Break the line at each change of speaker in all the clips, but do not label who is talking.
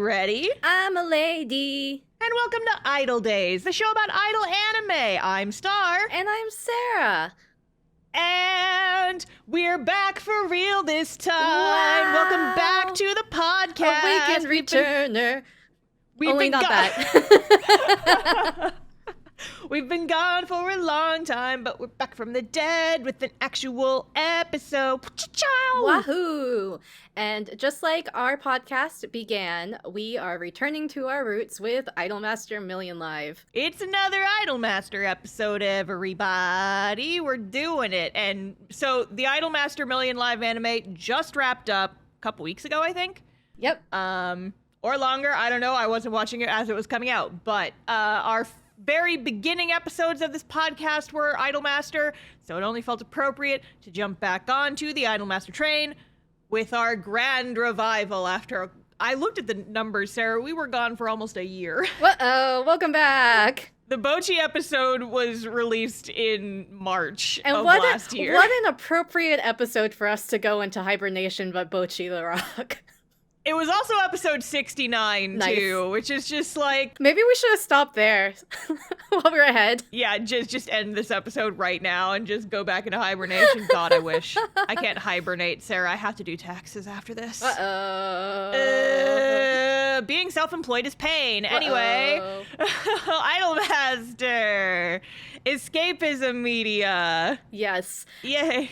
ready?
I'm a lady.
And welcome to Idol Days, the show about idol anime. I'm Star.
And I'm Sarah.
And we're back for real this time.
Wow.
Welcome back to the podcast.
Awakened Returner. Only not
that. We've been gone for a long time, but we're back from the dead with an actual episode.
Wahoo! And just like our podcast began, we are returning to our roots with Idolmaster Million Live.
It's another Idolmaster episode, everybody. We're doing it. And so the Idolmaster Million Live anime just wrapped up a couple weeks ago, I think.
Yep.
Or longer. I don't know. I wasn't watching it as it was coming out. But our very beginning episodes of this podcast were Idolmaster, so it only felt appropriate to jump back onto the Idolmaster train with our grand revival after... I looked at the numbers, Sarah. We were gone for almost a year.
Uh-oh, welcome back.
The Bocchi episode was released in March
And
of last year.
What an appropriate episode for us to go into hibernation but Bocchi the Rock.
It was also episode 69,
Nice.
too, which is just like...
Maybe we should have stopped there while we're ahead.
Yeah, just end this episode right now and just go back into hibernation. God, I wish. I can't hibernate, Sarah. I have to do taxes after this. Being self-employed is pain. Anyway, Idolmaster. Escapism media.
Yes.
Yay.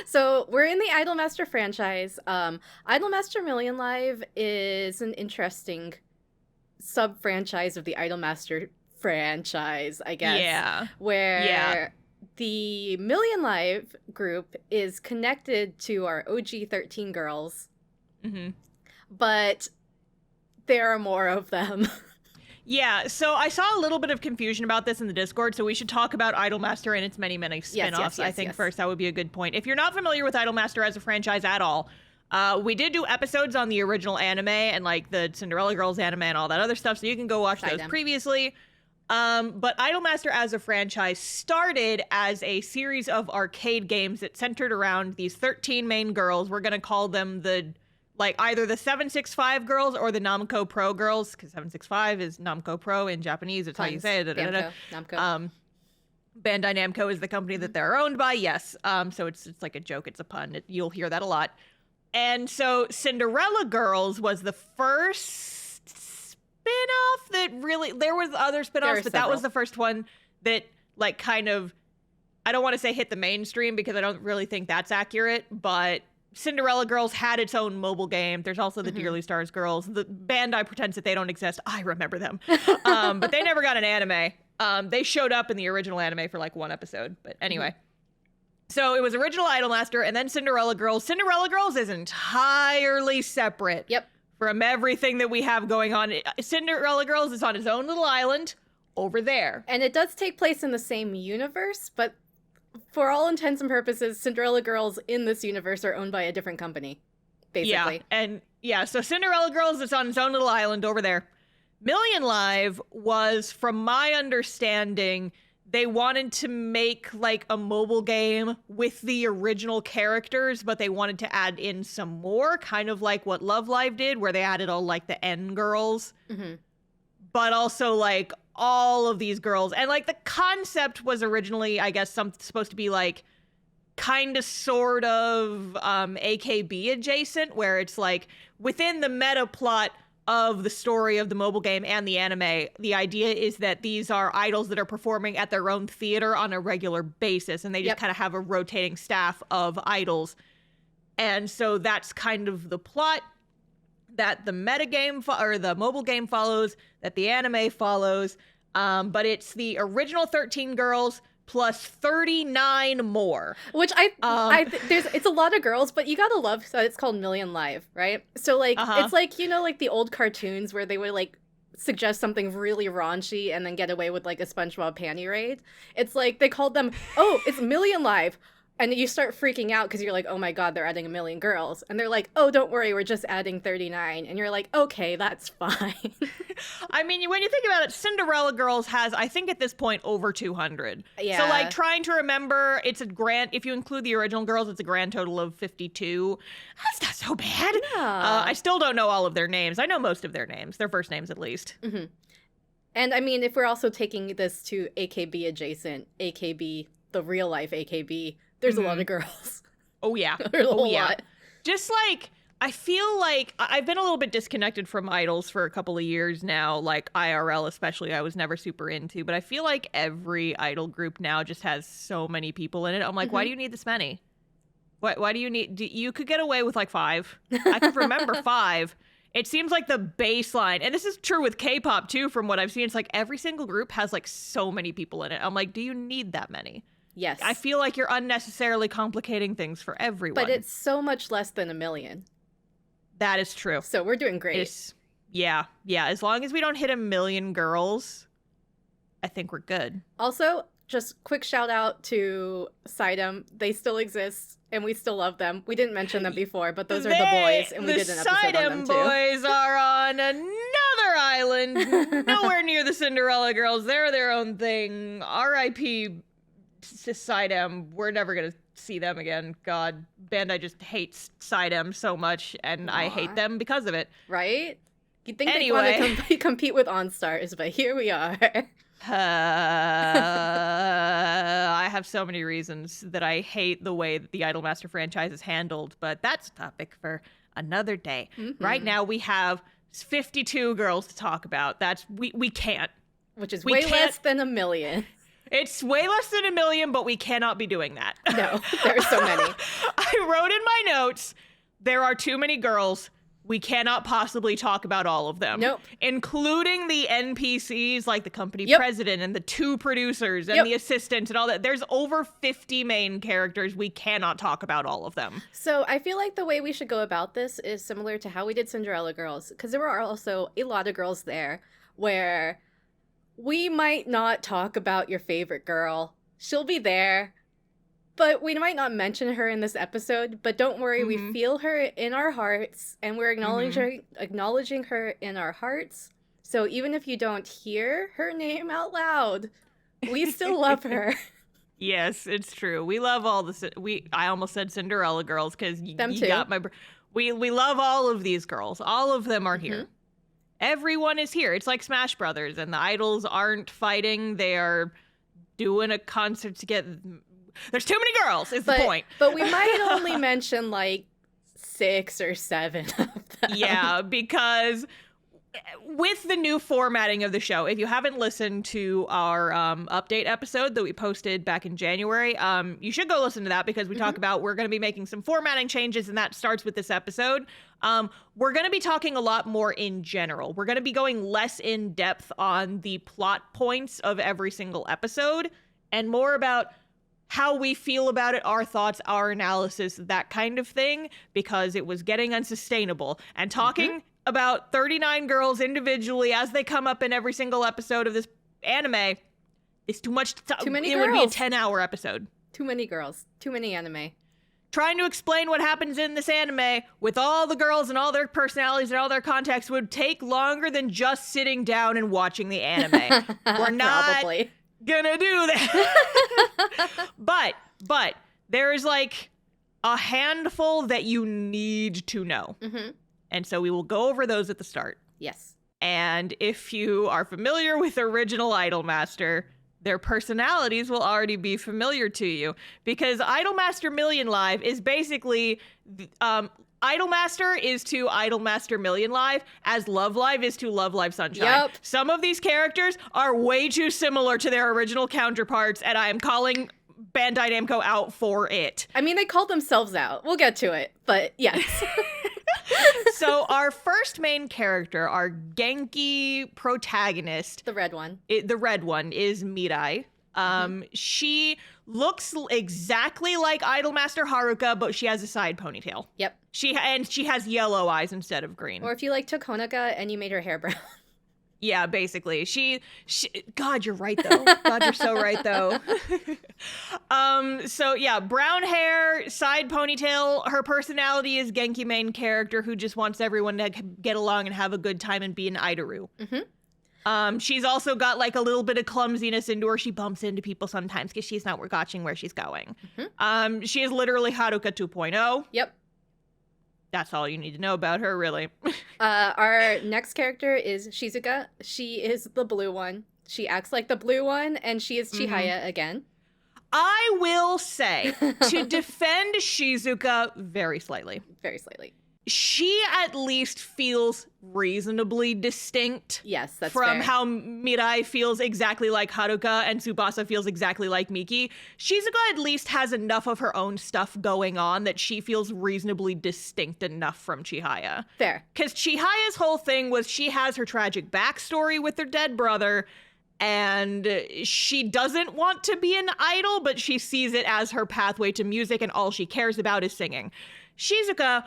So we're in the Idolmaster franchise. Idolmaster Million Live is an interesting sub-franchise of the Idolmaster franchise, I guess.
Yeah.
Where the Million Live group is connected to our OG 13 girls,
Mm-hmm.
but there are more of them.
Yeah, so I saw a little bit of confusion about this in the Discord, so we should talk about Idolmaster and its many, many spin-offs, I think, first. That would be a good point. If you're not familiar with Idolmaster as a franchise at all, we did do episodes on the original anime and, like, the Cinderella Girls anime and all that other stuff, so you can go watch those previously. But Idolmaster as a franchise started as a series of arcade games that centered around these 13 main girls. We're going to call them either the 765 girls or the Namco Pro girls, because 765 is Namco Pro in Japanese. It's how you say it.
Namco.
Bandai Namco is the company that they're owned by. Yes. So it's like a joke. It's a pun. You'll hear that a lot. And so Cinderella Girls was the first spin-off that really... There was other spin-offs, but that was the first one that, like, kind of... I don't want to say hit the mainstream because I don't really think that's accurate, but... Cinderella Girls had its own mobile game. There's also the Dearly Stars Girls. The Bandai pretends that they don't exist. I remember them. But they never got an anime. They showed up in the original anime for like one episode. But anyway. So it was original Idolmaster and then Cinderella Girls. Cinderella Girls is entirely separate from everything that we have going on. Cinderella Girls is on its own little island over there.
And it does take place in the same universe, but for all intents and purposes, Cinderella Girls in this universe are owned by a different company, basically.
So Cinderella Girls is on its own little island over there. Million Live was, from my understanding, they wanted to make like a mobile game with the original characters, but they wanted to add in some more, kind of like what Love Live did, where they added all like the N girls, but also like all of these girls. And like the concept was originally, I guess, supposed to be like kind of sort of AKB adjacent, where it's like within the meta plot of the story of the mobile game and the anime, the idea is that these are idols that are performing at their own theater on a regular basis, and they just kind of have a rotating staff of idols. And so that's kind of the plot that the the mobile game follows, that the anime follows, but it's the original 13 girls plus 39 more.
Which it's a lot of girls, but you gotta love that it's called Million Live, right? So like it's like, you know, like the old cartoons where they would like suggest something really raunchy and then get away with like a SpongeBob panty raid. It's like they called them, oh, it's Million Live. And you start freaking out because you're like, oh my god, they're adding 1,000,000 girls. And they're like, oh, don't worry, we're just adding 39. And you're like, okay, that's fine.
I mean, when you think about it, Cinderella Girls has, I think at this point, over 200.
Yeah.
So, like, trying to remember, it's a grand, if you include the original girls, it's a grand total of 52. That's not so bad.
Yeah.
I still don't know all of their names. I know most of their names, their first names at least.
Mm-hmm. And I mean, if we're also taking this to AKB adjacent, AKB, the real life AKB, there's a lot of girls.
Oh, yeah.
There's a
Oh,
whole
yeah.
lot.
Just like, I feel like I've been a little bit disconnected from idols for a couple of years now, like IRL especially, I was never super into, but I feel like every idol group now just has so many people in it. I'm like, why do you need this many? Why do you need, you could get away with like 5. I could remember 5. It seems like the baseline, and this is true with K-pop too, from what I've seen, it's like every single group has like so many people in it. I'm like, do you need that many?
Yes.
I feel like you're unnecessarily complicating things for everyone.
But it's so much less than 1,000,000.
That is true.
So we're doing great.
Yeah. As long as we don't hit 1,000,000 girls, I think we're good.
Also, just quick shout out to Sidem. They still exist, and we still love them. We didn't mention them before, but those are the boys, and we did an episode on them
The
too.
Sidem boys are on another island, nowhere near the Cinderella girls. They're their own thing. R.I.P. to Sidem. We're never gonna see them again. God, Bandai just hates Sidem so much, and I hate them because of it.
Right? You'd think
Anyway.
they'd want to compete with OnStars, but here we are.
I have so many reasons that I hate the way that the Idolmaster franchise is handled, but that's a topic for another day. Right now we have 52 girls to talk about. We can't.
Which is
We
way
can't-
less than 1,000,000.
It's way less than 1,000,000, but we cannot be doing that.
No, there are so many.
I wrote in my notes, there are too many girls. We cannot possibly talk about all of them.
Nope.
Including the NPCs, like the company
Yep.
president and the 2 producers and
Yep.
the assistant and all that. There's over 50 main characters. We cannot talk about all of them.
So I feel like the way we should go about this is similar to how we did Cinderella Girls, because there were also a lot of girls there where we might not talk about your favorite girl. She'll be there, but we might not mention her in this episode. But don't worry, we feel her in our hearts, and we're acknowledging her in our hearts. So even if you don't hear her name out loud, we still love her.
Yes, it's true. We love all I almost said Cinderella girls because
Them
you
too.
got my. We love all of these girls. All of them are here. Everyone is here. It's like Smash Brothers, and the idols aren't fighting. They are doing a concert to get. There's too many girls. Is the point?
But we might only mention like 6 or 7 of them.
Yeah, because with the new formatting of the show, if you haven't listened to our update episode that we posted back in January, you should go listen to that because we talk about we're going to be making some formatting changes, and that starts with this episode. We're going to be talking a lot more in general. We're going to be going less in depth on the plot points of every single episode and more about how we feel about it, our thoughts, our analysis, that kind of thing, because it was getting unsustainable. And talking about 39 girls individually as they come up in every single episode of this anime is too much.
Too many
It would be a
girls.
10-hour episode.
Too many girls. Too many anime.
Trying to explain what happens in this anime with all the girls and all their personalities and all their context would take longer than just sitting down and watching the anime. We're not
Probably.
gonna do that. but there is like a handful that you need to know. And so we will go over those at the start.
Yes.
And if you are familiar with original Idolmaster, their personalities will already be familiar to you because Idolmaster Million Live is basically Idolmaster is to Idolmaster Million Live as Love Live is to Love Live Sunshine.
Yep.
Some of these characters are way too similar to their original counterparts, and I am calling Bandai Namco out for it.
I mean, they called themselves out. We'll get to it, but yes.
So our first main character, our Genki protagonist,
The red one.
the red one, is Mirai. She looks exactly like Idolmaster Haruka, but she has a side ponytail.
Yep.
She has yellow eyes instead of green.
Or if you like took Honoka and you made her hair brown.
Yeah, basically. She God, you're right though. God, you're so right though. So yeah, brown hair, side ponytail. Her personality is Genki main character who just wants everyone to get along and have a good time and be an Idaru. She's also got like a little bit of clumsiness into her. She bumps into people sometimes because she's not watching where she's going. She is literally Haruka 2.0.
Yep.
That's all you need to know about her, really.
Our next character is Shizuka. She is the blue one. She acts like the blue one, and she is Chihaya again.
I will say, to defend Shizuka very slightly.
Very slightly.
She at least feels reasonably distinct.
Yes, that's
from
fair.
how Mirai feels exactly like Haruka and Tsubasa feels exactly like Miki. Shizuka at least has enough of her own stuff going on that she feels reasonably distinct enough from Chihaya.
Fair.
Because Chihaya's whole thing was she has her tragic backstory with her dead brother, and she doesn't want to be an idol, but she sees it as her pathway to music, and all she cares about is singing. Shizuka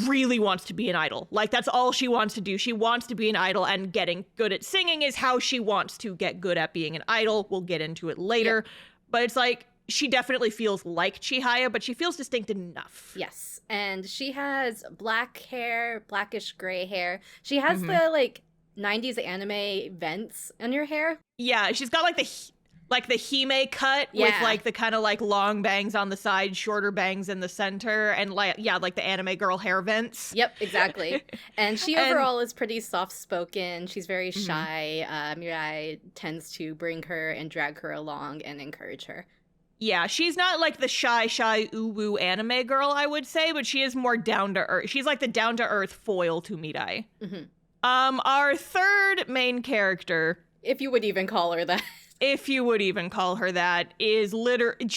really wants to be an idol. Like, that's all she wants to do. She wants to be an idol, and getting good at singing is how she wants to get good at being an idol. We'll get into it later. Yep. But it's like, she definitely feels like Chihaya, but she feels distinct enough.
Yes. And she has black hair, blackish gray hair. She has the, like, 90s anime vents in her hair.
Yeah, she's got, like, the Hime cut with like the kind of like long bangs on the side, shorter bangs in the center, and like the anime girl hair vents.
Yep, exactly. And she overall is pretty soft-spoken. She's very shy. Mirai tends to bring her and drag her along and encourage her.
Yeah, she's not like the shy uwu anime girl, I would say, but she is more down to earth. She's like the down to earth foil to Mirai. Our third main character,
if you would even call her that.
If you would even call her that, is Mirai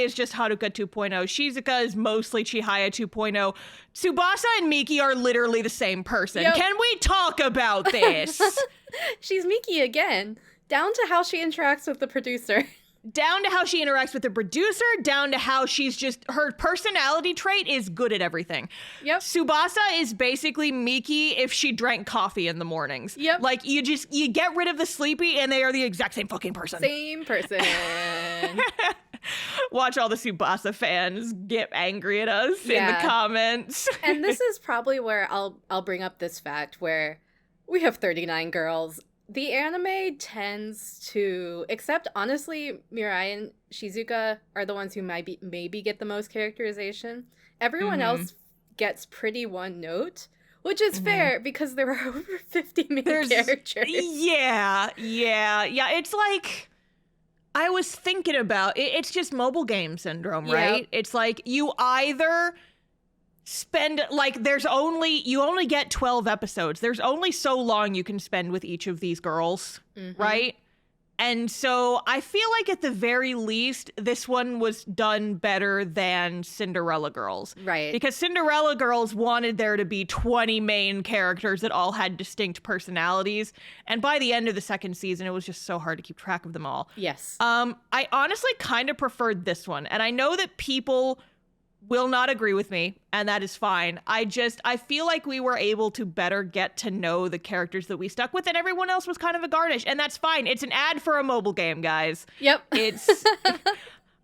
is just Haruka 2.0. Shizuka is mostly Chihaya 2.0. Tsubasa and Miki are literally the same person. Yep. Can we talk about this?
She's Miki again, down to how she interacts with the producer.
Down to how she interacts with the producer, down to how she's just, her personality trait is good at everything.
Yep.
Tsubasa is basically Miki if she drank coffee in the mornings.
Yep.
Like, you get rid of the sleepy and they are the exact same fucking person.
Same person.
Watch all the Tsubasa fans get angry at us in the comments.
And this is probably where I'll bring up this fact where we have 39 girls. The anime tends to, except honestly, Mirai and Shizuka are the ones who maybe get the most characterization. Everyone else gets pretty one note, which is fair because there are over 50 main characters.
Yeah. It's like, I was thinking about it. It's just mobile game syndrome, right? Yep. It's like you either spend, like, you only get 12 episodes. There's only so long you can spend with each of these girls, right? And so I feel like at the very least, this one was done better than Cinderella Girls.
Right.
Because Cinderella Girls wanted there to be 20 main characters that all had distinct personalities. And by the end of the second season, it was just so hard to keep track of them all.
Yes.
I honestly kind of preferred this one. And I know that people will not agree with me, and that is fine. I feel like we were able to better get to know the characters that we stuck with, and everyone else was kind of a garnish, and that's fine. It's an ad for a mobile game, guys.
Yep.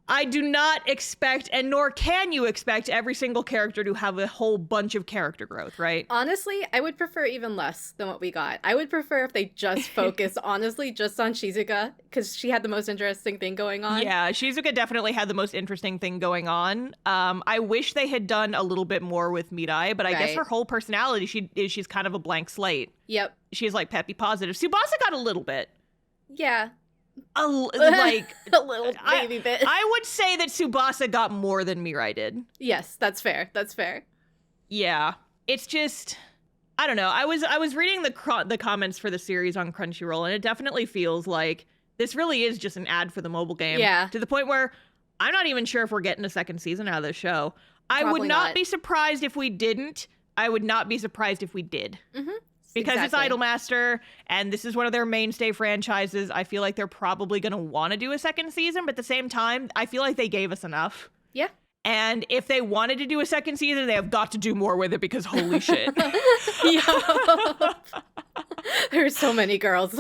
I do not expect, and nor can you expect, every single character to have a whole bunch of character growth, right?
Honestly, I would prefer even less than what we got. I would prefer if they just focused, honestly, just on Shizuka, because she had the most interesting thing going on.
Yeah, Shizuka definitely had the most interesting thing going on. I wish they had done a little bit more with Mirai, but I guess her whole personality, she's kind of a blank slate.
Yep.
She's like peppy positive. Tsubasa got a little bit.
Yeah.
A little
baby bit.
I would say that Tsubasa got more than Mirai did.
Yes, that's fair. That's fair.
Yeah, it's just, I don't know. I was reading the comments for the series on Crunchyroll, and it definitely feels like this really is just an ad for the mobile game.
Yeah.
To the point where I'm not even sure if we're getting a second season out of this show. I would not be surprised if we didn't. I would not be surprised if we did. Because it's Idolmaster, and this is one of their mainstay franchises. I feel like they're probably going to want to do a second season, but at the same time, I feel like they gave us enough.
Yeah.
And if they wanted to do a second season, they have got to do more with it because holy shit.
Yup. There's so many girls.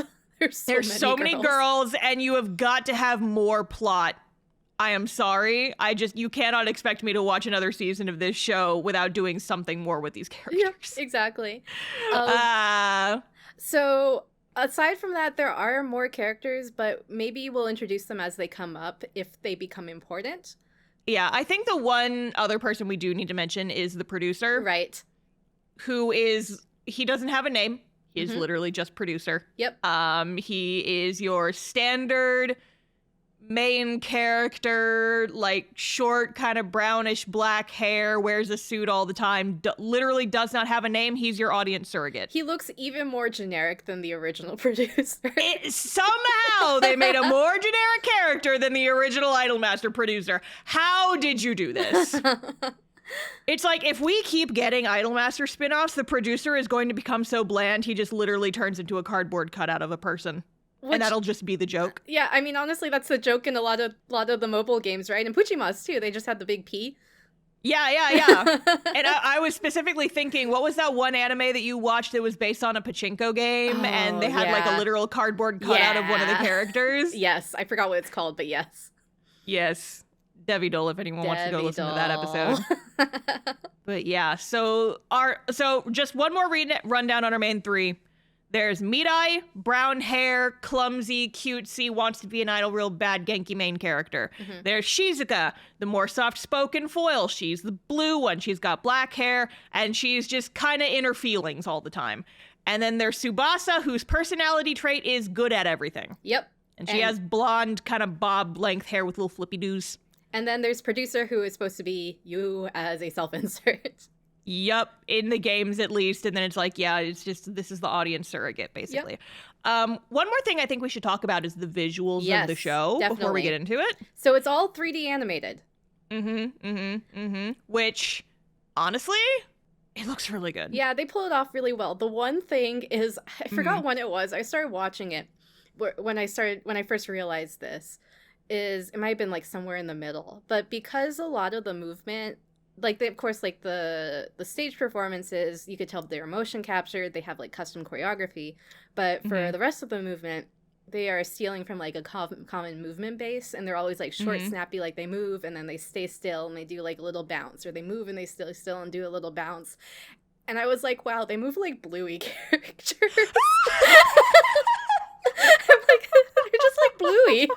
There's so many girls, and you have got to have more plot. I am sorry. You cannot expect me to watch another season of this show without doing something more with these characters.
Yep, exactly.
Uh,
So aside from that, there are more characters, but maybe we'll introduce them as they come up if they become important.
yeah, I think the one other person we do need to mention is the producer,
Right.
he doesn't have a name. He is
Mhm.
literally just producer.
Yep.
He is your standard main character, like short, kind of brownish black hair, wears a suit all the time, literally does not have a name. He's your audience surrogate.
He looks even more generic than the original producer.
Somehow they made a more generic character than the original Idolmaster producer. How did you do this? It's like, if we keep getting Idolmaster spin-offs, the producer is going to become so bland, he just literally turns into a cardboard cutout of a person.
Which,
And that'll just be the joke.
yeah, I mean, honestly, that's the joke in a lot of the mobile games, right? And Puchimas, too. They just had the big P.
Yeah. And I was specifically thinking, what was that one anime that you watched that was based on a pachinko game? And they had like a literal cardboard cutout of one of the characters?
Yes, I forgot what it's called, but yes.
Yes. Devi Dole, if anyone wants to go listen to that episode. But yeah, so just one more rundown on our main three. There's Midai, brown hair, clumsy, cutesy, wants to be an idol, real bad Genki main character.
Mhm.
There's Shizuka, the more soft-spoken foil. She's the blue one. She's got black hair, and she's just kind of in her feelings all the time. And then there's Tsubasa, whose personality trait is good at everything.
Yep.
And she has blonde, kind of bob length hair with little flippy doos.
And then there's producer, who is supposed to be you as a self-insert.
Yup, in the games at least. And then it's like, yeah, it's just, this is the audience surrogate, basically. One more thing I think we should talk about is the visuals of the show before we get into it.
So it's all 3D animated.
Which, honestly, it looks really good.
Yeah, they pull it off really well. The one thing is, I forgot when it was. I started watching it when I first realized this. It might have been like somewhere in the middle, but because a lot of the movement, like they, of course, like the stage performances, you could tell they're motion captured. They have like custom choreography, but for the rest of the movement, they are stealing from like a common movement base, and they're always like short, snappy, like they move and then they stay still and they do like a little bounce, or they move and they stay still and do a little bounce. And I was like, wow, they move like Bluey characters. I'm like, they're just like Bluey.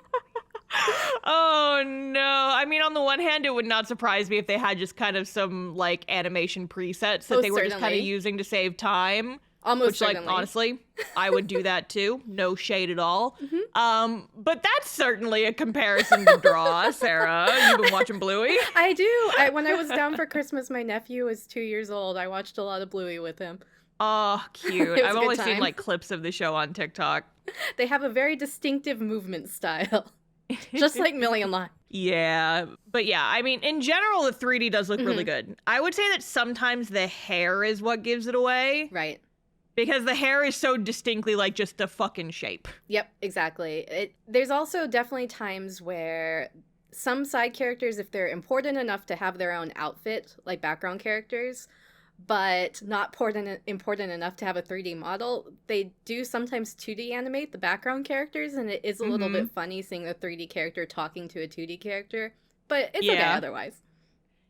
Oh no. I mean, on the one hand, it would not surprise me if they had just kind of some like animation presets that they were just kind of using to save time.
Almost
which, like, honestly, I would do that too. No shade at all. But that's certainly a comparison to draw, Sarah. You've been watching Bluey?
I do. When I was down for Christmas, my nephew was 2 years old. I watched a lot of Bluey with him.
Oh, cute. I've only seen like clips of the show on TikTok.
They have a very distinctive movement style. Just like Million Live.
Yeah. But yeah, I mean, in general, the 3D does look really good. I would say that sometimes the hair is what gives it away.
Right.
Because the hair is so distinctly like just a fucking shape.
Yep, exactly. There's also definitely times where some side characters, if they're important enough to have their own outfit, like background characters, but not important enough to have a 3D model, they do sometimes 2D animate the background characters, and it is a little bit funny seeing a 3D character talking to a 2D character, but it's okay otherwise.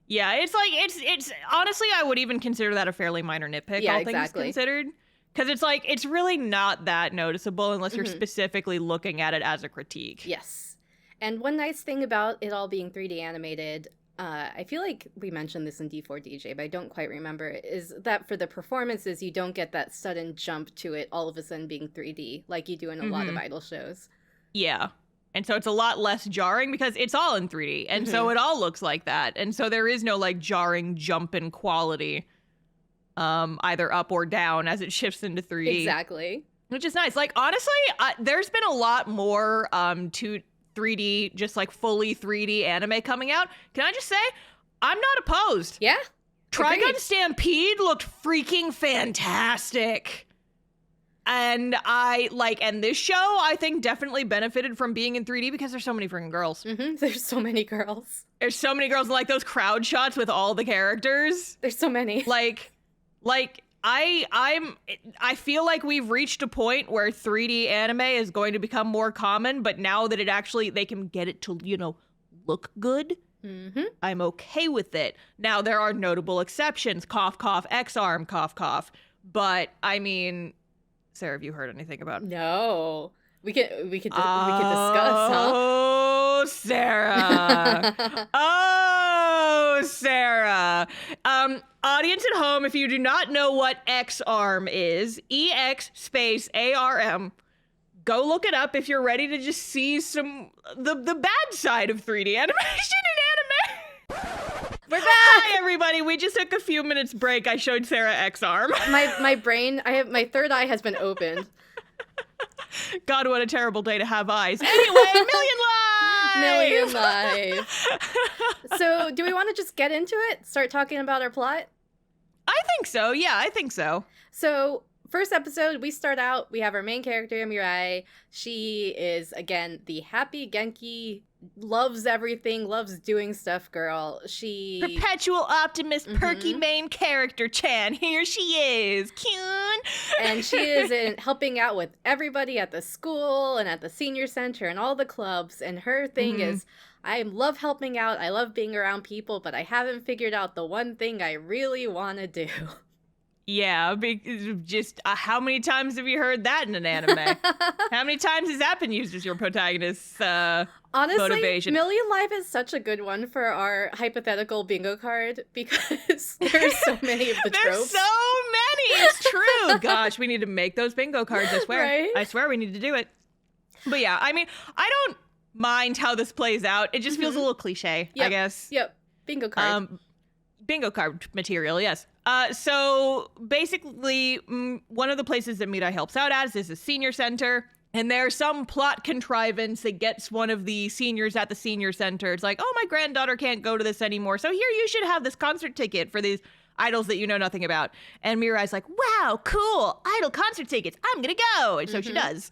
Yeah, it's like, it's honestly, I would even consider that a fairly minor nitpick, all things considered. Because it's like, it's really not that noticeable unless you're specifically looking at it as a critique.
Yes. And one nice thing about it all being 3D animated, I feel like we mentioned this in D4DJ, but I don't quite remember, is that for the performances, you don't get that sudden jump to it all of a sudden being 3D like you do in a lot of idol shows. Yeah.
And so it's a lot less jarring because it's all in 3D. And so it all looks like that. And so there is no like jarring jump in quality, either up or down as it shifts into 3D.
Exactly.
Which is nice. Like, honestly, there's been a lot more to 3D, just like fully 3D anime coming out. Can I just say, I'm not opposed.
Yeah.
Trigun Stampede looked freaking fantastic. And and this show, I think, definitely benefited from being in 3D because there's so many freaking girls.
There's so many girls.
There's so many girls, like those crowd shots with all the characters.
There's so many.
I feel like we've reached a point where 3D anime is going to become more common, but now that they can get it to, look good, I'm okay with it. Now, there are notable exceptions. Cough, cough, X-Arm, cough, cough. But, I mean, Sarah, have you heard anything about it?
No. We could discuss, huh?
Oh, Sarah. Oh, Sarah. Audience at home, if you do not know what X-Arm is, EX space ARM, go look it up if you're ready to just see the bad side of 3D animation and anime.
We're back!
Hi, everybody. We just took a few minutes break. I showed Sarah X-Arm.
My brain, my third eye has been opened.
God, what a terrible day to have eyes. Anyway, Million
Live! So, do we want to just get into it? Start talking about our plot?
I think so. Yeah, I think so.
So, first episode, we start out, we have our main character, Mirai. She is, again, the happy, Genki, loves everything, loves doing stuff girl. She...
Perpetual optimist, perky main character, Chan. Here she is. Kyun.
And she is helping out with everybody at the school and at the senior center and all the clubs. And her thing is, I love helping out, I love being around people, but I haven't figured out the one thing I really want to do.
Yeah, just how many times have you heard that in an anime? How many times has that been used as your protagonist's
Honestly,
motivation?
Million Live is such a good one for our hypothetical bingo card because there's so many of the tropes.
There's so many. It's true. Gosh, we need to make those bingo cards. I swear.
Right?
I swear we need to do it. But yeah, I mean, I don't mind how this plays out. It just feels a little cliche, I guess.
Yep. Bingo card.
Bingo card material, yes. So basically, one of the places that Mirai helps out at is a senior center. And there's some plot contrivance that gets one of the seniors at the senior center. It's like, oh, my granddaughter can't go to this anymore. So here, you should have this concert ticket for these idols that you know nothing about. And Mirai's like, wow, cool, idol concert tickets. I'm going to go. And so she does.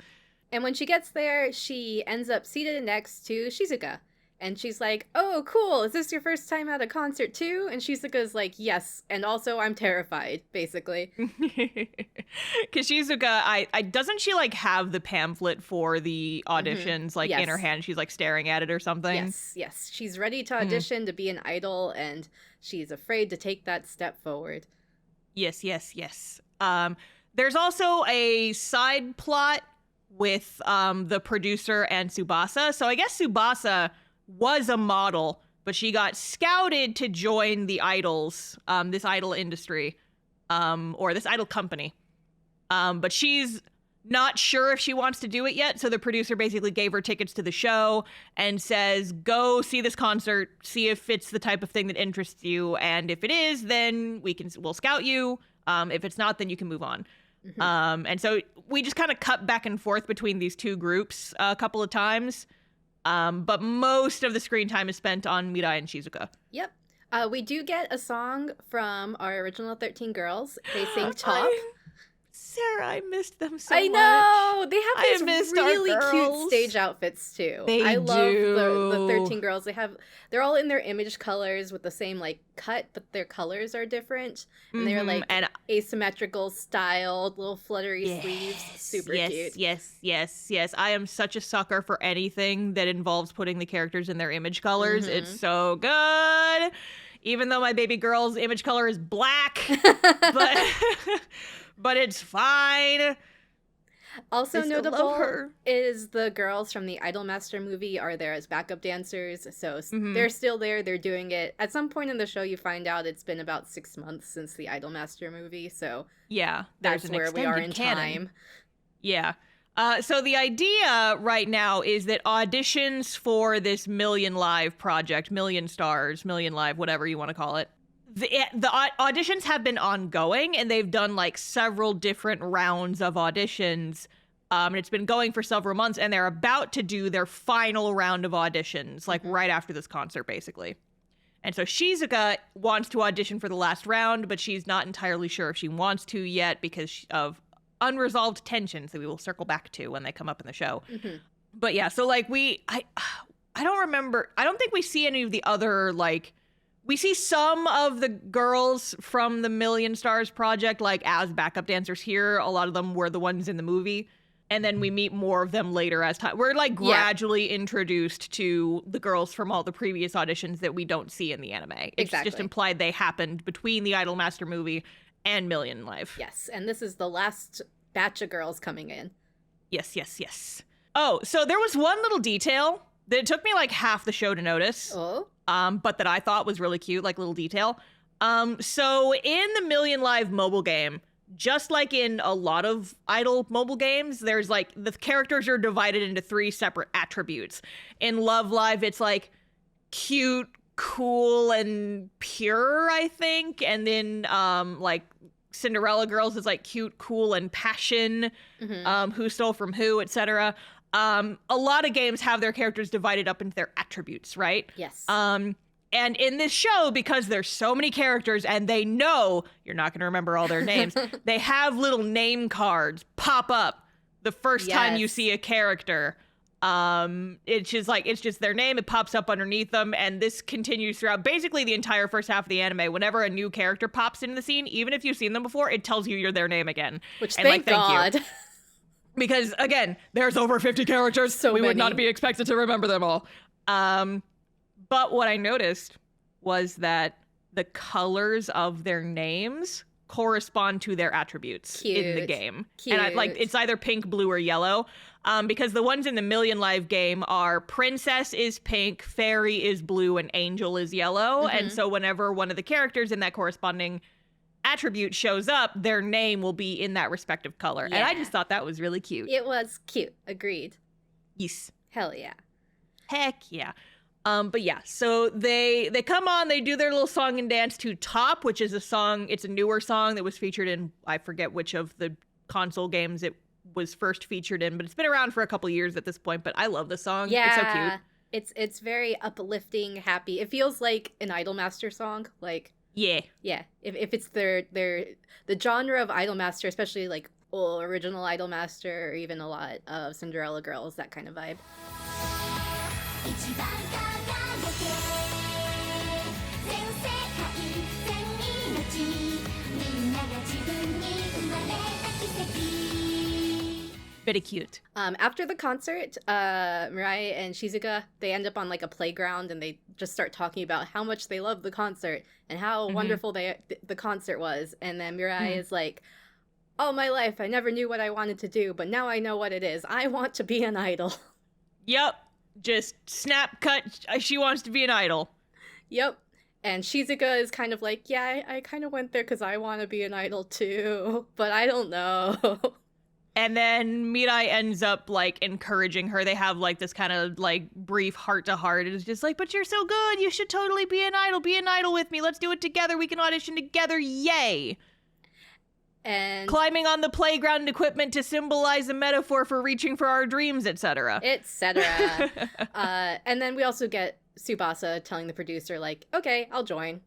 And when she gets there, she ends up seated next to Shizuka. And she's like, oh, cool, is this your first time at a concert too? And Shizuka's like, yes, and also I'm terrified, basically.
Because Shizuka, doesn't she like have the pamphlet for the auditions in her hand? She's like staring at it or something?
Yes. She's ready to audition to be an idol, and she's afraid to take that step forward. Yes.
There's also a side plot with the producer and Tsubasa. So I guess Tsubasa was a model, but she got scouted to join the idols, this idol industry, or this idol company. But she's not sure if she wants to do it yet. So the producer basically gave her tickets to the show and says, go see this concert, see if it's the type of thing that interests you. And if it is, then we'll scout you. If it's not, then you can move on. And so we just kind of cut back and forth between these two groups a couple of times. But most of the screen time is spent on Mirai and Shizuka.
Yep. We do get a song from our original 13 girls. They sing Top.
Sarah, I missed them so much.
I know! They have these really cute stage outfits, too. I love the 13 girls. They're all in their image colors with the same, like, cut, but their colors are different. And they're, like, asymmetrical styled, little fluttery sleeves. Super cute.
Yes. I am such a sucker for anything that involves putting the characters in their image colors. It's so good. Even though my baby girl's image color is black. But it's fine.
Also notable is the girls from the Idolmaster movie are there as backup dancers. So they're still there. They're doing it. At some point in the show, you find out it's been about 6 months since the Idolmaster movie. So
yeah,
that's where we are in time.
Yeah. So the idea right now is that auditions for this Million Live project, Million Stars, Million Live, whatever you want to call it, the auditions have been ongoing, and they've done like several different rounds of auditions. And it's been going for several months, and they're about to do their final round of auditions, like right after this concert, basically. And so Shizuka wants to audition for the last round, but she's not entirely sure if she wants to yet because of unresolved tensions that we will circle back to when they come up in the show.
Mhm.
But yeah, so like I don't remember. I don't think we see any of the other, like, we see some of the girls from the Million Stars Project, like, as backup dancers here. A lot of them were the ones in the movie. And then we meet more of them later as time. We're, like, gradually introduced to the girls from all the previous auditions that we don't see in the anime. It's just implied they happened between the Idolmaster movie and Million Live.
Yes, and this is the last batch of girls coming in.
Yes, yes, yes. Oh, so there was one little detail that it took me like half the show to notice, but that I thought was really cute, like little detail. So in the Million Live mobile game, just like in a lot of Idol mobile games, there's like the characters are divided into 3 separate attributes. In Love Live, it's like cute, cool, and pure, I think. And then like Cinderella Girls is like cute, cool, and passion. Who stole from who, etc. A lot of games have their characters divided up into their attributes, right?
Yes.
And in this show, because there's so many characters and they know you're not going to remember all their names, they have little name cards pop up the first time you see a character. It's just their name. It pops up underneath them. And this continues throughout basically the entire first half of the anime. Whenever a new character pops into the scene, even if you've seen them before, it tells you you're their name again.
Which, thank God.
Because, again, there's over 50 characters, so we would not be expected to remember them all. But what I noticed was that the colors of their names correspond to their attributes in the game.
Cute.
And it's either pink, blue, or yellow. Because the ones in the Million Live game are Princess is pink, Fairy is blue, and Angel is yellow. And so whenever one of the characters in that corresponding attribute shows up, their name will be in that respective color.
Yeah.
And I just thought that was really cute.
It was cute. Agreed.
Yes.
Hell yeah.
Heck yeah. But yeah, so they come on, they do their little song and dance to Top, which is it's a newer song that was featured in, I forget which of the console games it was first featured in, but it's been around for a couple years at this point, but I love the song.
Yeah.
It's so cute.
It's very uplifting, happy. It feels like an Idolmaster song. Like, yeah. If it's the genre of Idolmaster, especially like original Idolmaster or even a lot of Cinderella Girls, that kind of vibe.
Very cute.
After the concert, Mirai and Shizuka, they end up on like a playground and they just start talking about how much they love the concert and how wonderful the concert was. And then Mirai is like, all my life I never knew what I wanted to do, but now I know what it is. I want to be an idol.
Yep. Just snap cut. She wants to be an idol.
Yep. And Shizuka is kind of like, yeah, I kind of went there because I want to be an idol too, but I don't know.
And then Mirai ends up, like, encouraging her. They have, like, this kind of, like, brief heart-to-heart. It's just like, but you're so good. You should totally be an idol. Be an idol with me. Let's do it together. We can audition together. Yay.
And
climbing on the playground equipment to symbolize a metaphor for reaching for our dreams, etc.
Etc. And then we also get Tsubasa telling the producer, like, okay, I'll join.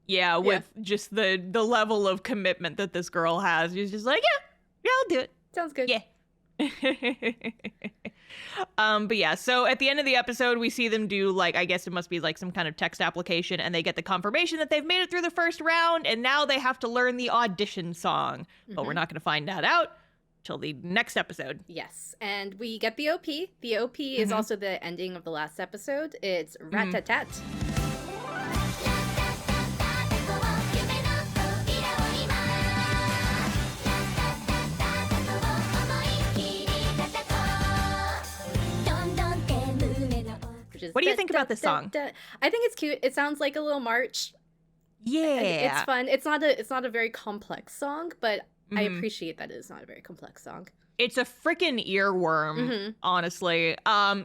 Yeah, with just the level of commitment that this girl has. She's just like, yeah, I'll do it.
Sounds good.
Yeah. But yeah, so at the end of the episode, we see them do, like, I guess it must be like some kind of text application, and they get the confirmation that they've made it through the first round, and now they have to learn the audition song. But we're not going to find that out till the next episode.
Yes, and we get the OP. The OP is also the ending of the last episode. It's Rat-tat-tat.
What do you think about this song?
I think it's cute. It sounds like a little march.
Yeah.
It's fun. It's not a very complex song, but I appreciate that it's not a very complex song.
It's a freaking earworm, honestly.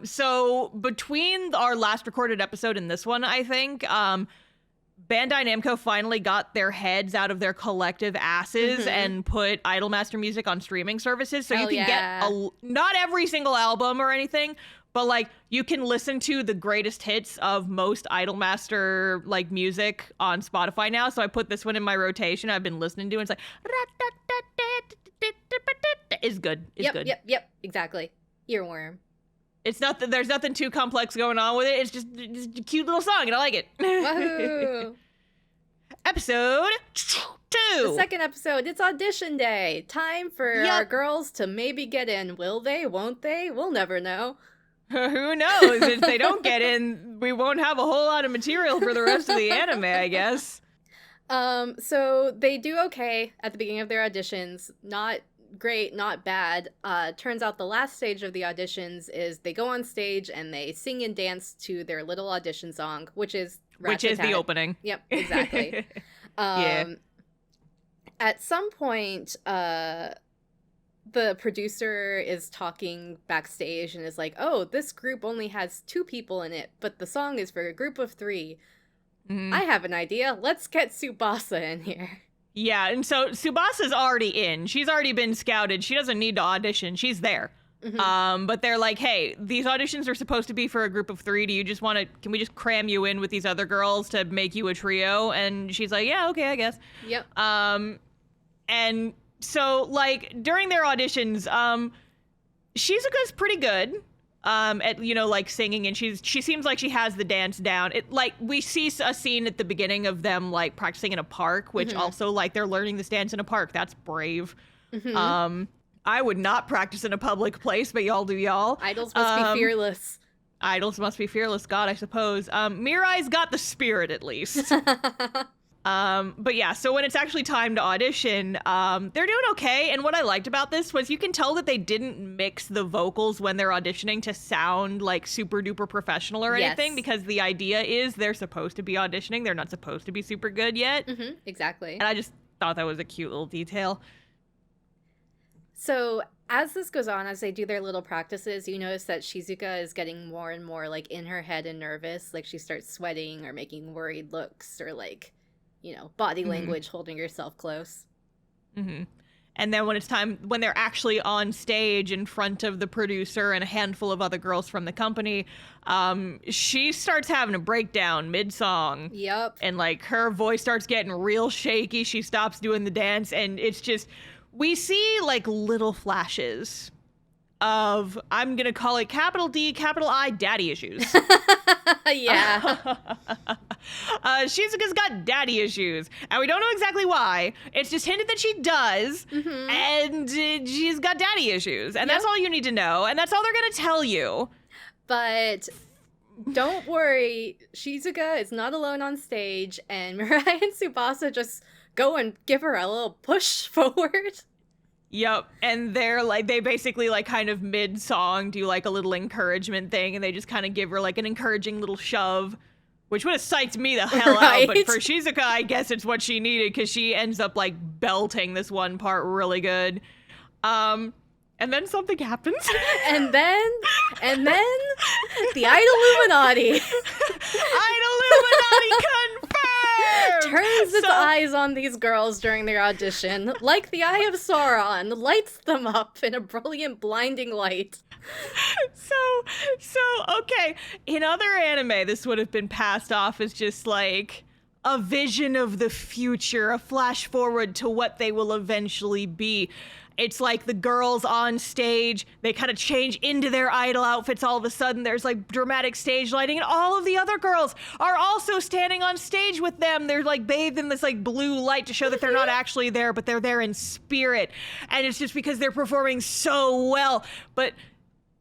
So between our last recorded episode and this one, I think, Bandai Namco finally got their heads out of their collective asses and put Idolmaster music on streaming services. So you can get not every single album or anything, but like you can listen to the greatest hits of most Idolmaster like music on Spotify now. So I put this one in my rotation. I've been listening to it. It's like is good. Is
yep,
good.
Yep, exactly. Earworm.
It's not that there's nothing too complex going on with it. It's just a cute little song, and I like it.
Woohoo!
Episode 2.
The second episode, it's audition day. Time for our girls to maybe get in. Will they? Won't they? We'll never know.
Who knows? If they don't get in, we won't have a whole lot of material for the rest of the anime, I guess.
So they do okay at the beginning of their auditions. Not great, not bad. Turns out the last stage of the auditions is they go on stage and they sing and dance to their little audition song, which is
the opening.
Yep, exactly.
Yeah.
At some point, the producer is talking backstage and is like, oh, this group only has 2 people in it, but the song is for a group of 3.
Mm-hmm.
I have an idea. Let's get Tsubasa in here.
Yeah, and so Tsubasa's already in. She's already been scouted. She doesn't need to audition. She's there.
Mm-hmm.
But they're like, hey, these auditions are supposed to be for a group of 3. Do you just want to, can we just cram you in with these other girls to make you a trio? And she's like, yeah, okay, I guess.
Yep.
And so, like, during their auditions, Shizuka's pretty good at, you know, like, singing, and she seems like she has the dance down. It, like, we see a scene at the beginning of them, like, practicing in a park, which also, like, they're learning this dance in a park. That's brave. I would not practice in a public place, but y'all do y'all.
Idols must be fearless.
Idols must be fearless, God, I suppose. Mirai's got the spirit, at least. But yeah, so when it's actually time to audition, they're doing okay. And what I liked about this was you can tell that they didn't mix the vocals when they're auditioning to sound like super duper professional or anything, because the idea is they're supposed to be auditioning. They're not supposed to be super good yet.
Exactly.
And I just thought that was a cute little detail.
So as this goes on, as they do their little practices, you notice that Shizuka is getting more and more like in her head and nervous. Like she starts sweating or making worried looks or like, you know, body language, holding herself close.
And then when it's time, when they're actually on stage in front of the producer and a handful of other girls from the company, she starts having a breakdown mid-song.
Yep.
And like her voice starts getting real shaky. She stops doing the dance, and it's just, we see like little flashes of, I'm gonna call it capital D, capital I, daddy issues.
Yeah.
Shizuka's got daddy issues, and we don't know exactly why. It's just hinted that she does, and she's got daddy issues, and that's all you need to know, and that's all they're gonna tell you.
But don't worry, Shizuka is not alone on stage, and Mirai and Tsubasa just go and give her a little push forward.
Yep, and they're like, they basically like kind of mid-song do like a little encouragement thing, and they just kind of give her like an encouraging little shove, which would have psyched me the hell out, but for Shizuka, I guess it's what she needed, because she ends up like belting this one part really good. And then something happens.
And then the Idol Illuminati.
Idol Illuminati confirmed!
Turns its eyes on these girls during their audition, like the Eye of Sauron, lights them up in a brilliant, blinding light.
So, okay. In other anime, this would have been passed off as just like a vision of the future, a flash forward to what they will eventually be. It's like the girls on stage, they kind of change into their idol outfits all of a sudden. There's like dramatic stage lighting, and all of the other girls are also standing on stage with them. They're like bathed in this like blue light to show that they're not actually there, but they're there in spirit. And it's just because they're performing so well. But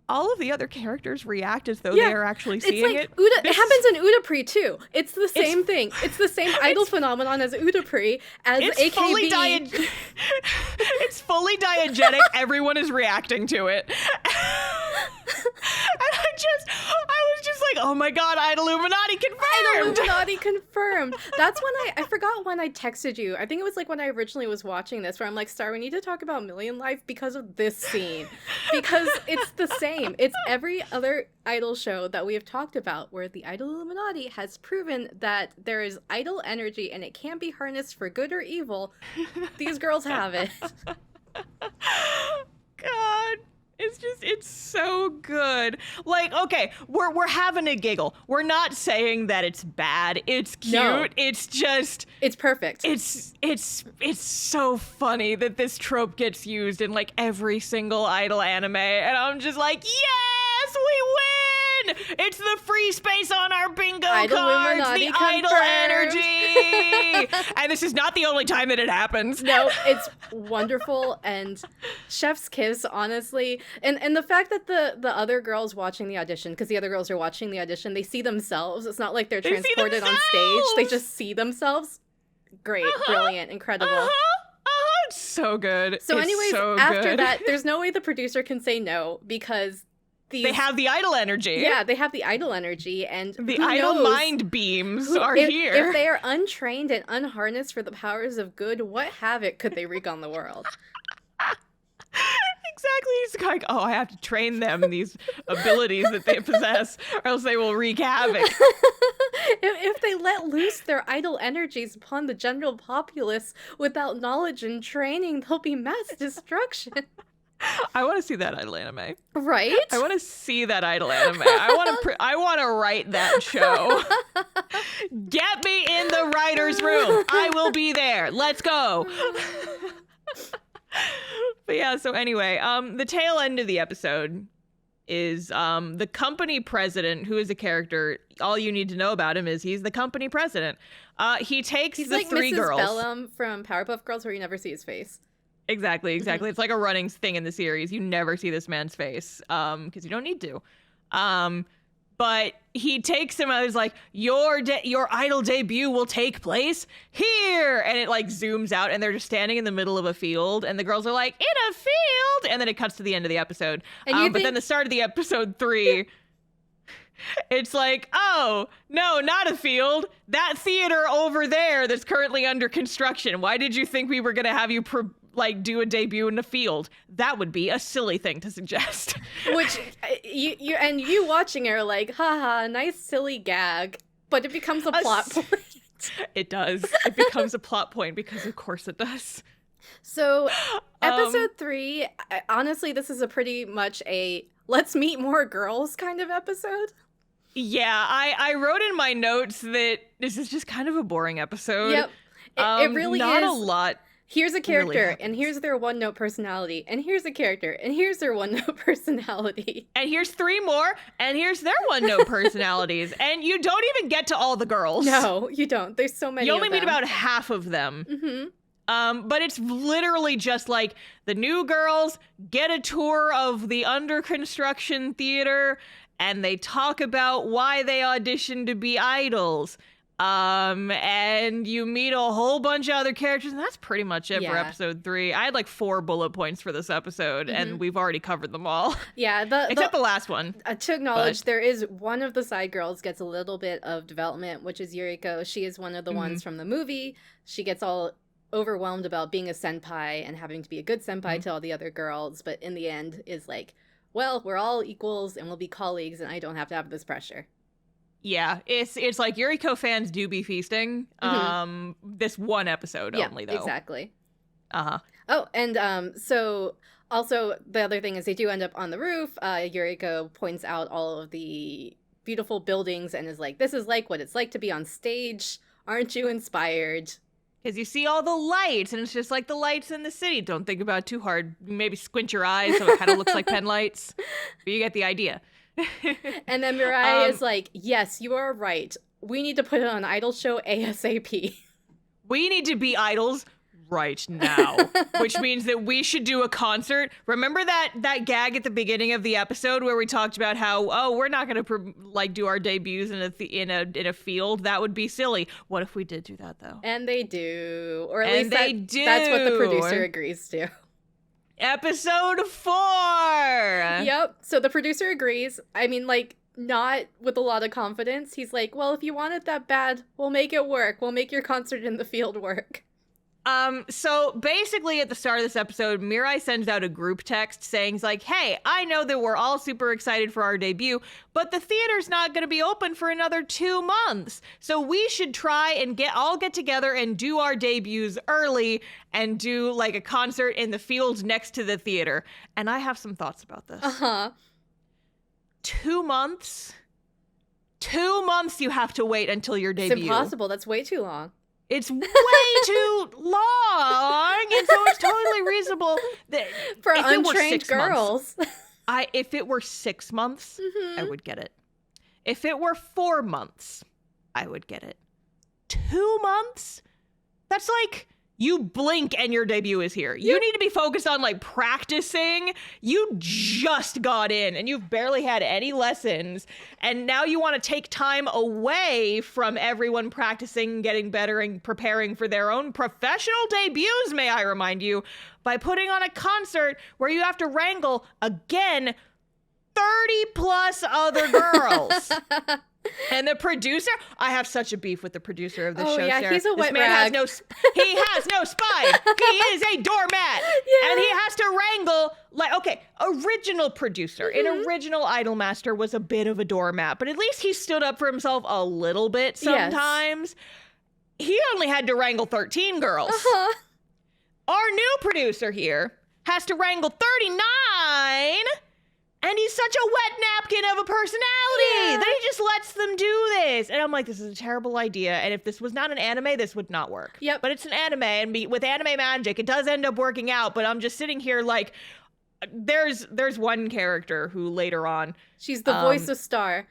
all of the other characters react as though they are actually seeing it.
It happens in Udapri too. It's the same thing. It's the same idol phenomenon as Udapri, as AKB.
It's fully diegetic. Everyone is reacting to it. And I was just like, oh my god, Idol Illuminati confirmed!
Idol Illuminati confirmed! That's when I forgot when I texted you. I think it was like when I originally was watching this, where I'm like, Star, we need to talk about Million Life because of this scene. Because it's the same. It's every other idol show that we have talked about where the Idol Illuminati has proven that there is idol energy and it can be harnessed for good or evil. These girls have it.
God. It's It's so good. Like, okay, we're having a giggle. We're not saying that it's bad. It's cute.
No.
It's just
It's perfect.
it's so funny that this trope gets used in like every single idol anime, and I'm just like, yes, we win! It's the free space on our bingo
Idol
cards,
Illuminati
the idol
confirmed.
energy. And this is not the only time that it happens.
No, it's wonderful, and chef's kiss, honestly. And the fact that the other girls watching the audition, because the other girls are watching the audition, they see themselves. It's not like they're
They see
transported on stage. They
themselves!
just see themselves. Great, brilliant, incredible.
It's so good.
So
It's
anyways,
so
after
good.
that, there's no way the producer can say no, because
They have the idol energy.
Yeah, they have the idol energy, and
The
who
idol
knows
mind beams are
if,
here.
If they are untrained and unharnessed for the powers of good, what havoc could they wreak on the world?
Exactly. He's like, oh, I have to train them in these abilities that they possess, or else they will wreak havoc.
If they let loose their idol energies upon the general populace without knowledge and training, there'll be mass destruction.
I want to see that idol anime.
Right?
I want to see that idol anime. I want to write that show. Get me in the writer's room. I will be there. Let's go. But yeah, so anyway, the tail end of the episode is the company president, who is a character. All you need to know about him is he's the company president. He takes
He's
the
like
three
Mrs.
girls.
Bellum from Powerpuff Girls, where you never see his face.
Exactly. It's like a running thing in the series. You never see this man's face, because you don't need to. But he takes him and is like, your idol debut will take place here. And it like zooms out and they're just standing in the middle of a field. And the girls are like, in a field. And then it cuts to the end of the episode.
And
But then the start of the episode 3, it's like, oh, no, not a field. That theater over there that's currently under construction. Why did you think we were going to have you do a debut in a field? That would be a silly thing to suggest.
Which you watching it are like, haha, nice silly gag, but it becomes a plot point.
It does. It becomes a plot point because of course it does.
So, episode 3, honestly, this is a pretty much a let's meet more girls kind of episode.
Yeah, I wrote in my notes that this is just kind of a boring episode.
Yep. It really
not
is.
a lot.
Here's a character,
happens.
and here's their one-note personality, and here's a character, and here's their one-note personality.
And here's 3 more, and here's their one-note personalities. And you don't even get to all the girls.
No, you don't. There's so many
You only
of
meet
them.
about half of them.
Mm-hmm.
But it's literally just like the new girls get a tour of the under construction theater and they talk about why they auditioned to be idols. And you meet a whole bunch of other characters, and that's pretty much it for
Yeah.
episode 3. I had like 4 bullet points for this episode, and we've already covered them all.
Yeah,
Except the last one.
to acknowledge, there is one of the side girls gets a little bit of development, which is Yuriko. She is one of the ones from the movie. She gets all overwhelmed about being a senpai and having to be a good senpai to all the other girls, but in the end is like, well, we're all equals and we'll be colleagues, and I don't have to have this pressure.
Yeah, it's like Yuriko fans do be feasting. This one episode only, though.
Exactly.
Uh-huh.
Oh, and so also the other thing is they do end up on the roof. Yuriko points out all of the beautiful buildings and is like, this is like what it's like to be on stage. Aren't you inspired?
Because you see all the lights, and it's just like the lights in the city. Don't think about it too hard. Maybe squint your eyes so it kind of looks like pen lights. But you get the idea.
And then Mirai is like, yes, you are right. We need to put it on an idol show ASAP.
We need to be idols right now, which means that we should do a concert. Remember that gag at the beginning of the episode where we talked about how, we're not going to do our debuts in a field? That would be silly. What if we did do that though?
And they do, or at
And
least
they do.
That's what the producer agrees to.
Episode 4.
Yep. So the producer agrees. I mean, like, not with a lot of confidence. He's like, well, if you want it that bad, we'll make it work. We'll make your concert in the field work.
So basically at the start of this episode, Mirai sends out a group text saying like, hey, I know that we're all super excited for our debut, but the theater's not going to be open for another 2 months. So we should try and all get together and do our debuts early and do like a concert in the fields next to the theater. And I have some thoughts about this. 2 months? 2 months you have to wait until your debut.
It's impossible. That's way too long.
It's way too long, and so it's totally reasonable that
For
if it were
untrained
6 months,
girls.
if it were 6 months,
Mhm.
I would get it. If it were 4 months, I would get it. 2 months? That's like you blink and your debut is here. You need to be focused on like practicing. You just got in and you've barely had any lessons. And now you want to take time away from everyone practicing, getting better, and preparing for their own professional debuts, may I remind you, by putting on a concert where you have to wrangle, again, 30 plus other girls. And the producer, I have such a beef with the producer of this show,
yeah,
Sarah.
he's a
This
wet
man
rag.
he has no spine. He is a doormat.
Yeah.
And he has to wrangle, like, okay, original producer, an original Idolmaster was a bit of a doormat, but at least he stood up for himself a little bit sometimes. He only had to wrangle 13 girls. Our new producer here has to wrangle 39. And he's such a wet napkin of a personality that he just lets them do this. And I'm like, this is a terrible idea. And if this was not an anime, this would not work.
Yep.
But it's an anime, and with anime magic, it does end up working out. But I'm just sitting here like, there's one character who later on,
She's the voice of Star.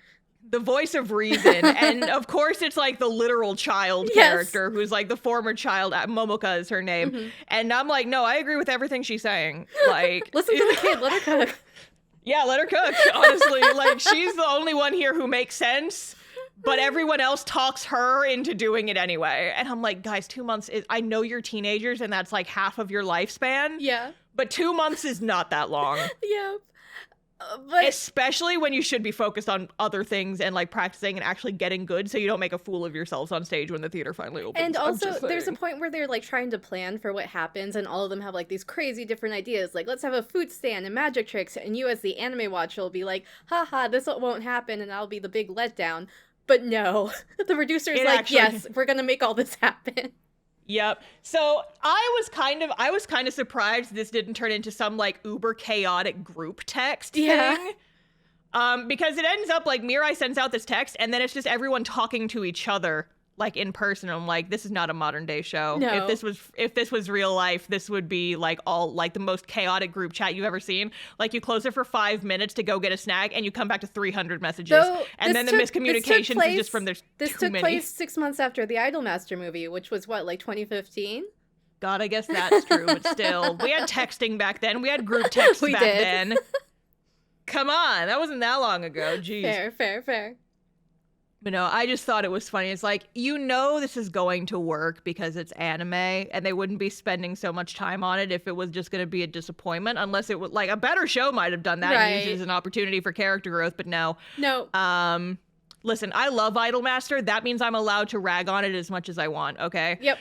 the voice of reason, and of course it's like the literal child character who's like the former child. Momoka is her name. And I'm like, no, I agree with everything she's saying. Like,
Listen to the kid. Let her cook.
yeah, let her cook, honestly. Like, she's the only one here who makes sense, but everyone else talks her into doing it anyway. And I'm like, guys, 2 months is, I know you're teenagers and that's like half of your lifespan,
Yeah.
but 2 months is not that long.
Yep. But
Especially when you should be focused on other things and like practicing and actually getting good so you don't make a fool of yourselves on stage when the theater finally opens.
and
I'm
also
just
there's a
saying.
point where they're like trying to plan for what happens, and all of them have like these crazy different ideas. Like, let's have a food stand and magic tricks, and you as the anime watcher will be like, haha, this won't happen, and that'll be the big letdown. But no, the producer's
It
like,
actually-
yes, we're gonna make all this happen.
Yep. So I was kind of surprised this didn't turn into some like uber chaotic group text thing. Because it ends up like Mirai sends out this text and then it's just everyone talking to each other like in person. I'm like, this is not a modern day show.
No.
If this was real life, this would be like all like the most chaotic group chat you've ever seen. Like you close it for 5 minutes to go get a snack and you come back to 300 messages.
Though,
And then the miscommunications is just from there's
This
too
took
many.
place 6 months after the Idolmaster movie, which was what, like 2015?
God, I guess that's true, but still. We had texting back then. We had group texts
We
back
did.
then. Come on, that wasn't that long ago. Jeez.
Fair.
But no, I just thought it was funny. It's like, you know this is going to work because it's anime, and they wouldn't be spending so much time on it if it was just going to be a disappointment, unless it would, like, a better show might have done that and used it
Right.
as an opportunity for character growth, but no.
No.
Listen, I love Idolmaster. That means I'm allowed to rag on it as much as I want, okay?
Yep.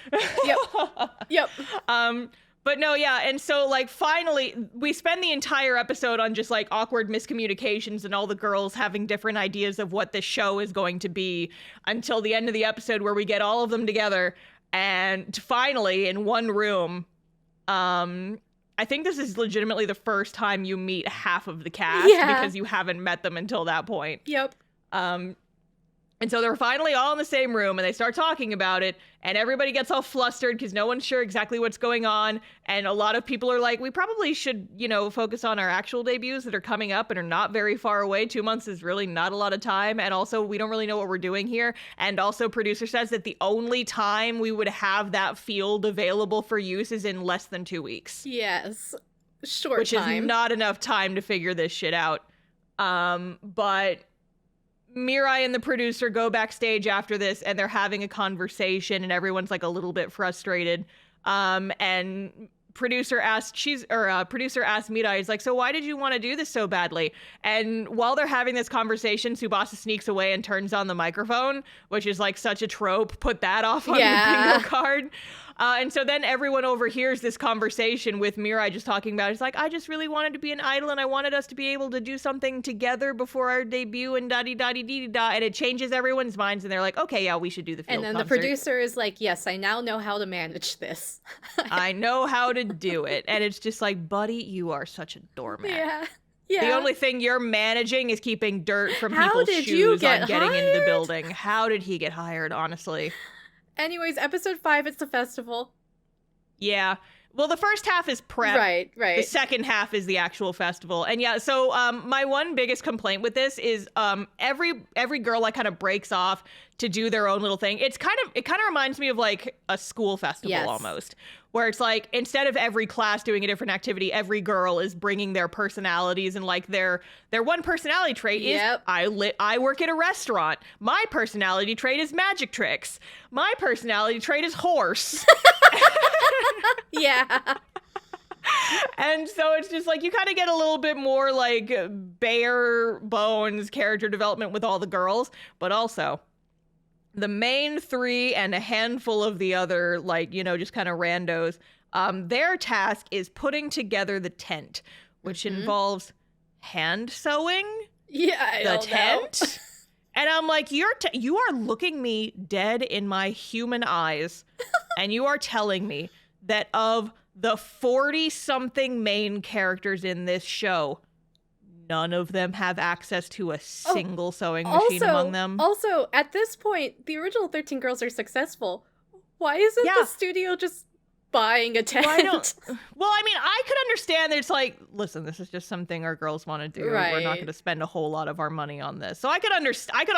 But no, yeah, and so like finally we spend the entire episode on just like awkward miscommunications and all the girls having different ideas of what this show is going to be until the end of the episode where we get all of them together and finally in one room, I think this is legitimately the first time you meet half of the cast because you haven't met them until that point.
Yep.
And so they're finally all in the same room and they start talking about it and everybody gets all flustered because no one's sure exactly what's going on. And a lot of people are like, we probably should, focus on our actual debuts that are coming up and are not very far away. 2 months is really not a lot of time. And also we don't really know what we're doing here. And also producer says that the only time we would have that field available for use is in less than 2 weeks.
Yes. Short
which
time.
is not enough time to figure this shit out. But Mirai and the producer go backstage after this and they're having a conversation and everyone's like a little bit frustrated. And producer asked Mirai, he's like, so why did you want to do this so badly? And while they're having this conversation, Tsubasa sneaks away and turns on the microphone, which is like such a trope. Put that off on the bingo card. And so then everyone overhears this conversation with Mirai just talking about, it's like, I just really wanted to be an idol and I wanted us to be able to do something together before our debut and da-dee-da-dee-dee-da. And it changes everyone's minds and they're like, okay, yeah, we should do the field
And then
concert.
the producer is like, yes, I now know how to manage this.
I know how to do it. And it's just like, buddy, you are such a doormat.
Yeah. Yeah.
The only thing you're managing is keeping dirt from
How
people's
did you
shoes
get
on getting into the
hired?
building. How did he get hired, honestly?
Anyways, episode 5, it's the festival.
Yeah. Well, the first half is prep.
Right.
The second half is the actual festival. And yeah, so my one biggest complaint with this is every girl like kind of breaks off to do their own little thing. It kind of reminds me of like a school festival
Yes.
almost, where it's like instead of every class doing a different activity, every girl is bringing their personalities, and like their one personality trait is
Yep.
I work at a restaurant. My personality trait is magic tricks. My personality trait is horse.
Yeah.
And so it's just like you kind of get a little bit more like bare bones character development with all the girls, but also the main 3 and a handful of the other, like, you know, just kind of randos, their task is putting together the tent, which involves hand sewing
Yeah, I
the
don't know.
tent. And I'm like, you are looking me dead in my human eyes, and you are telling me that of the 40-something main characters in this show, none of them have access to a single sewing machine among them.
Also, at this point, the original 13 girls are successful. Why isn't
Yeah.
the studio just buying a tent?
Why don't? Well, I mean, I could understand that it's like, listen, this is just something our girls want to do. We're not
Right.
going to spend a whole lot of our money on this. So I could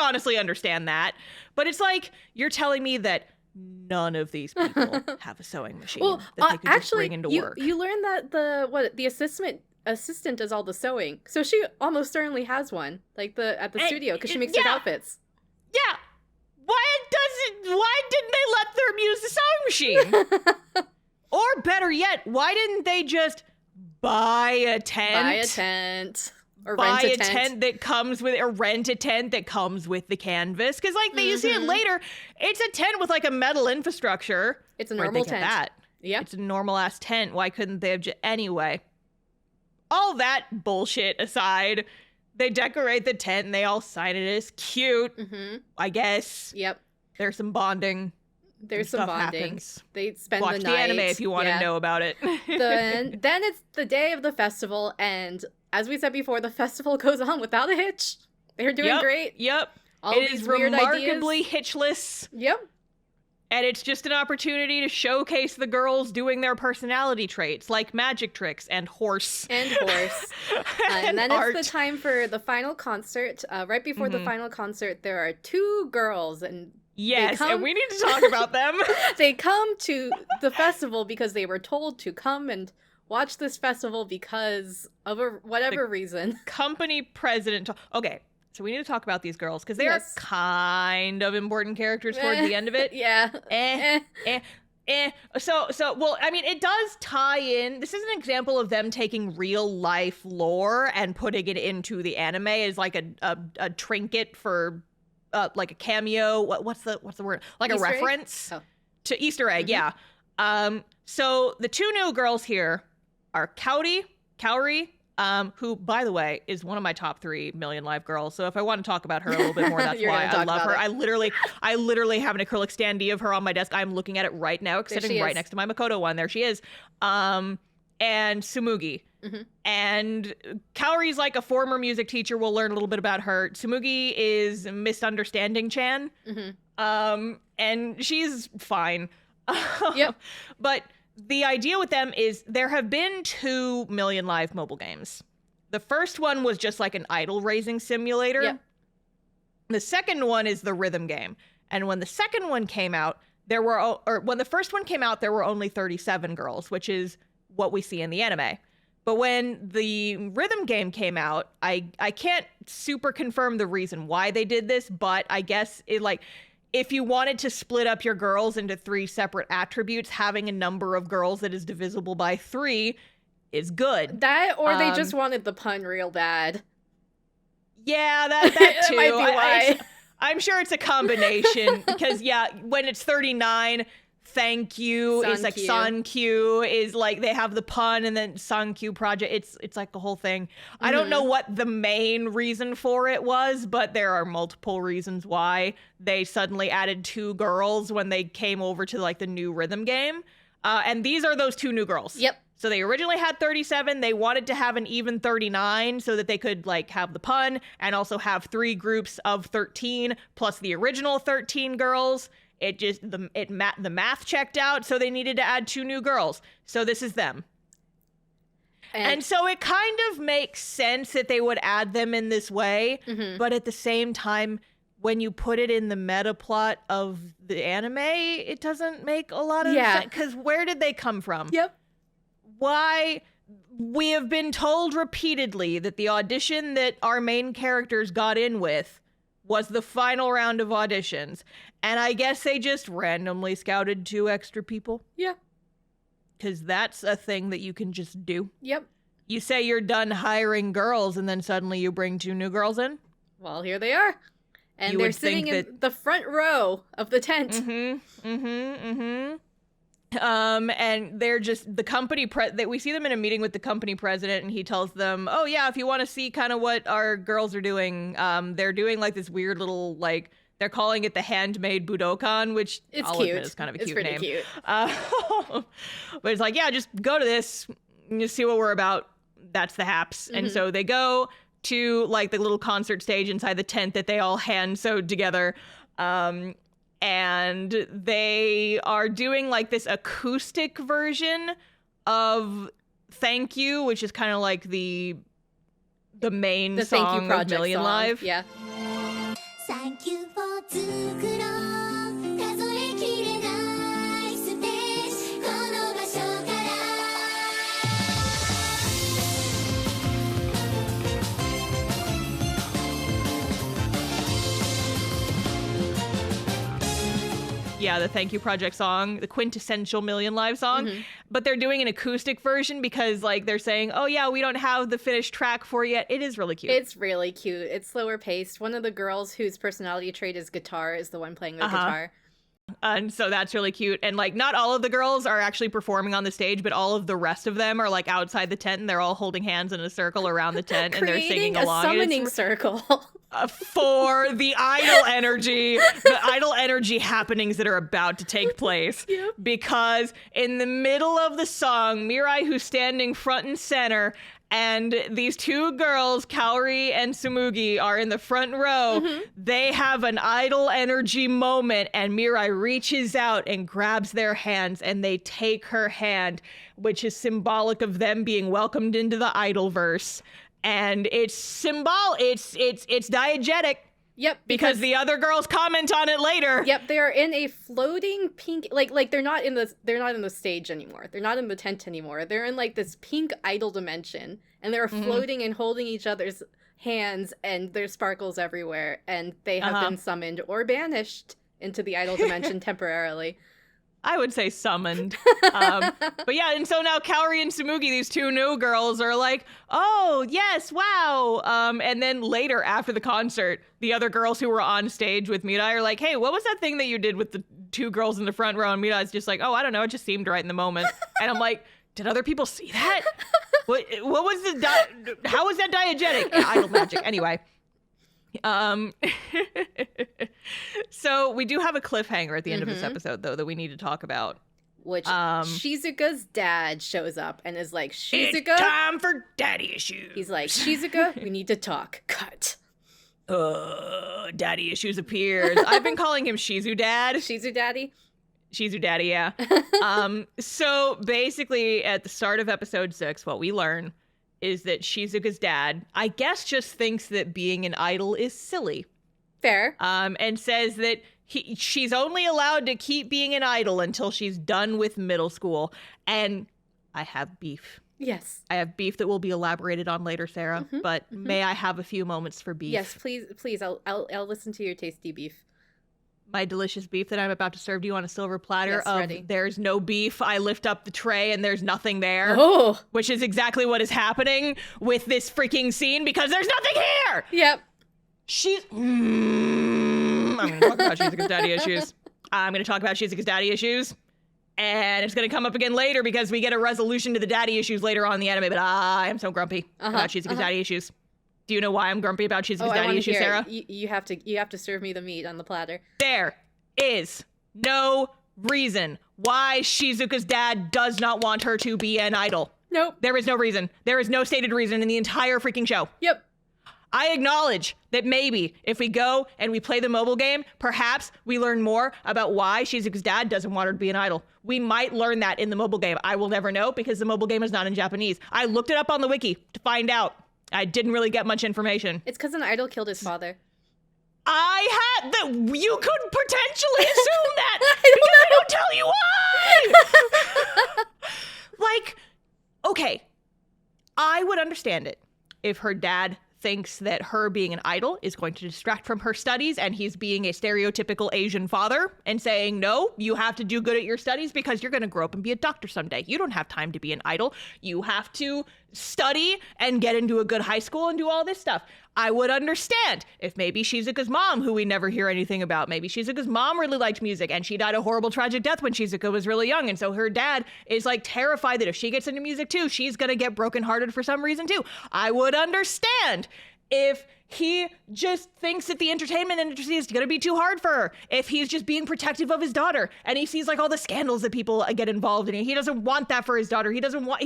honestly understand that. But it's like you're telling me that none of these people have a sewing machine
Well,
that they could just
actually,
bring into
you,
work.
you learn that the assistant does all the sewing, so she almost certainly has one, like at the studio, because she makes their
yeah.
outfits.
Yeah. Why didn't they let them use the sewing machine? Or better yet, why didn't they just buy a tent?
Buy a tent. Or
Buy
rent
a tent that comes with, or rent a tent that comes with the canvas. Because, like, you see it later, it's a tent with, like, a metal infrastructure.
It's a
Where'd they
normal
get
tent.
that?
Yeah.
It's a normal ass tent. Why couldn't they have anyway? All that bullshit aside, they decorate the tent and they all sign it as cute.
Mm-hmm.
I guess
Yep.
there's some bonding.
There's
Stuff
some bonding.
happens.
They spend
Watch
the
the
night.
anime if you want to
Yeah.
know about it.
Then it's the day of the festival, and as we said before, the festival goes on without a hitch. They're doing
Yep,
great.
Yep.
All
It
these
is
weird
remarkably
ideas.
hitchless.
Yep.
And it's just an opportunity to showcase the girls doing their personality traits, like magic tricks and horse.
And horse. And then
art.
it's the time for the final concert. Right before the final concert, there are 2 girls, and
Yes,
come-
and we need to talk about them.
they come to the festival because they were told to come and watch this festival because of whatever reason.
Company president. Okay, so we need to talk about these girls because they
Yes.
are kind of important characters towards the end of it.
Yeah.
So, well, I mean, it does tie in. This is an example of them taking real life lore and putting it into the anime as like a trinket for, like a cameo. What's the word? Like
Easter
a
egg?
reference
Oh.
to Easter egg. Yeah. So the 2 new girls here are Kaori, who, by the way, is one of my top 3 Million Live girls. So if I want to talk about her a little bit more, that's
You're
why
gonna
I
talk
love
about
her.
it.
I literally have an acrylic standee of her on my desk. I'm looking at it right now,
There
sitting
she
right
is.
next to my Makoto one. There she is. And Tsumugi.
Mhm.
And Kaori's like a former music teacher. We'll learn a little bit about her. Tsumugi is Misunderstanding Chan.
Mhm.
And she's fine.
Yep.
But the idea with them is there have been 2 Million Live mobile games. The first one was just like an idol raising simulator.
Yep.
The second one is the rhythm game. And when the second one came out, when the first one came out, there were only 37 girls, which is what we see in the anime. But when the rhythm game came out, I can't super confirm the reason why they did this, but I guess it like if you wanted to split up your girls into 3 separate attributes, having a number of girls that is divisible by 3 is good.
That, or they just wanted the pun real bad.
Yeah, that
That
too.
might be why.
I'm sure it's a combination because yeah, when it's 39, thank you is like Sankyu is like they have the pun, and then Sankyu project. It's like the whole thing. I don't know what the main reason for it was, but there are multiple reasons why they suddenly added 2 girls when they came over to like the new rhythm game. And these are those 2 new girls.
Yep.
So they originally had 37. They wanted to have an even 39 so that they could like have the pun and also have 3 groups of 13 plus the original 13 girls. It just the math checked out, so they needed to add 2 new girls. So this is them. And so it kind of makes sense that they would add them in this way, but at the same time, when you put it in the meta plot of the anime, it doesn't make a lot of sense. Because where did they come from?
Yep.
Why? We have been told repeatedly that the audition that our main characters got in with was the final round of auditions. And I guess they just randomly scouted 2 extra people.
Yeah.
Because that's a thing that you can just do.
Yep.
You say you're done hiring girls, and then suddenly you bring 2 new girls in.
Well, here they are. And they're sitting in the front row of the tent.
And they're just the company that we see them in a meeting with the company president, and he tells them, oh yeah, if you want to see kind of what our girls are doing, they're doing like this weird little like, they're calling it the handmade Budokan, which I'll admit is kind of a cute name. It's pretty cute. But it's like, yeah, just go to this and just see what we're about. That's the haps. And so they go to like the little concert stage inside the tent that they all hand sewed together. And they are doing like this acoustic version of Thank You, which is kind of like the main song
Thank You Project
of Million
song.
Live.
Yeah.
Thank you for 作ろう数えきれないステージこの場所から
Yeah, the Thank You Project song, the quintessential Million Live song. But they're doing an acoustic version because like they're saying, oh yeah, we don't have the finished track for it yet. It is really cute.
It's really cute. It's slower paced. One of the girls whose personality trait is guitar is the one playing the guitar.
And so that's really cute. And like not all of the girls are actually performing on the stage, but all of the rest of them are like outside the tent, and they're all holding hands in a circle around the tent and they're singing along.
A summoning circle.
For the idol energy happenings that are about to take place.
Yep.
Because in the middle of the song, Mirai, who's standing front and center, and these 2 girls, Kaori and Tsumugi, are in the front row. They have an idol energy moment, and Mirai reaches out and grabs their hands, and they take her hand, which is symbolic of them being welcomed into the Idolverse. And it's it's diegetic.
Yep,
because the other girls comment on it later.
Yep, they are in a floating pink like they're not in the stage anymore. They're not in the tent anymore. They're in like this pink idol dimension, and they're floating and holding each other's hands, and there's sparkles everywhere, and they have been summoned or banished into the idol dimension temporarily.
I would say summoned. But yeah, and so now Kaori and Tsumugi, these 2 new girls, are like, oh, yes, wow. And then later, after the concert, the other girls who were on stage with Mirai are like, hey, what was that thing that you did with the 2 girls in the front row? And Mirai's just like, oh, I don't know. It just seemed right in the moment. And I'm like, did other people see that? What was how was that diegetic? Yeah, idol magic. Anyway. So we do have a cliffhanger at the end of this episode, though, that we need to talk about.
Which Shizuka's dad shows up and is like, Shizuka,
it's time for daddy issues.
He's like, Shizuka, we need to talk. Cut.
Daddy issues appears. I've been calling him Shizu Dad.
Shizu Daddy?
Shizu Daddy, yeah. So basically, at the start of episode 6, what we learn is that Shizuka's dad, I guess, just thinks that being an idol is silly.
Fair.
And says that she's only allowed to keep being an idol until she's done with middle school. And I have beef.
Yes.
I have beef that will be elaborated on later, Sarah. But may I have a few moments for beef?
Yes, please. I'll listen to your tasty beef.
My delicious beef that I'm about to serve to you on a silver platter
Yes,
of
ready.
There's no beef. I lift up the tray and there's nothing there.
Oh.
Which is exactly what is happening with this freaking scene because there's nothing here.
Yep.
I'm going to talk about Shizuka's daddy issues. I'm going to talk about Shizuka's daddy issues And it's going to come up again later because we get a resolution to the daddy issues later on in the anime. But I am so grumpy about Shizuka's daddy issues. Do you know why I'm grumpy about Shizuka's daddy issues, Sarah?
You have to serve me the meat on the platter.
There is no reason why Shizuka's dad does not want her to be an idol.
Nope.
There is no reason. There is no stated reason in the entire freaking show.
Yep.
I acknowledge that maybe if we go and we play the mobile game, perhaps we learn more about why Shizuka's dad doesn't want her to be an idol. We might learn that in the mobile game. I will never know because the mobile game is not in Japanese. I looked it up on the wiki to find out. I didn't really get much information.
It's because an idol killed his father.
I had that. You could potentially assume that because I don't tell you why. Like, okay, I would understand it if her dad thinks that her being an idol is going to distract from her studies and he's being a stereotypical Asian father and saying, no, you have to do good at your studies because you're going to grow up and be a doctor someday. You don't have time to be an idol. You have to study and get into a good high school and do all this stuff. I would understand if maybe Shizuka's mom, who we never hear anything about, maybe Shizuka's mom really liked music and she died a horrible tragic death when Shizuka was really young. And so her dad is like terrified that if she gets into music too, she's going to get brokenhearted for some reason too. I would understand if he just thinks that the entertainment industry is going to be too hard for her, if he's just being protective of his daughter and he sees like all the scandals that people get involved in, he doesn't want that for his daughter. He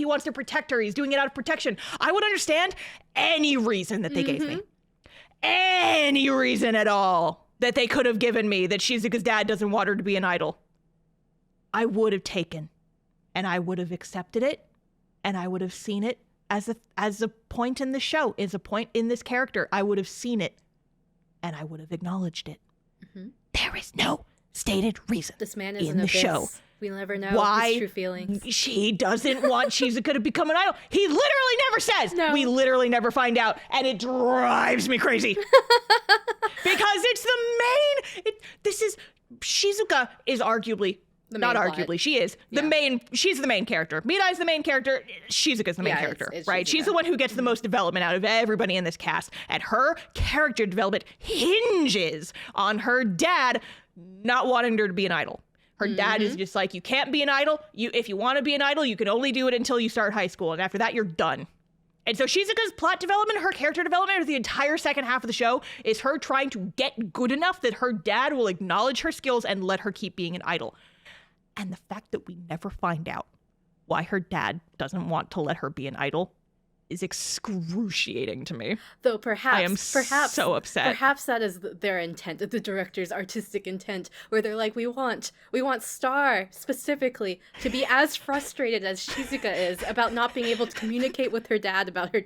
wants to protect her. He's doing it out of protection. I would understand any reason that they gave me. Any reason at all that they could have given me that Shizuka's dad doesn't want her to be an idol. I would have taken and I would have accepted it and I would have seen it as a point in the show, as a point in this character. I would have seen it and I would have acknowledged it. There is no stated reason
This man is
in
an
the
abyss.
show
We'll never know
why
his true feelings.
she doesn't want Shizuka to become an idol. He literally never says.
No.
We literally never find out, and it drives me crazy. Because it's the main. Shizuka is arguably.
The
Not
main
arguably,
plot.
she is the
Yeah.
main. She's the main character. Midai's the main character. Shizuka's the main
Yeah,
character,
it's
right? She's
Shizuka.
the one who gets the most development out of everybody in this cast, and her character development hinges on her dad not wanting her to be an idol. Her dad is just like, you can't be an idol. If you want to be an idol, you can only do it until you start high school, and after that, you're done. And so Shizuka's plot development, her character development, the entire second half of the show is her trying to get good enough that her dad will acknowledge her skills and let her keep being an idol. And the fact that we never find out why her dad doesn't want to let her be an idol is excruciating to me.
Though perhaps
I am so upset.
Perhaps that is their intent, the director's artistic intent, where they're like, we want Star specifically to be as frustrated as Shizuka is about not being able to communicate with her dad about his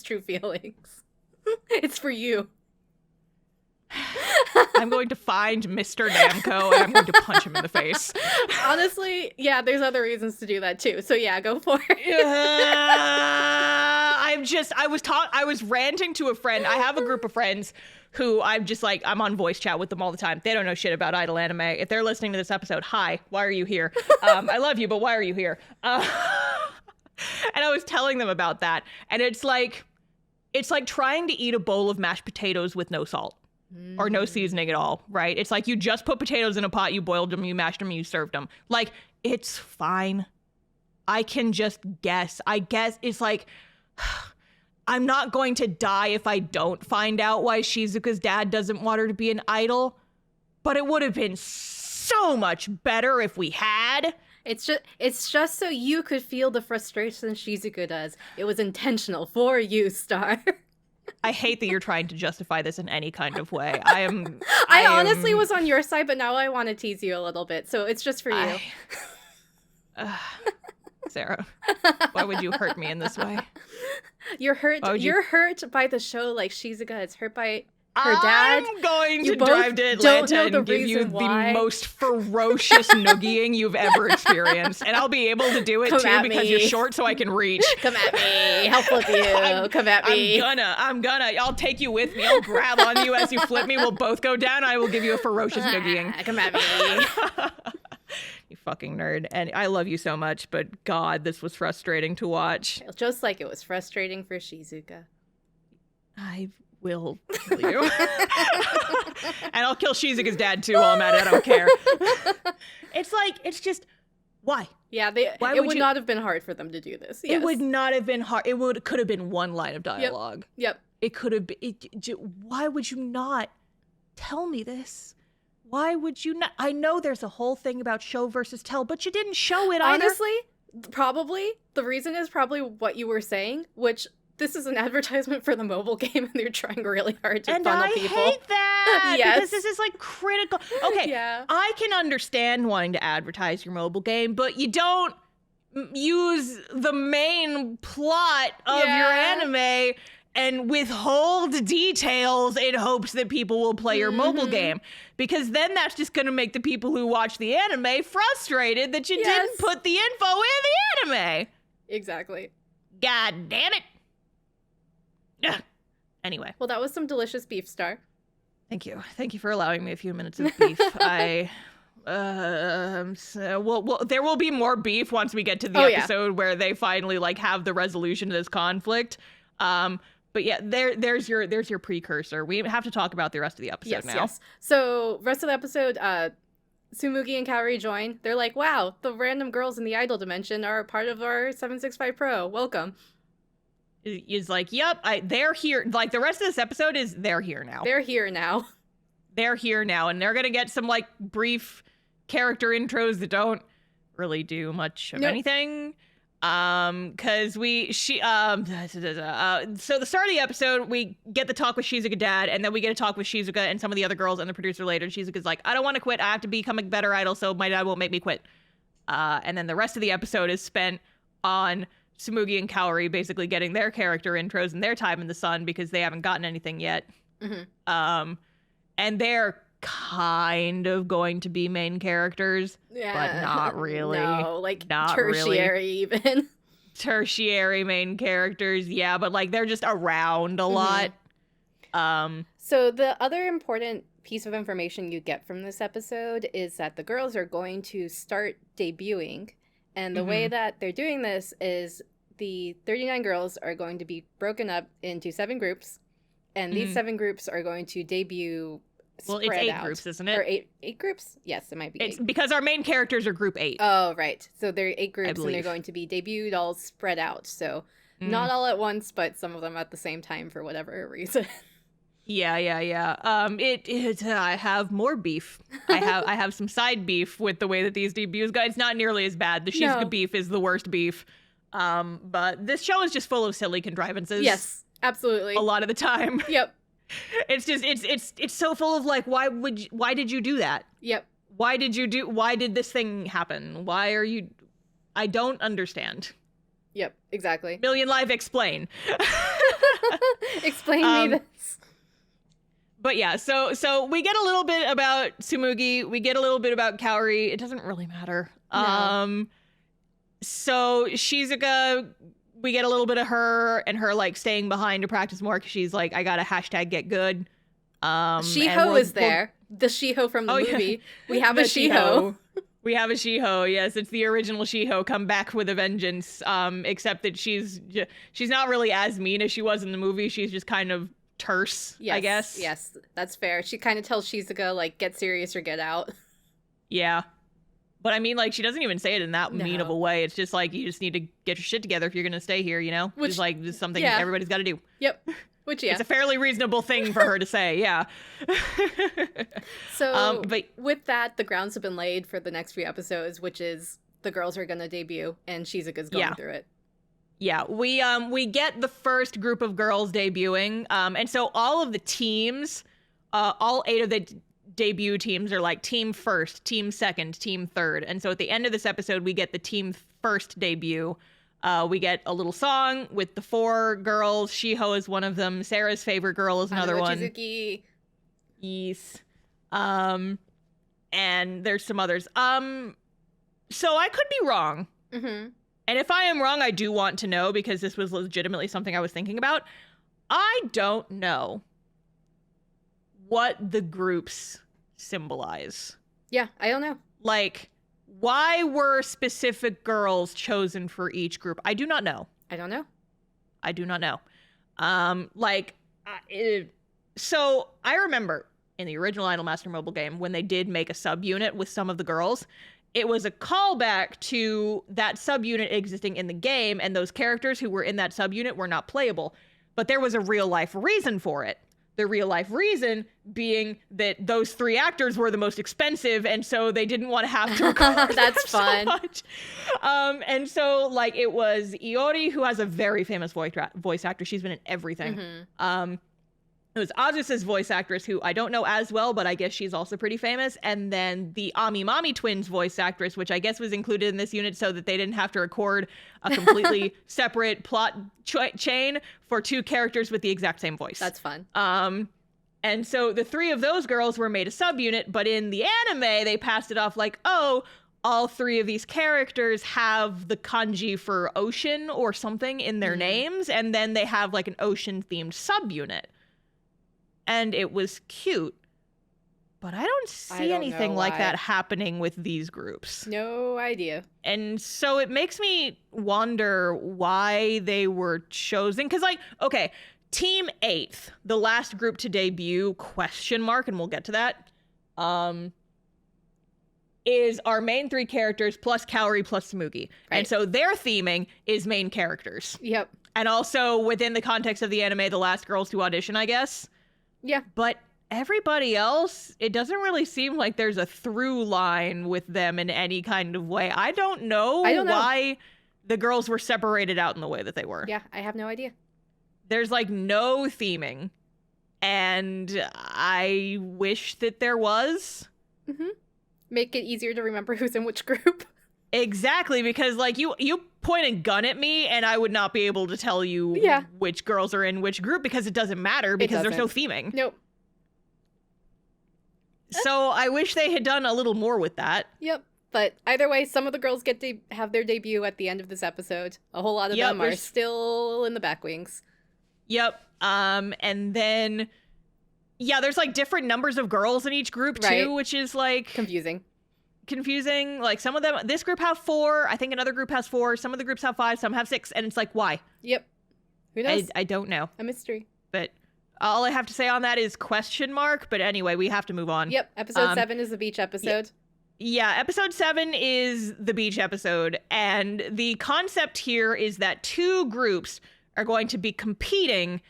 true feelings. It's for you.
I'm going to find Mr. Namco and I'm going to punch him in the face.
Honestly, yeah, there's other reasons to do that too. So yeah, go for it.
I was ranting to a friend. I have a group of friends who I'm just like, I'm on voice chat with them all the time. They don't know shit about idol anime. If they're listening to this episode, hi, why are you here? I love you, but why are you here? And I was telling them about that. And it's like trying to eat a bowl of mashed potatoes with no salt. Or no seasoning at all, right? It's like you just put potatoes in a pot, you boiled them, you mashed them, you served them. Like, it's fine. I can just guess. I guess it's like, I'm not going to die if I don't find out why Shizuka's dad doesn't want her to be an idol, but it would have been so much better if we had.
It's just so you could feel the frustration Shizuka does. It was intentional for you, Star.
I hate that you're trying to justify this in any kind of way. I
honestly was on your side, but now I want to tease you a little bit. So it's just for you.
Sarah, why would you hurt me in this way?
You're hurt. You're hurt by the show like Shizuka is hurt by her dad.
I'm going
You
to
both
drive to
don't
Atlanta
know the
and give you
reason why.
the most ferocious noogieing you've ever experienced. And I'll be able to do it
Come
too
at
because
me.
you're short so I can reach.
Come at me. I'll flip you. Come at me.
I'm gonna. I'll take you with me. I'll grab on you as you flip me. We'll both go down. I will give you a ferocious noogieing.
Come at me.
You fucking nerd. And I love you so much, but God, this was frustrating to watch.
Just like it was frustrating for Shizuka.
I will kill you. And I'll kill Shizuka's dad too while I'm at it. I don't care. It's like, it's just, Why?
Yeah,
Why
it
would
would
you-
not have been hard for them to do this. Yes.
It would not have been hard. Could have been one line of dialogue.
Yep.
It could have been. Why would you not tell me this? Why would you not? I know there's a whole thing about show versus tell, but you didn't show it either.
Honestly, probably the reason is probably what you were saying, which this is an advertisement for the mobile game, and they're trying really hard to
And
funnel
I
people.
hate that
Yes.
because this is like critical. Okay,
Yeah.
I can understand wanting to advertise your mobile game, but you don't use the main plot of your
Yeah.
anime and withhold details in hopes that people will play your mobile
Mhm.
game, because then that's just going to make the people who watch the anime frustrated that you
Yes.
didn't put the info in the anime.
Exactly.
God damn it. Ugh. Anyway.
Well, that was some delicious beef, Star.
Thank you. Thank you for allowing me a few minutes of beef. Well, there will be more beef once we get to the
Oh, yeah.
episode where they finally like have the resolution to this conflict. But yeah, there's your precursor. We have to talk about the rest of the episode
Yes,
now.
yes. So, rest of the episode, Tsumugi and Kaori join. They're like, wow, the random girls in the idol dimension are part of our 765 Pro. Welcome.
Is like, yep, they're here. Like the rest of this episode is they're here now.
They're here now.
They're here now, and they're gonna get some like brief character intros that don't really do much of
Nope.
anything. Cause so the start of the episode, we get the talk with Shizuka dad, and then we get a talk with Shizuka and some of the other girls and the producer later. And Shizuka's like, I don't want to quit. I have to become a better idol, so my dad won't make me quit. And then the rest of the episode is spent on Tsumugi and Kaori basically getting their character intros and their time in the sun because they haven't gotten anything yet.
Mhm.
And they're kind of going to be main characters.
Yeah.
not really.
No, like
Not really.
tertiary even.
Tertiary main characters, yeah, but like they're just around a lot.
So the other important piece of information you get from this episode is that the girls are going to start debuting. And the way that they're doing this is the 39 girls are going to be broken up into 7 groups. And these 7 groups are going to debut
Well, it's
spread
8
out.
groups, isn't
Or
it?
eight groups? Yes, it might be
It's
8.
because our main characters are group 8.
Oh, right. So there are 8 groups and they're
believe.
going to be debuted all spread out. So
Mm.
not all at once, but some of them at the same time for whatever reason.
Yeah. I have more beef. I have some side beef with the way that these debuts go. It's not nearly as bad. The Shizuka
No.
beef is the worst beef. But this show is just full of silly contrivances.
Yes, absolutely.
A lot of the time.
Yep.
It's just it's so full of like, why did you do that?
Yep.
Why did this thing happen? I don't understand.
Yep. Exactly.
Million Live, explain.
Explain me this.
But yeah, so we get a little bit about Tsumugi, we get a little bit about Kaori. It doesn't really matter.
No.
So Shizuka, we get a little bit of her and her like staying behind to practice more because she's like, I gotta #get good. and
Shiho is there. The Shiho from the
Oh, yeah.
movie. We have a
The
Shiho.
We have a Shiho. Yes, it's the original Shiho come back with a vengeance. Except that she's not really as mean as she was in the movie. She's just kind of terse,
Yes,
I guess.
Yes, that's fair. She kind of tells Shizuka, like, get serious or get out.
Yeah. But I mean, like, she doesn't even say it in that mean of a
No.
way. It's just like, you just need to get your shit together if you're going to stay here, you know?
Which-
It's like, this is something
yeah.
everybody's got to do.
Yep. Which, yeah.
It's a fairly reasonable thing for her to say, yeah.
So,
but
with that, the grounds have been laid for the next few episodes, which is the girls are going to debut, and Shizuka's going
Yeah.
through it.
yeah, we get the first group of girls debuting. And so all of the teams, all 8 of the debut teams are like team first, team second, team third. And so at the end of this episode, we get the team first debut. We get a little song with the 4 girls. Shiho is one of them. Sarah's favorite girl is another
Hanawa
one.
Chizuki.
Yes. And there's some others. So I could be wrong.
Mm-hmm.
And if I am wrong, I do want to know because this was legitimately something I was thinking about. I don't know what the groups symbolize.
Yeah, I don't know.
Like, why were specific girls chosen for each group? I do not know.
I don't know.
I do not know. So I remember in the original Idolmaster mobile game when they did make a subunit with some of the girls, it was a callback to that subunit existing in the game, and those characters who were in that subunit were not playable. But there was a real life reason for it. The real life reason being that those 3 actors were the most expensive, and so they didn't want to have to record
That's
them
fun.
so much. And so like it was Iori, who has a very famous voice actor. She's been in everything. It was Azusa's voice actress, who I don't know as well, but I guess she's also pretty famous. And then the Amimami twins voice actress, which I guess was included in this unit so that they didn't have to record a completely separate plot chain for 2 characters with the exact same voice.
That's fun.
And so the 3 of those girls were made a subunit, but in the anime, they passed it off like, oh, all 3 of these characters have the kanji for ocean or something in their names, and then they have like an ocean-themed subunit. And it was cute. But I don't see
don't
anything
know
like
why.
that happening with these groups.
No idea.
And so it makes me wonder why they were chosen. Because, like, okay, Team 8th, the last group to debut, and we'll get to that, is our main 3 characters plus Kaori plus Tsumugi.
Right.
And so their theming is main characters.
Yep.
And also within the context of the anime, the last girls to audition, I guess.
Yeah.
But everybody else, it doesn't really seem like there's a through line with them in any kind of way. I don't know why the girls were separated out in the way that they were.
Yeah, I have no idea.
There's like no theming. And I wish that there was.
Make it easier to remember who's in which group.
Exactly, because like you point a gun at me and I would not be able to tell you which girls are in which group because it doesn't matter because there's no theming.
Nope.
So I wish they had done a little more with that.
Yep. But either way, some of the girls get to have their debut at the end of this episode. A whole lot of them are still in the back wings.
Yep. And then there's like different numbers of girls in each group too,
Right.
which is like
Confusing.
Like some of them, this group have 4, I think another group has 4, some of the groups have 5, some have 6, and it's like, why?
Yep. Who knows?
I don't know.
A mystery.
But all I have to say on that is ? But anyway, we have to move on.
Yep. Episode 7 is the beach episode.
Yeah, episode 7 is the beach episode, and the concept here is that 2 groups are going to be competing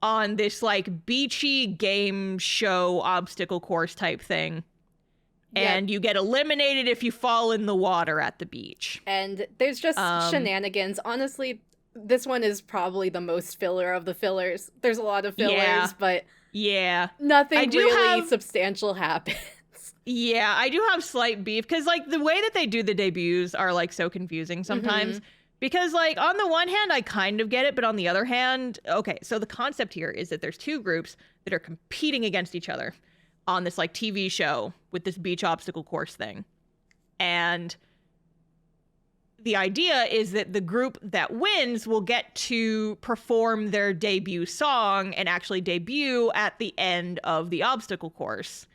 on this like beachy game show obstacle course type thing. And you get eliminated if you fall in the water at the beach.
And there's just shenanigans. Honestly, this one is probably the most filler of the fillers. There's a lot of fillers, but nothing really substantial happens.
Yeah, I do have slight beef because like the way that they do the debuts are like so confusing sometimes. Because like on the one hand, I kind of get it, but on the other hand, okay, so the concept here is that there's 2 groups that are competing against each other on this like TV show with this beach obstacle course thing. And the idea is that the group that wins will get to perform their debut song and actually debut at the end of the obstacle course.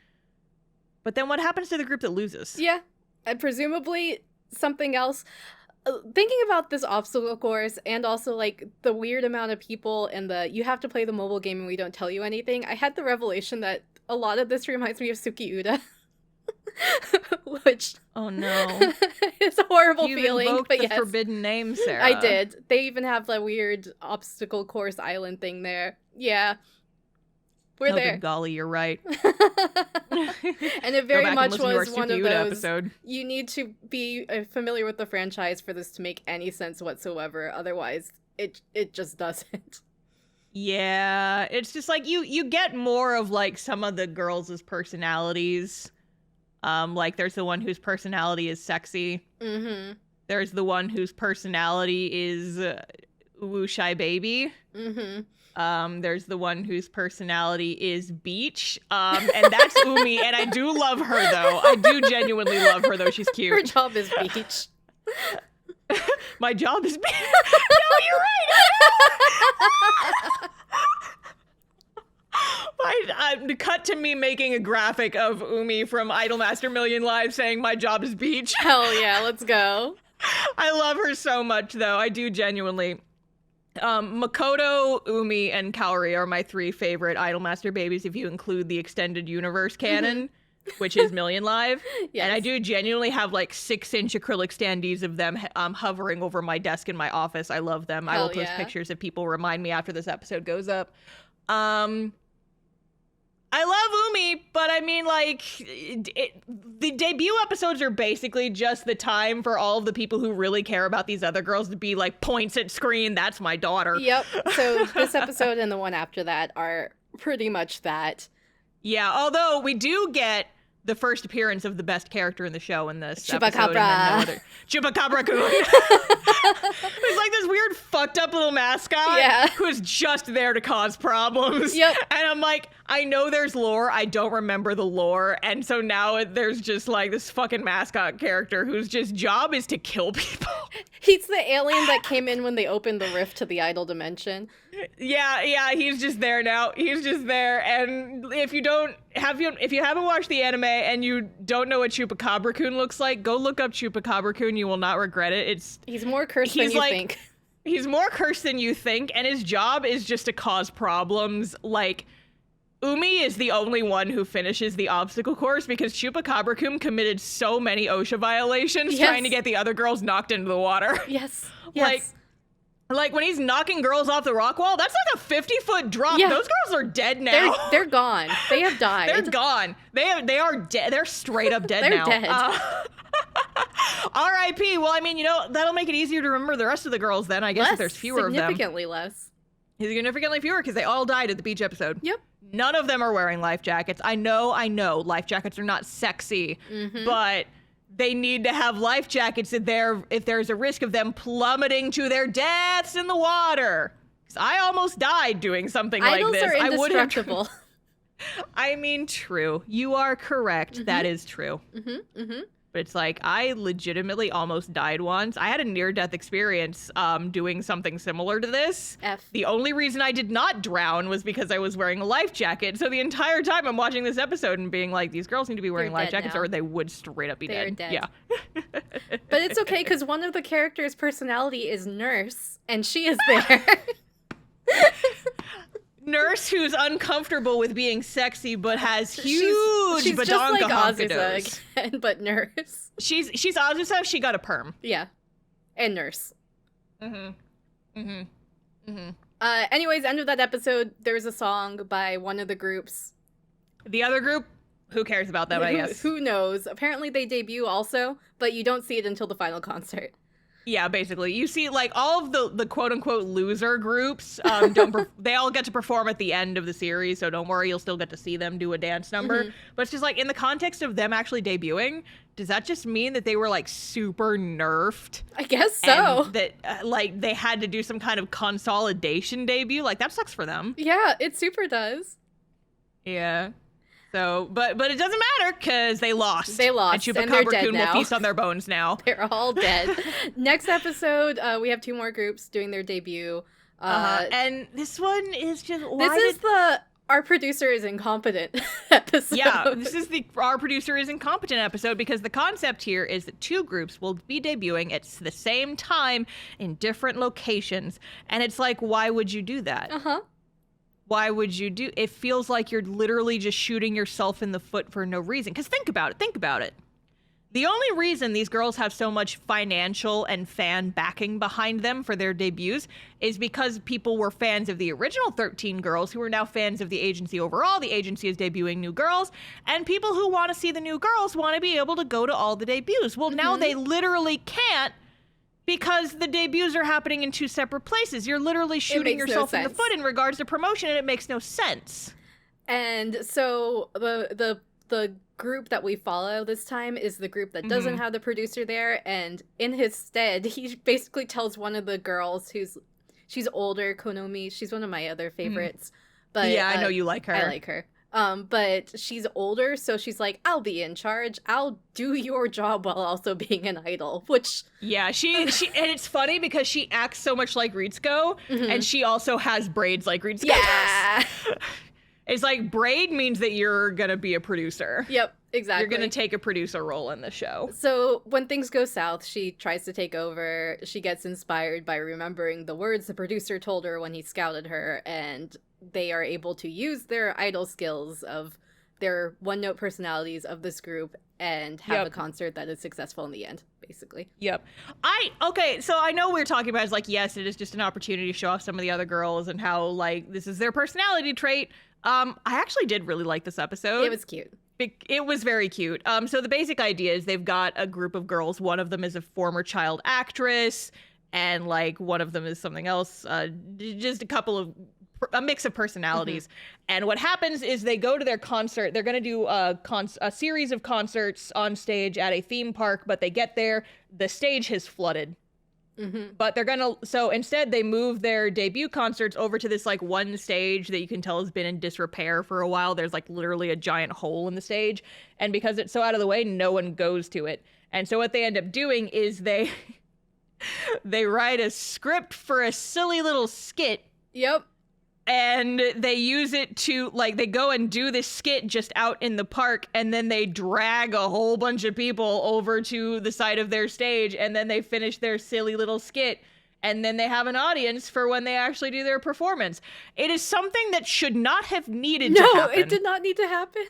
But then what happens to the group that loses?
Yeah, and presumably something else. Thinking about this obstacle course and also like the weird amount of people and you have to play the mobile game and we don't tell you anything, I had the revelation that a lot of this reminds me of Sukiuda. Which
oh no,
it's a horrible
you
feeling.
Invoked
but
the
yes,
forbidden name, Sarah.
I did. They even have the weird obstacle course island thing there. Yeah, we're there.
Good golly, you're right.
And it very much was one of those
episode.
You need to be familiar with the franchise for this to make any sense whatsoever. Otherwise, it just doesn't.
Yeah, it's just like you get more of like some of the girls' personalities. Like there's the one whose personality is sexy.
Mm-hmm.
There's the one whose personality is Wushai Baby.
Mm-hmm.
There's the one whose personality is Beach. And that's Umi, and I do love her though. I do genuinely love her though. She's cute.
Her job is Beach.
My job is Beach. No, you're right. Cut to me making a graphic of Umi from Idolmaster Million Lives saying my job is Beach.
Hell yeah, let's go.
I love her so much though. I do genuinely. Makoto, Umi, and Kaori are my 3 favorite Idolmaster babies if you include the extended universe canon. which is Million Live.
Yes.
And I do genuinely have like 6-inch acrylic standees of them hovering over my desk in my office. I love them. I will
Hell
post
yeah.
pictures if people remind me after this episode goes up. I love Umi, but I mean, like, the debut episodes are basically just the time for all of the people who really care about these other girls to be like, points at screen, that's my daughter.
Yep. So this episode and the one after that are pretty much that.
Yeah, although we do get the first appearance of the best character in the show in this episode.
Chupacabra.
And then no other. Chupacabra-kun. Who's like this weird fucked up little mascot
Yeah.
who's just there to cause problems.
Yep.
And I'm like, I know there's lore, I don't remember the lore, and so now there's just like this fucking mascot character whose just job is to kill people.
He's the alien that came in when they opened the rift to the idol dimension.
Yeah, he's just there now. He's just there, and if you haven't watched the anime and you don't know what Chupacabra-kun looks like, go look up Chupacabra-kun. You will not regret it.
He's more cursed than
He's
you
like-
think.
He's more cursed than you think, and his job is just to cause problems. Like, Umi is the only one who finishes the obstacle course because Chupacabra-kun committed so many OSHA violations
Yes.
trying to get the other girls knocked into the water.
Yes.
Like,
Yes.
Like when he's knocking girls off the rock wall, that's like a 50-foot drop.
Yeah.
Those girls are dead now.
They're gone. They have died.
They're gone. They are dead. They're straight up dead
They're
now.
dead.
R.I.P. Well, I mean, that'll make it easier to remember the rest of the girls then. I guess if there's fewer of them.
Significantly less.
Significantly fewer because they all died at the beach episode.
Yep.
None of them are wearing life jackets. I know, life jackets are not sexy, but they need to have life jackets if there's a risk of them plummeting to their deaths in the water. 'Cause I almost died doing something
Idols
like this.
are
I would have.
indestructible.
I mean, true. You are correct. That is true. But it's like, I legitimately almost died once. I had a near-death experience doing something similar to this.
F.
The only reason I did not drown was because I was wearing a life jacket. So the entire time I'm watching this episode and being like, these girls need to be wearing
They're
life
dead
jackets
now.
or they would straight up be
They are
dead.
dead.
Yeah.
But it's okay because one of the characters' personality is Nurse, and she is there.
Nurse who's uncomfortable with being sexy but has huge
she's just
badonka
like
honkados.
Azusa again, but Nurse.
She's Azusa, she got a perm.
Yeah. And Nurse.
Mm-hmm.
Anyways, end of that episode, there's a song by one of the groups.
The other group, who cares about them, I guess.
Who knows? Apparently they debut also, but you don't see it until the final concert.
Yeah, basically. You see, like, all of the quote-unquote loser groups, they all get to perform at the end of the series, so don't worry, you'll still get to see them do a dance number. But it's just, like, in the context of them actually debuting, does that just mean that they were, like, super nerfed?
I guess so.
And that, like, they had to do some kind of consolidation debut? Like, that sucks for them.
Yeah, it super does.
Yeah. So, but it doesn't matter, because they lost.
They lost,
And
and they're dead
Chupacabra-kun will
now.
feast on their bones now.
They're all dead. Next episode, we have 2 more groups doing their debut.
And this one is just...
This is the our producer is incompetent episode.
Yeah, this is our producer is incompetent episode because the concept here is that 2 groups will be debuting at the same time in different locations. And it's like, why would you do that?
Uh-huh.
Why would you do it? Feels like you're literally just shooting yourself in the foot for no reason. Because think about it. The only reason these girls have so much financial and fan backing behind them for their debuts is because people were fans of the original 13 girls who are now fans of the agency overall. The agency is debuting new girls, and people who want to see the new girls want to be able to go to all the debuts. Well, now they literally can't because the debuts are happening in 2 separate places. You're literally shooting
makes no
yourself in the
sense.
foot in regards to promotion, and it makes no sense.
And so the group that we follow this time is the group that doesn't have the producer there, and in his stead, he basically tells one of the girls she's older, Konomi. She's one of my other favorites. But
Yeah, I know you like her.
I like her. But she's older, so she's like, I'll be in charge. I'll do your job while also being an idol, which...
Yeah, she and it's funny because she acts so much like Ritsuko, and she also has braids like Ritsuko
Yeah.
does. It's like braid means that you're gonna be a producer.
Yep, exactly.
You're gonna take a producer role in the show.
So when things go south, she tries to take over. She gets inspired by remembering the words the producer told her when he scouted her, and they are able to use their idol skills of they're one-note personalities of this group and have
Yep.
a concert that is successful in the end, basically.
Yep. Okay, so I know we're talking about, it's like, yes, it is just an opportunity to show off some of the other girls and how, like, this is their personality trait. I actually did really like this episode.
It was cute.
It was very cute. So the basic idea is they've got a group of girls. One of them is a former child actress, and like one of them is something else. Just a mix of personalities. And what happens is they go to their concert. They're going to do a series of concerts on stage at a theme park, but they get there, the stage has flooded. But so instead they move their debut concerts over to this like one stage that you can tell has been in disrepair for a while. There's like literally a giant hole in the stage. And because it's so out of the way, no one goes to it. And so what they end up doing is they write a script for a silly little skit.
Yep.
And they use it to, like, they go and do this skit just out in the park, and then they drag a whole bunch of people over to the side of their stage, and then they finish their silly little skit, and then they have an audience for when they actually do their performance. It is something that should not have needed to happen.
No, it did not need to happen.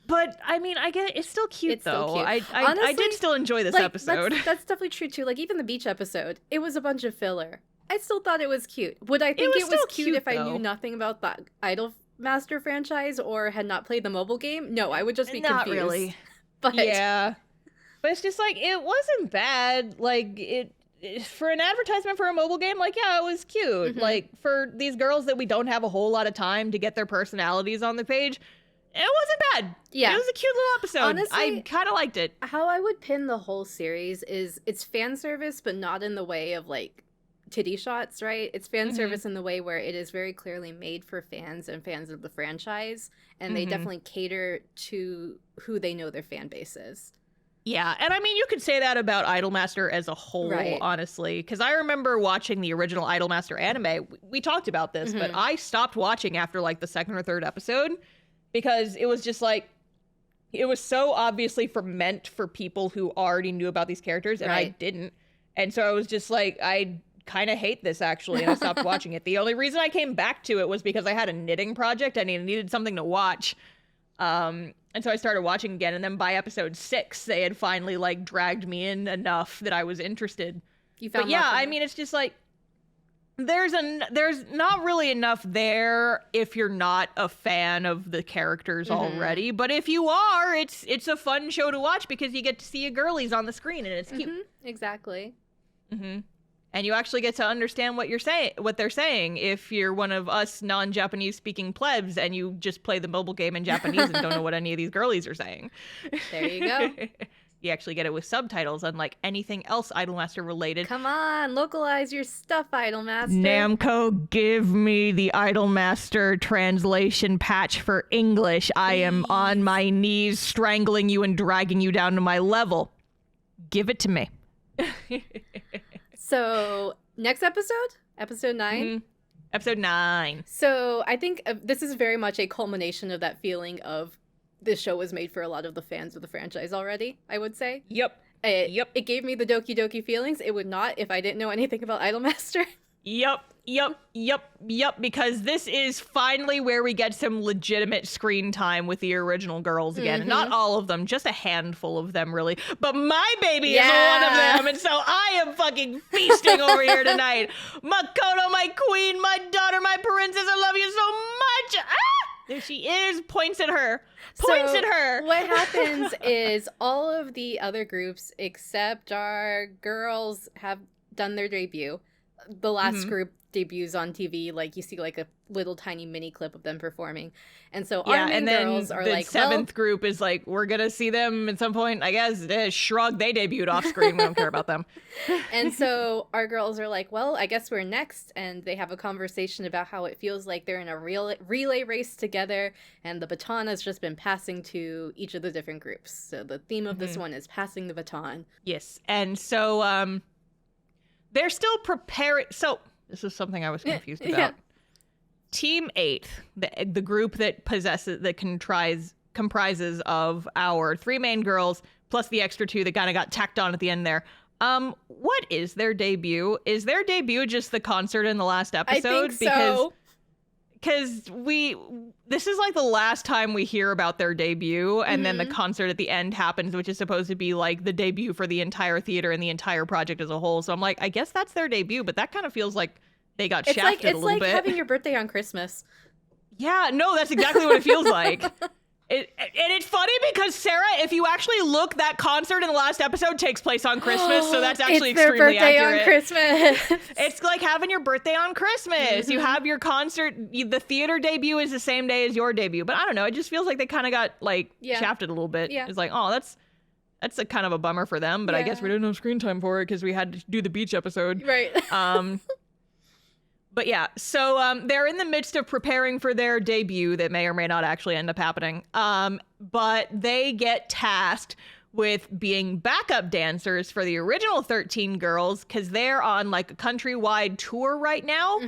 But, I mean, I get it's still cute,
It's still
though.
cute.
I
Honestly,
did still enjoy this
like,
episode.
That's definitely true, too. Like, even the beach episode, it was a bunch of filler. I still thought it was cute. Would I think
was
it was
still
cute
cute,
if I
though.
knew nothing about the Idol Master franchise or had not played the mobile game? No, I would just be
Not
confused.
really.
But
Yeah. But it's just like, it wasn't bad. Like, it for an advertisement for a mobile game, like, yeah, it was cute. Like, for these girls that we don't have a whole lot of time to get their personalities on the page, it wasn't bad.
Yeah.
It was a cute little episode.
Honestly,
I kind of liked it.
how I would pin the whole series is it's fan service, but not in the way of like titty shots, right? It's fan service in the way where it is very clearly made for fans and fans of the franchise, and they definitely cater to who they know their fan base is.
Yeah, and I mean, you could say that about Idolmaster as a whole,
Right.
honestly, because I remember watching the original Idolmaster anime. We talked about this, but I stopped watching after like the second or third episode because it was just like, it was so obviously meant for people who already knew about these characters, and I
Right.
didn't. And so I was just like, I kind of hate this actually, and I stopped watching it. The only reason I came back to it was because I had a knitting project and I needed something to watch. And so I started watching again, and then by episode 6, they had finally like dragged me in enough that I was interested.
You found
But yeah,
more
I
from
mean, it's just like there's not really enough there if you're not a fan of the characters already. But if you are, it's a fun show to watch because you get to see your girlies on the screen and it's cute.
exactly.
And you actually get to understand what they're saying if you're one of us non-Japanese speaking plebs and you just play the mobile game in Japanese and don't know what any of these girlies are saying.
There you go.
You actually get it with subtitles, unlike anything else Idolmaster related.
Come on, localize your stuff, Idolmaster.
Namco, give me the Idolmaster translation patch for English. I am on my knees strangling you and dragging you down to my level. Give it to me.
So, next episode 9.
Episode 9.
So, I think this is very much a culmination of that feeling of this show was made for a lot of the fans of the franchise already, I would say.
Yep.
It gave me the Doki Doki feelings. It would not if I didn't know anything about Idolmaster.
Yep, because this is finally where we get some legitimate screen time with the original girls again. And not all of them, just a handful of them, really. But my baby is one of them, and so I am fucking feasting over here tonight. Makoto, my queen, my daughter, my princess, I love you so much! Ah! There she is, points at her. Points at her!
What happens is all of the other groups, except our girls, have done their debut. The last group debuts on TV, like you see like a little tiny mini clip of them performing. And so our main
and then
girls are
the
like,
seventh group is like, we're gonna see them at some point, I guess. Shrug, they debuted off screen. We don't care about them.
And so our girls are like, well, I guess we're next. And they have a conversation about how it feels like they're in a relay race together. And the baton has just been passing to each of the different groups. So the theme of this one is passing the baton.
Yes. And so they're still preparing. So this is something I was confused about.
Yeah.
Team 8, the group that comprises of our 3 main girls plus the extra 2 that kind of got tacked on at the end there. What is their debut? Is their debut just the concert in the last episode?
I think so.
because this is like the last time we hear about their debut, and then the concert at the end happens, which is supposed to be like the debut for the entire theater and the entire project as a whole. So I'm like, I guess that's their debut, but that kind of feels like they got shafted a little bit.
It's like having your birthday on Christmas.
Yeah, no, that's exactly what it feels like. And it's funny because, Sarah, if you actually look, that concert in the last episode takes place on Christmas, so that's actually
it's their
extremely
birthday
accurate.
on Christmas.
It's like having your birthday on Christmas. You have your concert, the theater debut is the same day as your debut. But I don't know, it just feels like they kind of got like shafted a little bit.
Yeah.
It's like, oh, that's a kind of a bummer for them, but I guess we didn't have screen time for it because we had to do the beach episode.
Right.
But yeah, so they're in the midst of preparing for their debut that may or may not actually end up happening. But they get tasked with being backup dancers for the original 13 girls because they're on like a countrywide tour right now.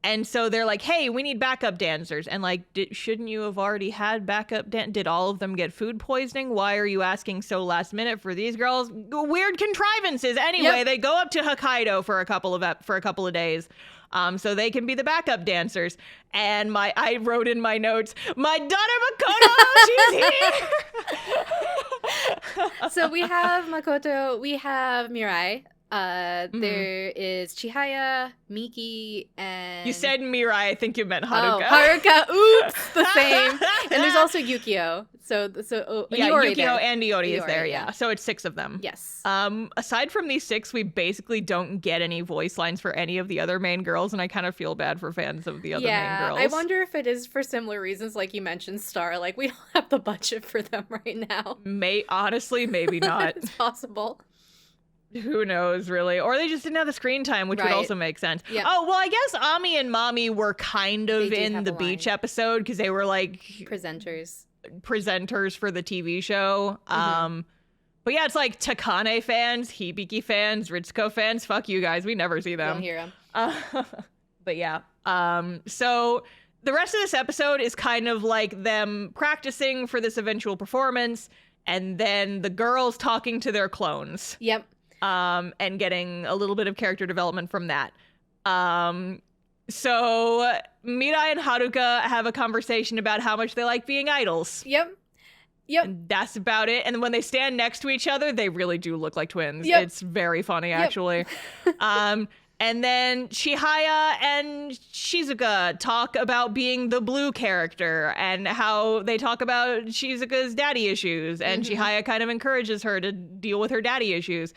And so they're like, hey, we need backup dancers. And like, shouldn't you have already had backup Did all of them get food poisoning? Why are you asking so last minute for these girls? Weird contrivances. Anyway, they go up to Hokkaido for a couple of days. So they can be the backup dancers. And I wrote in my notes, my daughter Makoto, she's here.
So we have Makoto, we have Mirai. There is Chihaya, Miki, and...
You said Mirai, I think you meant Haruka.
Oh, Haruka, oops, the same. And there's also Yukio. So Iori
Yukio
there.
and Iori is there,
yeah.
So it's 6 of them.
Yes.
Aside from these 6, we basically don't get any voice lines for any of the other main girls, and I kind of feel bad for fans of the other main girls.
I wonder if it is for similar reasons, like you mentioned, Star. Like, we don't have the budget for them right now.
Honestly, maybe not.
It's possible.
Who knows, really? Or they just didn't have the screen time, which would also make sense.
Yeah.
Oh, well, I guess Ami and Mami were kind of
They did
in
have
the
a
beach
line.
episode because they were like
Presenters
for the TV show. But yeah, it's like Takane fans, Hibiki fans, Ritsuko fans. Fuck you guys. We never see them.
Don't hear them.
But yeah. So the rest of this episode is kind of like them practicing for this eventual performance and then the girls talking to their clones.
Yep.
And getting a little bit of character development from that. So Mirai and Haruka have a conversation about how much they like being idols.
Yep.
And that's about it. And when they stand next to each other, they really do look like twins.
Yep.
It's very funny, actually. And then Chihaya and Shizuka talk about being the blue character and how they talk about Shizuka's daddy issues. And Chihaya kind of encourages her to deal with her daddy issues.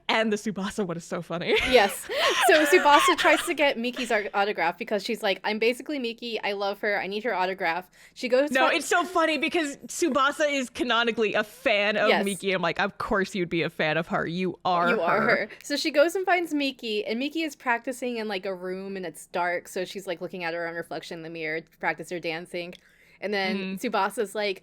And the Tsubasa one is so funny.
Yes. So Tsubasa tries to get Miki's autograph because she's like, I'm basically Miki. I love her. I need her autograph. She goes
No, it's so funny because Tsubasa is canonically a fan of Miki. I'm like, of course you'd be a fan of her. You are her.
So she goes and finds Miki, and Miki is practicing in like a room and it's dark, so she's like looking at her own reflection in the mirror to practice her dancing. And then Tsubasa's like,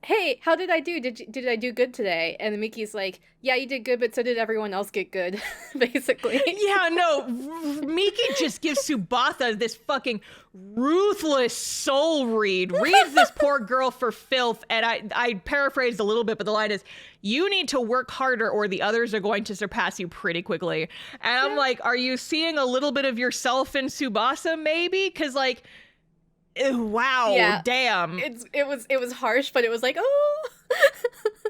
hey, how did I do? Did I do good today? And Miki's like, yeah, you did good, but so did everyone else get good, basically.
Yeah, no, Miki just gives Tsubasa this fucking ruthless soul read, reads this poor girl for filth, and I paraphrased a little bit, but the line is, you need to work harder or the others are going to surpass you pretty quickly. And I'm like, are you seeing a little bit of yourself in Tsubasa, maybe? Because, like, wow, damn.
It was harsh, but it was like, oh.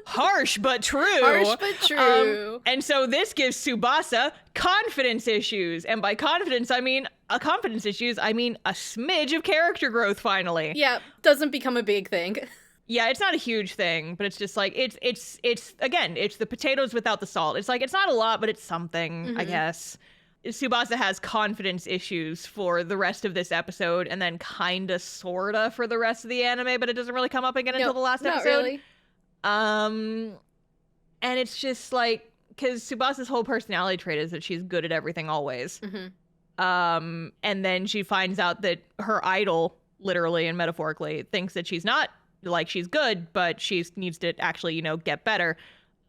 Harsh but true.
Harsh but true.
And so this gives Tsubasa confidence issues. And by confidence, I mean a smidge of character growth finally.
Yeah, doesn't become a big thing.
Yeah, it's not a huge thing, but it's just like it's again, it's the potatoes without the salt. It's like it's not a lot, but it's something, I guess. Tsubasa has confidence issues for the rest of this episode and then kinda sorta for the rest of the anime, but it doesn't really come up again until the last episode.
Not really.
And it's just like, because Tsubasa's whole personality trait is that she's good at everything always. And then she finds out that her idol, literally and metaphorically, thinks that she's not, like, she's good, but she needs to actually, get better.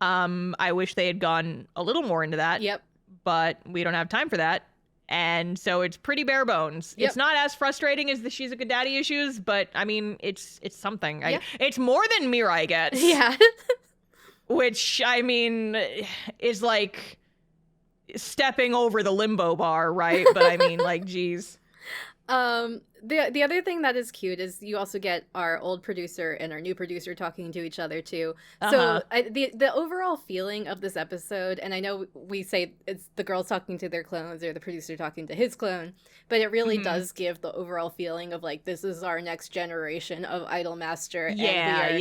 I wish they had gone a little more into that.
Yep.
But we don't have time for that. And so it's pretty bare bones.
Yep.
It's not as frustrating as the Shizuka daddy issues, but I mean, it's something.
Yeah.
It's more than Mirai gets.
Yeah.
Which, I mean, is like stepping over the limbo bar, right? But I mean, like, geez.
the other thing that is cute is you also get our old producer and our new producer talking to each other too.
Uh-huh.
So the overall feeling of this episode, and I know we say it's the girls talking to their clones or the producer talking to his clone, but it really
Mhm.
does give the overall feeling of like this is our next generation of Idolmaster, and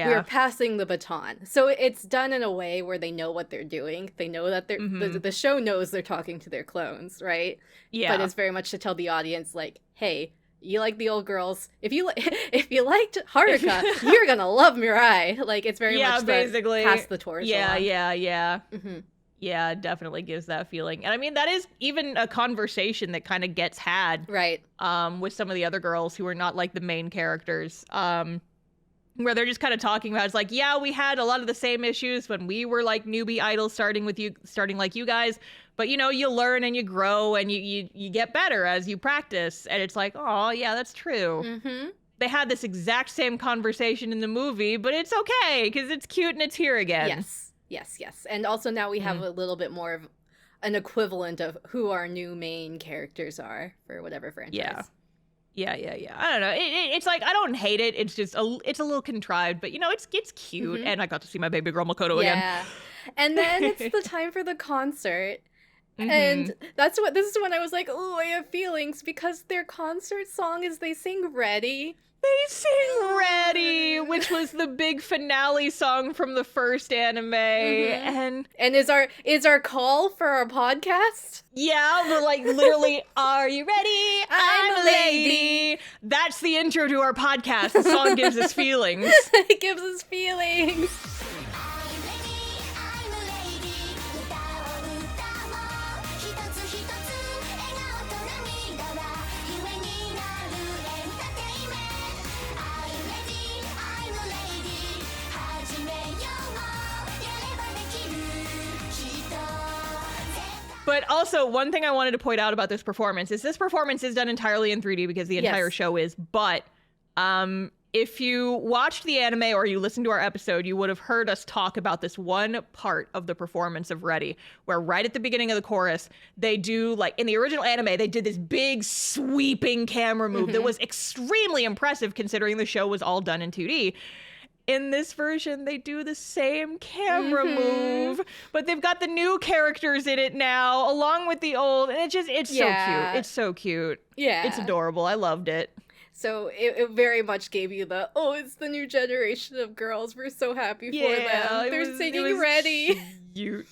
we are passing the baton. So it's done in a way where they know what they're doing. They know that the show knows they're talking to their clones, right?
Yeah.
But it's very much to tell the audience like, hey, you like the old girls. If you if you liked Haruka, you're gonna love Mirai. Like it's very much
basically
pass the torch.
Yeah,
along.
yeah.
hmm
Yeah, it definitely gives that feeling. And I mean, that is even a conversation that kind of gets had
Right.
with some of the other girls who are not like the main characters. Where they're just kind of talking about, it's like, yeah, we had a lot of the same issues when we were like newbie idols starting like you guys, but you know, you learn and you grow and you get better as you practice. And it's like, oh yeah, that's true.
hmm
They had this exact same conversation in the movie, but it's okay because it's cute and it's here again.
Yes. And also now we have a little bit more of an equivalent of who our new main characters are for whatever franchise.
Yeah. I don't know. It's like, I don't hate it. It's just it's a little contrived, but you know, it's cute.
Mhm.
And I got to see my baby girl Makoto again.
Yeah. And then it's the time for the concert.
Mhm.
And this is when I was like, oh, I have feelings because their concert song is they sing Ready.
They sing Ready, which was the big finale song from the first anime.
Mhm.
And
And is our call for our podcast?
yeah, we're like literally, are you ready?
I'm a lady.
That's the intro to our podcast. The song gives us feelings.
It gives us feelings.
I'm a lady 歌を歌もう一つ一つ笑顔と涙は夢になるエンターテインメント I'm ready I'm a lady 始めようやればできるきっと
But also, one thing I wanted to point out about this performance is done entirely in 3D because the entire
Yes.
show is. But if you watched the anime or you listened to our episode, you would have heard us talk about this one part of the performance of Ready, where right at the beginning of the chorus, they do, like, in the original anime, they did this big sweeping camera move that was extremely impressive considering the show was all done in 2D. In this version, they do the same camera move, but they've got the new characters in it now, along with the old, and it's so cute. It's so cute.
Yeah.
It's adorable. I loved it.
So it very much gave you the, oh, it's the new generation of girls. We're so happy for them. They're singing Ready.
Cute.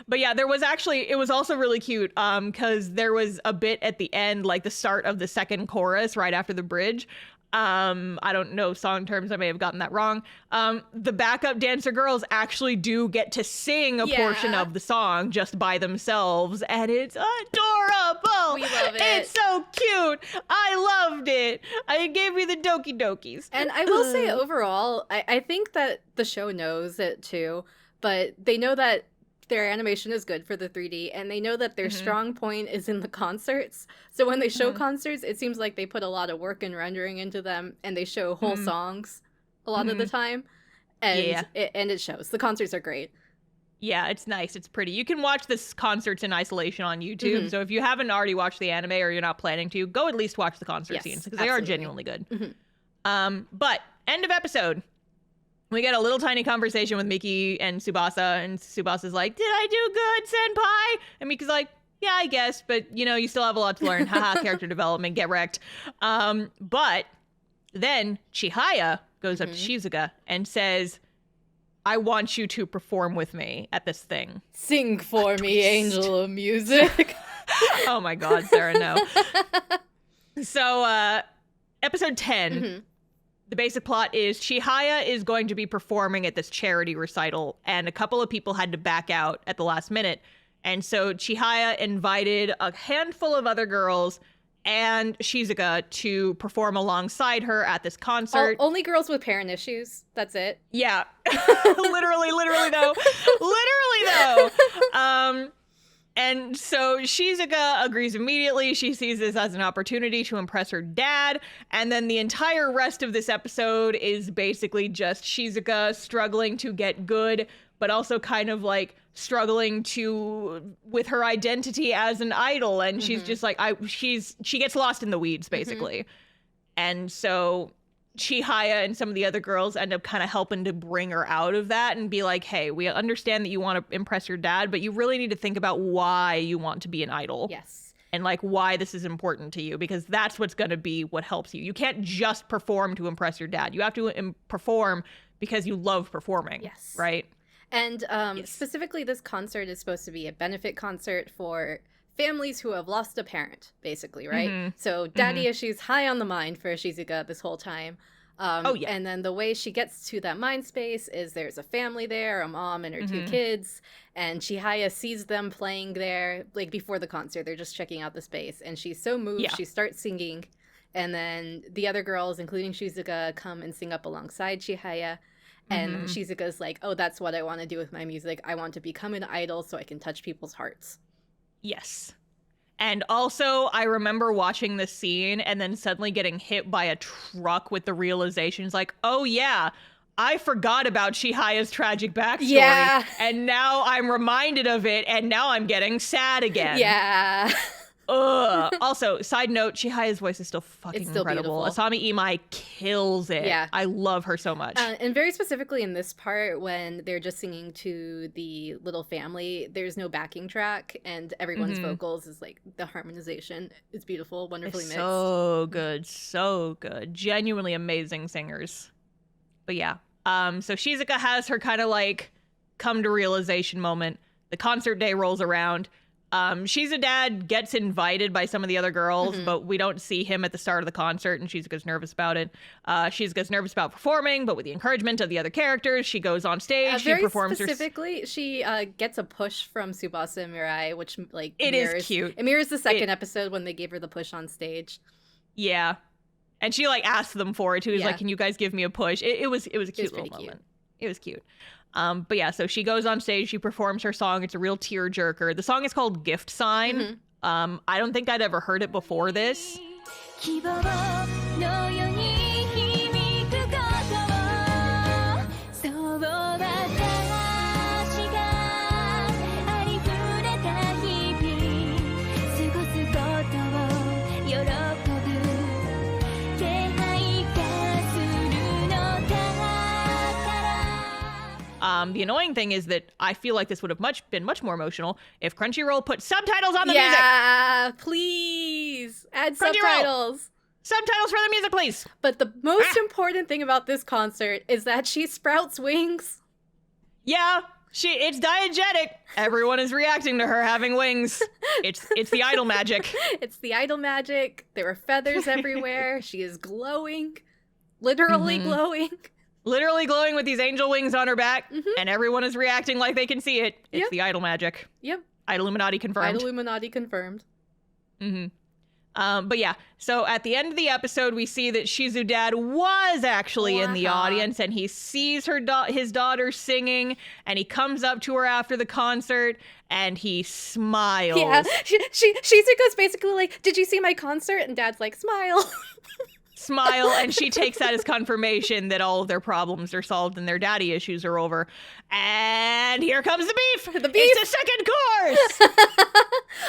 But yeah, it was also really cute because there was a bit at the end, like the start of the second chorus right after the bridge. I don't know song terms. I may have gotten that wrong. The backup dancer girls actually do get to sing a portion of the song just by themselves, and it's adorable.
We love it.
It's so cute. I loved it. It gave me the doki dokis.
And I will say overall, I think that the show knows it too, but they know that their animation is good for the 3D, and they know that their strong point is in the concerts. So when they show concerts, it seems like they put a lot of work and rendering into them, and they show whole songs a lot of the time. And it shows. The concerts are great.
Yeah, it's nice. It's pretty. You can watch this concerts in isolation on YouTube. So if you haven't already watched the anime or you're not planning to, go at least watch the concert scenes because they are genuinely good. But end of episode. We get a little tiny conversation with Miki and Tsubasa, and Tsubasa's like, did I do good, senpai? And Miki's like, yeah, I guess, but, you know, you still have a lot to learn. Haha, character development, get wrecked. But then Chihaya goes up to Shizuka and says, I want you to perform with me at this thing.
Sing for me, angel of music.
Oh my God, Sarah, no. So, episode 10, the basic plot is Chihaya is going to be performing at this charity recital, and a couple of people had to back out at the last minute. And so Chihaya invited a handful of other girls and Shizuka to perform alongside her at this concert.
Only girls with parent issues. That's it.
Yeah. literally though. And so Shizuka agrees immediately. She sees this as an opportunity to impress her dad. And then the entire rest of this episode is basically just Shizuka struggling to get good, but also kind of like struggling with her identity as an idol. And she's just like, she gets lost in the weeds, basically. And so Chihaya and some of the other girls end up kind of helping to bring her out of that and be like, hey, we understand that you want to impress your dad, but you really need to think about why you want to be an idol.
Yes.
And like why this is important to you, because that's what's going to be what helps you. You can't just perform to impress your dad. You have to perform because you love performing.
Yes.
Right?
And specifically, this concert is supposed to be a benefit concert for families who have lost a parent, basically, right?
Mhm.
So daddy issues high on the mind for Shizuka this whole time.
Oh, yeah.
And then the way she gets to that mind space is there's a family there, a mom and her two kids, and Chihaya sees them playing there, like before the concert. They're just checking out the space, and she's so moved,
Yeah.
she starts singing, and then the other girls, including Shizuka, come and sing up alongside Chihaya. And Shizuka's like, oh, that's what I want to do with my music. I want to become an idol so I can touch people's hearts.
Yes. And also, I remember watching this scene and then suddenly getting hit by a truck with the realizations like, oh, yeah, I forgot about Chihaya's tragic backstory.
Yeah.
And now I'm reminded of it, and now I'm getting sad again.
Yeah.
Ugh. Also, side note, Chihaya's voice is still fucking
It's still
incredible.
beautiful.
Asami Imai kills it.
Yeah.
I love her so much.
And very specifically in this part, when they're just singing to the little family, there's no backing track, and everyone's vocals is like the harmonization is beautiful, wonderfully mixed.
So good, so good. Genuinely amazing singers. But yeah, so Shizuka has her kind of like come to realization moment. The concert day rolls around. Dad gets invited by some of the other girls, but we don't see him at the start of the concert, and Shizuka's nervous about it. Shizuka's nervous about performing, but with the encouragement of the other characters, she goes on stage, she
Very
performs
specifically, she gets a push from Tsubasa Mirai, which like
It is
mirrors,
cute.
It mirrors the second episode when they gave her the push on stage.
Yeah. And she like asked them for it too. She's
Yeah.
like, can you guys give me a push? It was a cute
pretty
little
cute.
moment. It was cute. But yeah, so she goes on stage, she performs her song. It's a real tearjerker. The song is called Gift Sign. I don't think I'd ever heard it before this.
希望のように響くことをそう私がありふれた日々過ごすことを喜ぶ気配がするのだから
The annoying thing is that I feel like this would have been much more emotional if Crunchyroll put subtitles on the music.
Yeah, please add
Crunchyroll.
subtitles.
Subtitles for the music, please.
But the most important thing about this concert is that she sprouts wings.
Yeah, it's diegetic. Everyone is reacting to her having wings. It's the idol magic.
It's the idol magic. There are feathers everywhere. She is glowing. Literally glowing.
Literally glowing with these angel wings on her back, and everyone is reacting like they can see it. It's
Yep.
the idol magic.
Yep.
Idolluminati confirmed.
Illuminati confirmed.
But yeah, so at the end of the episode, we see that Shizu Dad was actually in the
Wow.
audience, and he sees his daughter singing, and he comes up to her after the concert, and he smiles.
Yeah. Shizuka's basically like, did you see my concert? And Dad's like, smile.
Smile, and she takes that as confirmation that all of their problems are solved and their daddy issues are over. And here comes the beef.
The beef.
It's the second course.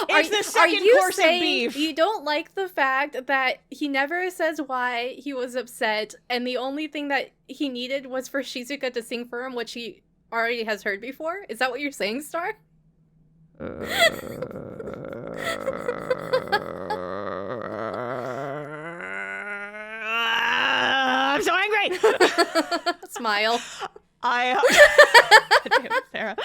It's the second course of
saying
beef.
You don't like the fact that he never says why he was upset, and the only thing that he needed was for Shizuka to sing for him, which he already has heard before? Is that what you're saying, Star?
I'm so angry.
Smile.
Damn it, Sarah.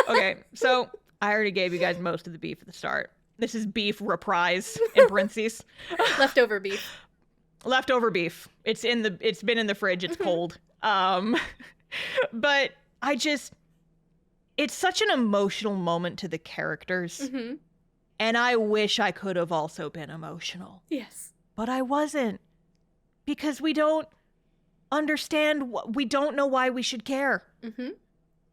Okay, so I already gave you guys most of the beef at the start. This is beef reprise in parentheses.
Leftover beef.
Leftover beef. It's been in the fridge. It's cold. But it's such an emotional moment to the characters, and I wish I could have also been emotional,
Yes.
but I wasn't, because we don't understand. We don't know why we should care.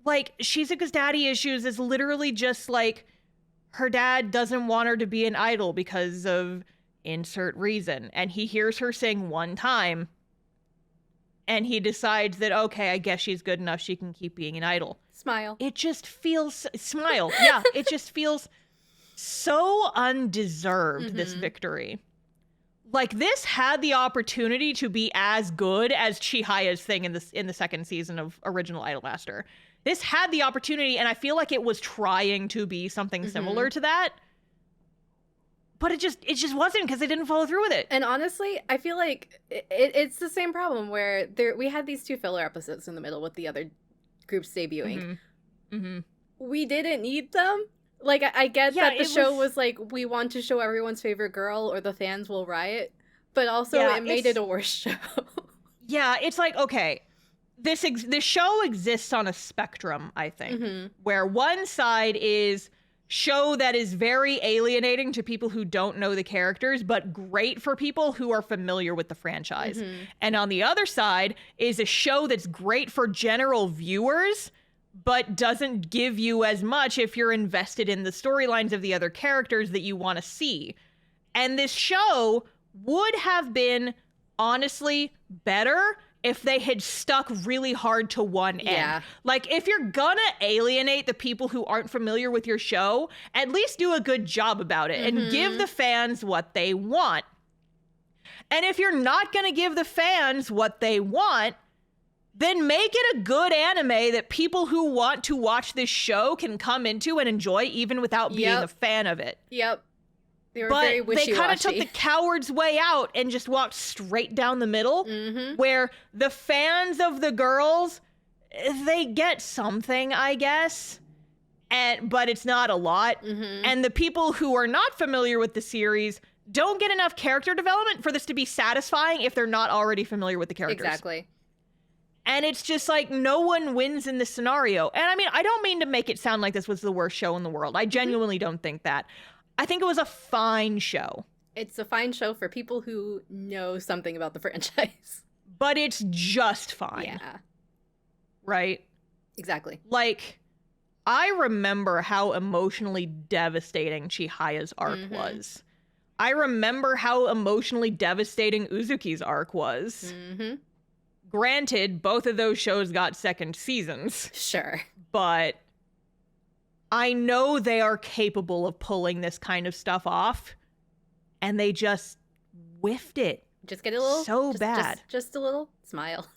Like, Shizuka's daddy issues is literally just like her dad doesn't want her to be an idol because of insert reason. And he hears her sing one time and he decides that, okay, I guess she's good enough. She can keep being an idol.
Smile.
It just feels, smile. Yeah, it just feels so undeserved, this victory. like this had the opportunity to be as good as Chihiya's thing in the second season of Original Idolmaster. This had the opportunity, and I feel like it was trying to be something similar to that. But it just wasn't, because they didn't follow through with it.
And honestly, I feel like it's the same problem where we had these 2 filler episodes in the middle with the other groups debuting. We didn't need them. Like, I get that the show was like, we want to show everyone's favorite girl or the fans will riot, but also it made it a worse show.
Yeah, it's like, okay, this show exists on a spectrum, I think, where one side is show that is very alienating to people who don't know the characters, but great for people who are familiar with the franchise. And on the other side is a show that's great for general viewers, but doesn't give you as much if you're invested in the storylines of the other characters that you want to see. And this show would have been, honestly, better if they had stuck really hard to one end. Like, if you're gonna alienate the people who aren't familiar with your show, at least do a good job about it and give the fans what they want. And if you're not gonna give the fans what they want, then make it a good anime that people who want to watch this show can come into and enjoy even without being a fan of it.
They were very wishy-washy.
They kind of took the coward's way out and just walked straight down the middle, where the fans of the girls, they get something, I guess, but it's not a lot. And the people who are not familiar with the series don't get enough character development for this to be satisfying if they're not already familiar with the characters.
Exactly.
And it's just like, no one wins in this scenario. And I mean, I don't mean to make it sound like this was the worst show in the world. I genuinely don't think that. I think it was a fine show.
It's a fine show for people who know something about the franchise.
But it's just fine.
Yeah.
Right?
Exactly.
Like, I remember how emotionally devastating Chihiya's arc was. I remember how emotionally devastating Uzuki's arc was. Granted, both of those shows got second seasons.
Sure.
But I know they are capable of pulling this kind of stuff off, and they just whiffed it.
Just get a little
bad.
Just a little smile.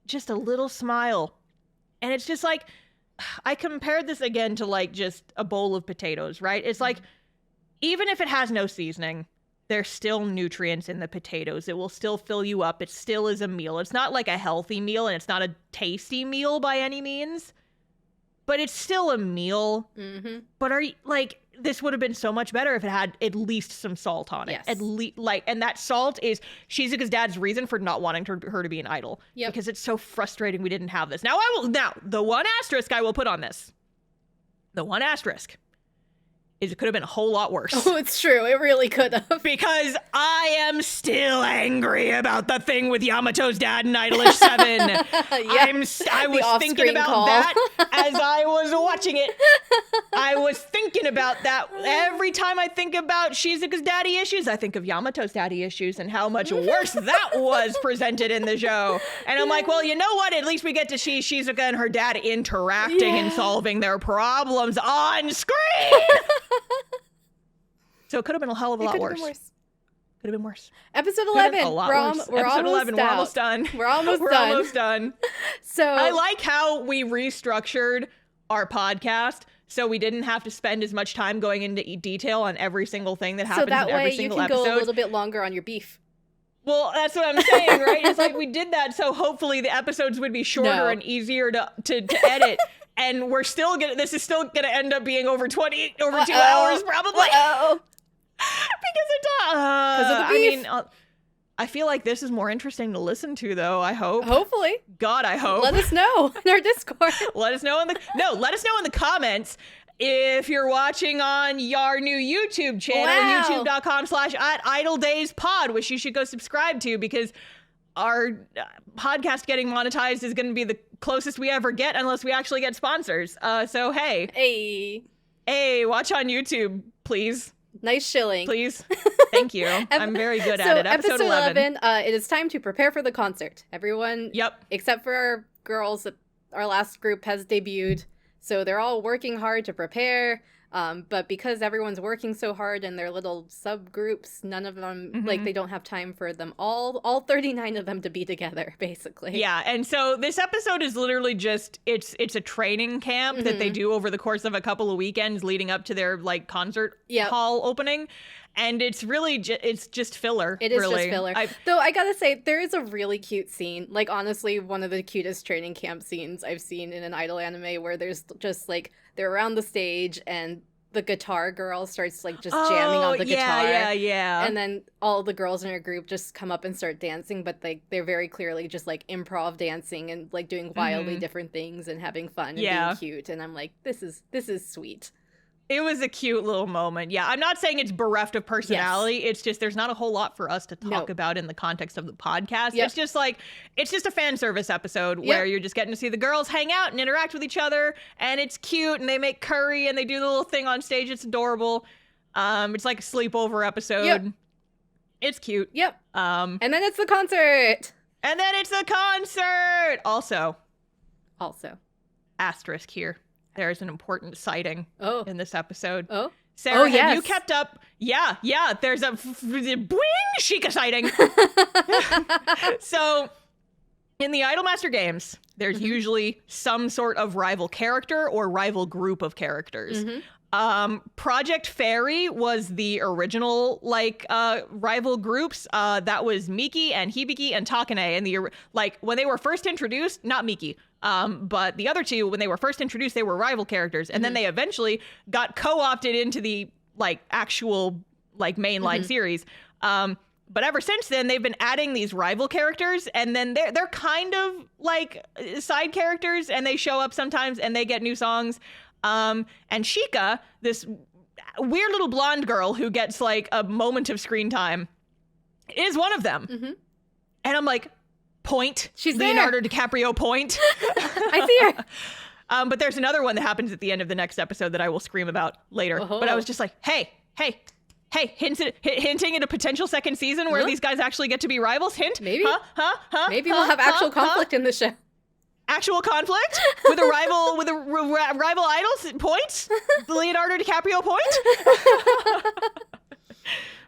Just a little smile. And it's just like, I compared this again to like just a bowl of potatoes, right? It's like, even if it has no seasoning, there's still nutrients in the potatoes. It will still fill you up. It still is a meal. It's not like a healthy meal, and it's not a tasty meal by any means, but it's still a meal. But this would have been so much better if it had at least some salt on it.
Yes.
At least, and that salt is Shizuka's dad's reason for not wanting her to be an idol. Because it's so frustrating we didn't have this. Now, the one asterisk I will put on this. The one asterisk is it could have been a whole lot worse.
Oh, it's true. It really could have.
Because I am still angry about the thing with Yamato's dad in Idolish 7. I was thinking about that as I was watching it. I was thinking about that. Every time I think about Shizuka's daddy issues, I think of Yamato's daddy issues and how much worse that was presented in the show. And I'm like, well, you know what? At least we get to see Shizuka and her dad interacting and solving their problems on screen. So it could have been a hell of a lot worse. Could have been worse.
Episode 11. We're almost done. We're almost done. So
I like how we restructured our podcast so we didn't have to spend as much time going into detail on every single thing that happens in every single episode.
So that way you can go a little bit longer on your beef.
Well, that's what I'm saying, right? It's like we did that so hopefully the episodes would be shorter and easier to edit. And this is still gonna end up being over 2 hours probably. Because of the beef. I mean, I feel like this is more interesting to listen to, though. I hope.
Hopefully.
God, I hope.
Let us know in our Discord.
Let us know in the comments if you're watching on our new YouTube channel, youtube.com/@idledayspod, which you should go subscribe to because our podcast getting monetized is going to be the closest we ever get unless we actually get sponsors. So hey, watch on YouTube, please.
Nice shilling.
Please. Thank you. I'm very good at it. Episode 11.
It is time to prepare for the concert. Everyone, except for our girls, our last group has debuted. So they're all working hard to prepare. But because everyone's working so hard in their little subgroups, none of them, like, they don't have time for them all 39 of them to be together, basically.
Yeah, and so this episode is literally just it's a training camp that they do over the course of a couple of weekends leading up to their like concert hall opening, and it's really it's just filler.
It is
really.
just filler. Though I gotta say, there is a really cute scene, like honestly one of the cutest training camp scenes I've seen in an idol anime, where there's just like they're around the stage and the guitar girl starts like just jamming on the guitar.
Yeah.
And then all the girls in her group just come up and start dancing, but they're very clearly just like improv dancing and like doing wildly different things and having fun and being cute. And I'm like, this is sweet.
It was a cute little moment. Yeah, I'm not saying it's bereft of personality. Yes. It's just there's not a whole lot for us to talk about in the context of the podcast. Yep. It's just a fan service episode where you're just getting to see the girls hang out and interact with each other, and it's cute, and they make curry, and they do the little thing on stage. It's adorable. It's like a sleepover episode.
Yep.
It's cute.
Yep. And then it's the concert. Also. Asterisk
here. There's an important sighting in this episode.
Oh,
Sarah, have you kept up? Yeah. There's a boing Sheikah sighting. So, in the Idolmaster games, there's usually some sort of rival character or rival group of characters. Project Fairy was the original rival groups. That was Miki and Hibiki and Takane, and when they were first introduced, not Miki. But the other two, when they were first introduced, they were rival characters, and then they eventually got co-opted into the actual mainline series. But ever since then, they've been adding these rival characters, and then they're kind of like side characters, and they show up sometimes, and they get new songs. And Sheikah, this weird little blonde girl who gets like a moment of screen time, is one of them. And I'm like, point.
She's
Leonardo
there.
DiCaprio point.
I see her.
But there's another one that happens at the end of the next episode that I will scream about later. But I was just like, hey, hinting at a potential second season where these guys actually get to be rivals. Hint.
Maybe. Maybe we'll have actual conflict in the show.
Actual conflict with a rival idol's points. Leonardo DiCaprio point.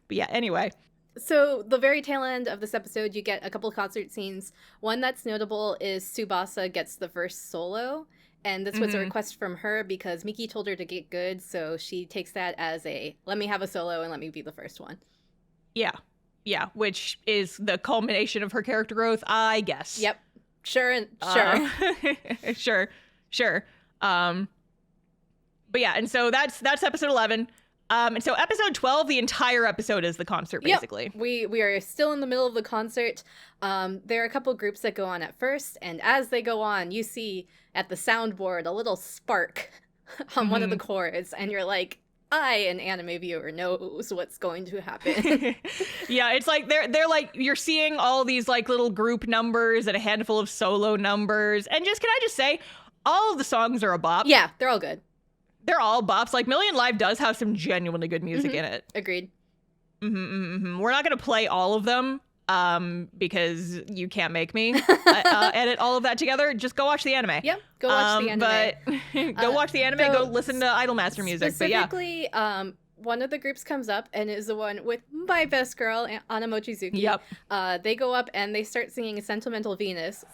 But yeah, anyway.
So the very tail end of this episode, you get a couple concert scenes. One that's notable is Tsubasa gets the first solo, and this was a request from her because Miki told her to get good, so she takes that as a, let me have a solo and let me be the first one.
Yeah, which is the culmination of her character growth, I guess.
Yep, sure.
Sure. But yeah, and so that's episode 11. And so episode 12, the entire episode is the concert, basically.
Yep. We are still in the middle of the concert. There are a couple groups that go on at first, and as they go on, you see at the soundboard a little spark on one of the chords, and you're like, an anime viewer, knows what's going to happen.
Yeah, it's like they're like, you're seeing all these like little group numbers and a handful of solo numbers, and can I just say, all of the songs are a bop.
Yeah, they're all good.
They're all bops. Like, Million Live does have some genuinely good music in it.
Agreed.
We're not going to play all of them because you can't make me edit all of that together. Just go watch the anime.
Yep, go watch the anime.
But go watch the anime, go listen to Idolmaster music.
Specifically, one of the groups comes up and is the one with my best girl, Anna Mochizuki.
Yep.
They go up and they start singing Sentimental Venus.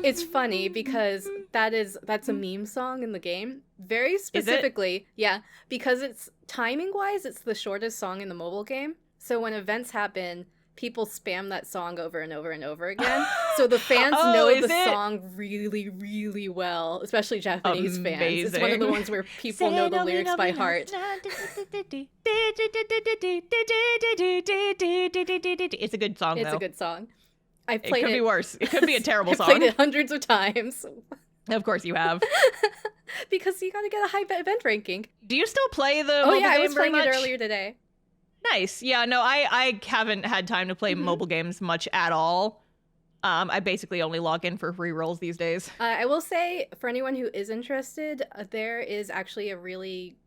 It's funny because that's a meme song in the game. Very specifically, yeah, because it's timing-wise, it's the shortest song in the mobile game. So when events happen, people spam that song over and over and over again. So the fans know the song really, really well, especially Japanese fans. It's one of the ones where people know the lyrics by heart.
It's a good song, though.
It's a good song. It
could be worse. It could be a terrible song.
I've played it hundreds of times.
Of course you have.
Because you gotta get a high event ranking.
Do you still play the mobile game
I was
very
playing
much?
it earlier today.
Nice. Yeah, no, I haven't had time to play mobile games much at all. I basically only log in for free rolls these days.
I will say, for anyone who is interested, there is actually a really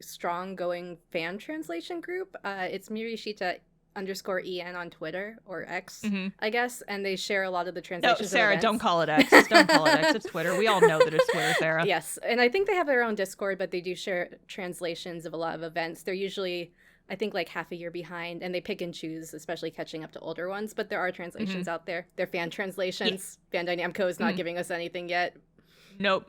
strong going fan translation group. It's Mirishita_en on Twitter, or X, I guess, and they share a lot of the
No,
translations. of
Sarah,
events.
don't call it X. Don't call it X. It's Twitter. We all know that it's Twitter, Sarah.
Yes, and I think they have their own Discord, but they do share translations of a lot of events. They're usually, I think, like half a year behind, and they pick and choose, especially catching up to older ones. But there are translations out there. They're fan translations. Bandai Namco is not giving us anything yet.
Nope.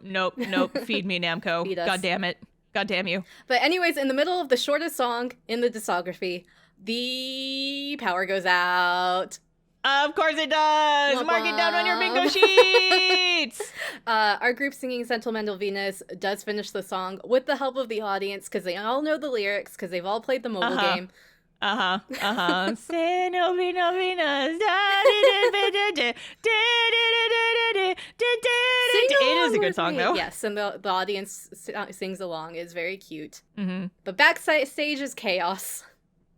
Feed me, Namco.
Feed us.
God damn it. God damn you.
But anyways, in the middle of the shortest song in the discography, the power goes out.
Of course it does.
Womp
Mark it down on your bingo
womp.
sheets.
Our group singing Sentimental Venus does finish the song with the help of the audience because they all know the lyrics because they've all played the mobile game.
Say no Venus. It is a good song, though.
Yes, and the audience sings along. It's very cute.
Mm-hmm.
But backstage is chaos.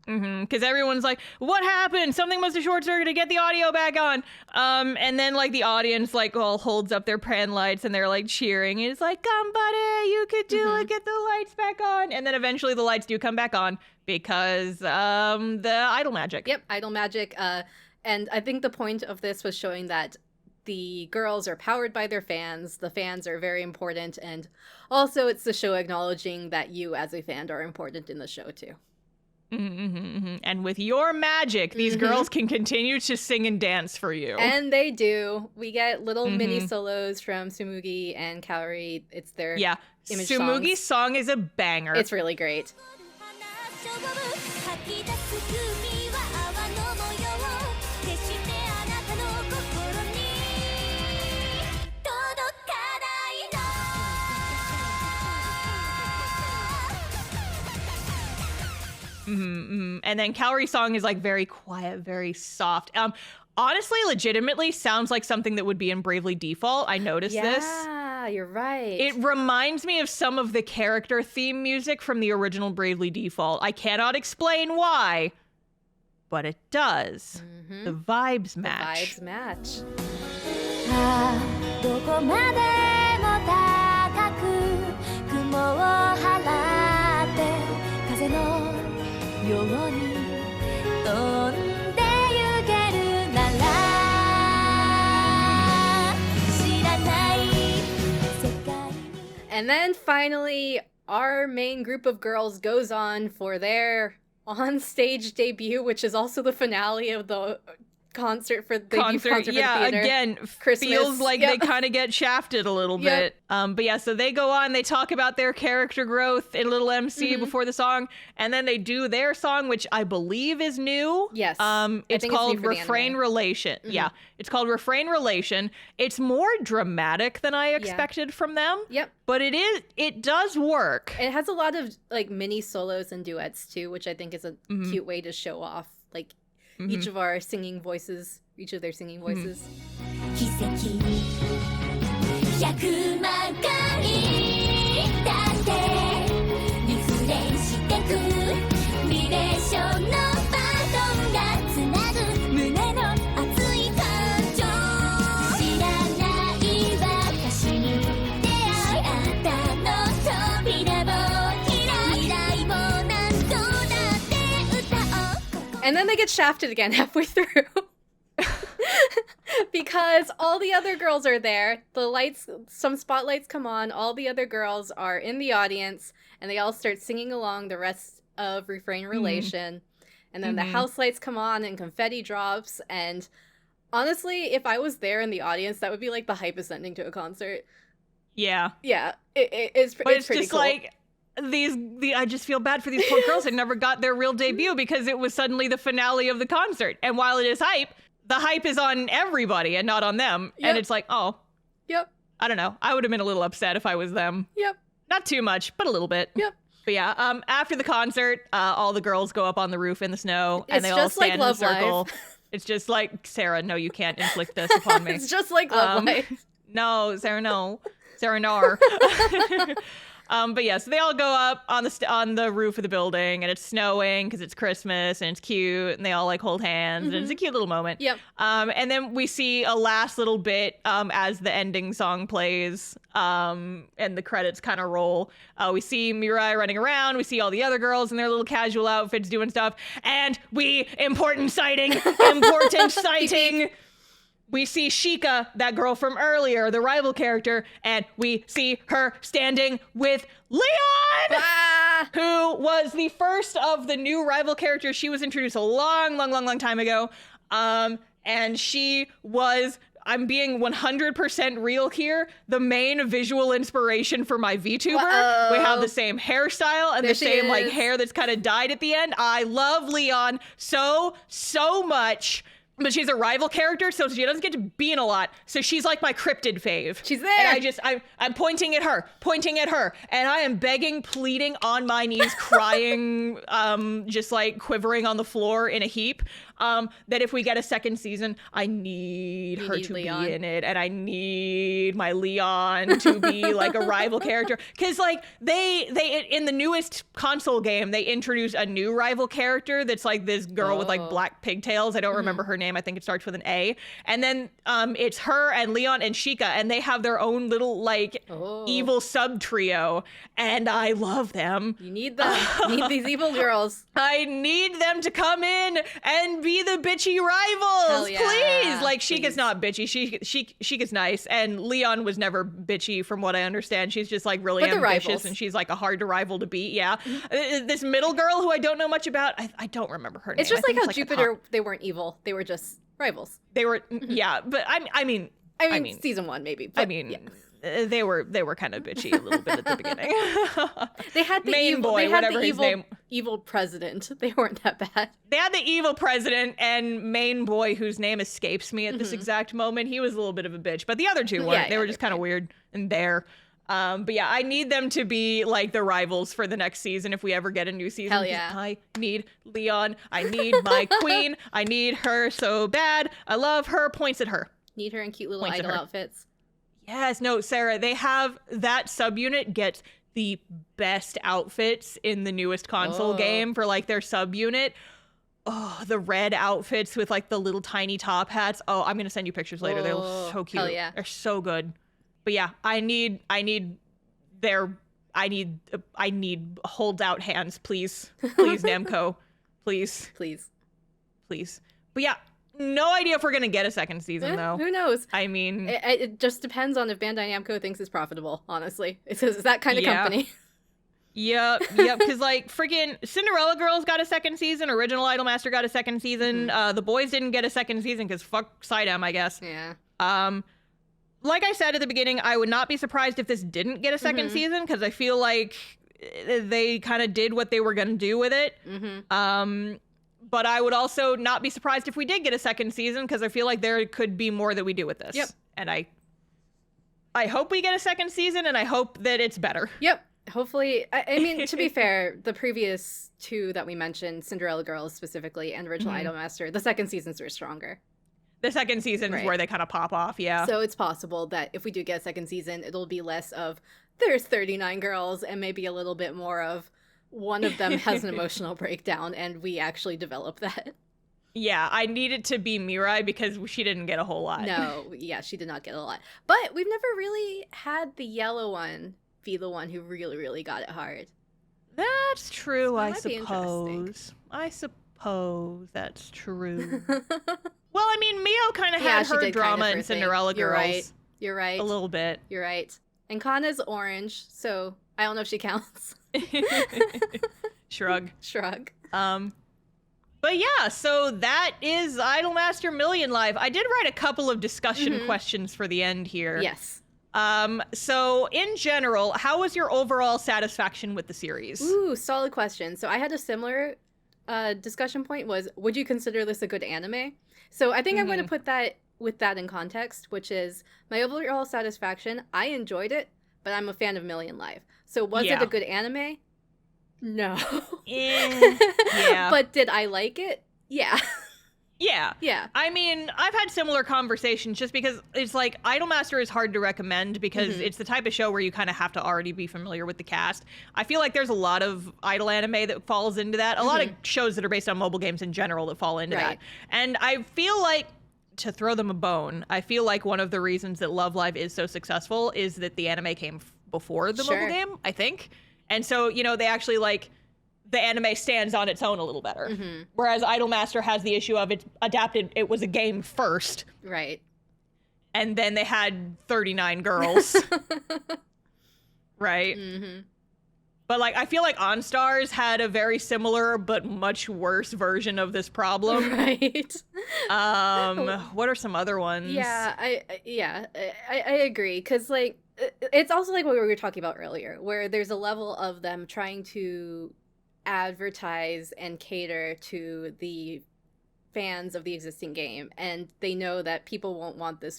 Because everyone's like, what happened? Something must have short circuited to get the audio back on. And then like the audience like all holds up their pan lights and they're like cheering. And it's like, come buddy, you could do it, get the lights back on. And then eventually the lights do come back on because the idol magic.
Yep, idol magic. And I think the point of this was showing that the girls are powered by their fans. The fans are very important. And also it's the show acknowledging that you as a fan are important in the show too.
And with your magic, these girls can continue to sing and dance for you.
And they do. We get little mini solos from Sumugi and Kaori. It's their image
Sumugi's
songs.
song is a banger.
It's really great.
吐き出す海は泡の模様決してあなたの心に届かないの
And then Kaori's song is like very quiet, very soft. Honestly, legitimately sounds like something that would be in Bravely Default. I noticed this.
Yeah, you're right.
It reminds me of some of the character theme music from the original Bravely Default. I cannot explain why, but it does. The vibes match.
Vibes match.
どこまでも高く雲を払って風のように飛んで行けるなら知らない世界に
And then finally, our main group of girls goes on for their on-stage debut, which is also the finale of the concert for the concert for the theater.
Again,
Christmas.
feels like
Yep.
they kind of get shafted a little
Yep.
bit. But yeah, so they go on, they talk about their character growth in a little MC before the song, and then they do their song, which I believe is new.
Yes. I
It's
think it's new
called
for the
Refrain
anime.
Relation. Yeah, it's called Refrain Relation. It's more dramatic than I expected from them.
Yep.
But it does work.
It has a lot of like mini solos and duets too, which I think is a cute way to show off like each of their singing voices.
奇跡に100万回だってリフレイしてくリレーションのバトンがつなぐ胸の熱い感情知らない私に出会いあったの扉を開い未来を何度だって歌おう
And then they get shafted again halfway through. Because all the other girls are there. The lights, some spotlights come on. All the other girls are in the audience, and they all start singing along the rest of Refrain Relation. And then the house lights come on and confetti drops. And honestly, if I was there in the audience, that would be like the hypest ending to a concert.
Yeah.
Yeah, it's
But it's
pretty
just
cool.
like I just feel bad for these poor girls that never got their real debut because it was suddenly the finale of the concert. And while it is hype, the hype is on everybody and not on them.
Yep.
And it's like, oh,
Yep.
I don't know. I would have been a little upset if I was them.
Yep.
Not too much, but a little bit.
Yep.
But yeah, after the concert, all the girls go up on the roof in the snow and
It's
they all
just like
stand in a
Love Live.
circle. It's just like, Sarah, no, you can't inflict this upon me.
It's just like Love Live.
No, Sarah, no. Sarah, no. But yeah, so they all go up on the roof of the building, and it's snowing because it's Christmas, and it's cute, and they all like hold hands, and it's a cute little moment.
Yep.
And then we see a last little bit as the ending song plays, and the credits kind of roll. We see Mirai running around. We see all the other girls in their little casual outfits doing stuff, and important sighting. We see Sheikah, that girl from earlier, the rival character, and we see her standing with Leon,
Ah!
who was the first of the new rival characters. She was introduced a long time ago. And she was, I'm being 100% real here, the main visual inspiration for my VTuber.
Uh-oh.
We have the same hairstyle and
There
the
she
same like
is.
hair that's kind of dyed at the end. I love Leon so much. But she's a rival character, so she doesn't get to be in a lot. So she's like my cryptid fave.
She's there.
And I'm pointing at her, and I am begging, pleading on my knees, crying, just like quivering on the floor in a heap. That if we get a second season, I need her to
Leon.
be in it, and I need my Leon to be like a rival character. Because like they in the newest console game, they introduced a new rival character that's like this girl with like
Oh.
black pigtails. I don't remember her name. I think it starts with an A. And then it's her and Leon and Sheikah, and they have their own little like
Oh.
evil sub trio, and I love them.
You need them. You need these evil girls.
I need them to come in and be the bitchy rivals,
Hell yeah,
please. Like Sheikah's
please.
not bitchy. Sheikah's nice, and Leon was never bitchy, from what I understand. She's just like really
But they're
ambitious,
rivals.
and she's like a hard to rival to beat. Yeah, this middle girl who I don't know much about. I don't remember her name.
It's just
I
like
think
how
it's a
Jupiter,
top-
they weren't evil. They were just rivals.
They were, yeah, but I mean,
I mean, season 1 maybe. But yeah.
they were kind of bitchy a little bit at the beginning.
They had the
Main
evil,
boy,
they had
whatever
the
his
evil,
name-
evil president. They weren't that bad.
They had the evil president and main boy, whose name escapes me at
Mm-hmm.
this exact moment. He was a little bit of a bitch, but the other two weren't.
Yeah,
They were
yeah,
just kind of weird and there. But yeah, I need them to be like the rivals for the next season if we ever get a new season.
Hell
'cause
yeah.
I need Leon. I need my queen. I need her so bad. I love her. Points at her.
Need her in cute little
Points at
idol
her.
outfits.
Yes, no, Sarah, they have that subunit gets the best outfits in the newest console
Oh.
game for like their subunit. Oh, the red outfits with like the little tiny top hats. Oh, I'm gonna send you pictures later. They
Oh,
look so cute.
hell yeah.
They're so good. But yeah, I need holdout hands, please. Please, Namco. Please.
Please.
But yeah, no idea if we're gonna get a second season
Eh,
though.
who knows?
I mean,
It just depends on if Bandai Namco thinks it's profitable, honestly. It's that kind of
Yeah.
company.
Yep, because like freaking Cinderella Girls got a second season, Original Idolmaster got a second season, the boys didn't get a second season because fuck Sidem, I guess.
Yeah.
Like I said at the beginning, I would not be surprised if this didn't get a second season because I feel like they kind of did what they were gonna do with it.
Mm-hmm.
But I would also not be surprised if we did get a second season because I feel like there could be more that we do with this.
Yep.
And I hope we get a second season, and I hope that it's better.
Yep. Hopefully, I mean, to be fair, the previous two that we mentioned, Cinderella Girls specifically, and Original Idolmaster, the second seasons were stronger.
The second season is
Right.
where they kind of pop off, yeah.
So it's possible that if we do get a second season, it'll be less of there's 39 girls and maybe a little bit more of one of them has an emotional breakdown and we actually develop that.
Yeah, I need it to be Mirai because she didn't get a whole lot.
No, yeah, she did not get a lot. But we've never really had the yellow one be the one who really, really got it hard.
That's true,
So that
I
might be interesting.
suppose. I suppose that's true. Well, I mean, Mio kind of
Yeah,
had
she
her
did kind
drama
of
in
her thing.
Cinderella
You're
Girls.
right. You're right.
A little bit.
You're right. And Kana's orange, so I don't know if she counts.
Shrug.
Shrug.
But yeah, so that is Idolmaster Million Live. I did write a couple of discussion questions for the end here.
Yes.
So in general, how was your overall satisfaction with the series?
Ooh, solid question. So I had a similar discussion point was, would you consider this a good anime? So I think I'm going to put that with that in context, which is my overall satisfaction. I enjoyed it, but I'm a fan of Million Live. So was
Yeah.
it a good anime? No.
Yeah.
But did I like it? Yeah.
Yeah.
Yeah.
I mean, I've had similar conversations just because it's like Idolmaster is hard to recommend because it's the type of show where you kind of have to already be familiar with the cast. I feel like there's a lot of idol anime that falls into that. A lot of shows that are based on mobile games in general that fall into
Right.
that. And I feel like, to throw them a bone, I feel like one of the reasons that Love Live is so successful is that the anime came before the
Sure.
mobile game, I think. And so, you know, they actually like the anime stands on its own a little better. Whereas Idolmaster has the issue of it's adapted, it was a game first,
Right.
and then they had 39 girls. Right? But like I feel like OnStars had a very similar but much worse version of this problem.
Right.
What are some other ones?
Yeah, I agree, because like it's also like what we were talking about earlier, where there's a level of them trying to advertise and cater to the fans of the existing game, and they know that people won't want these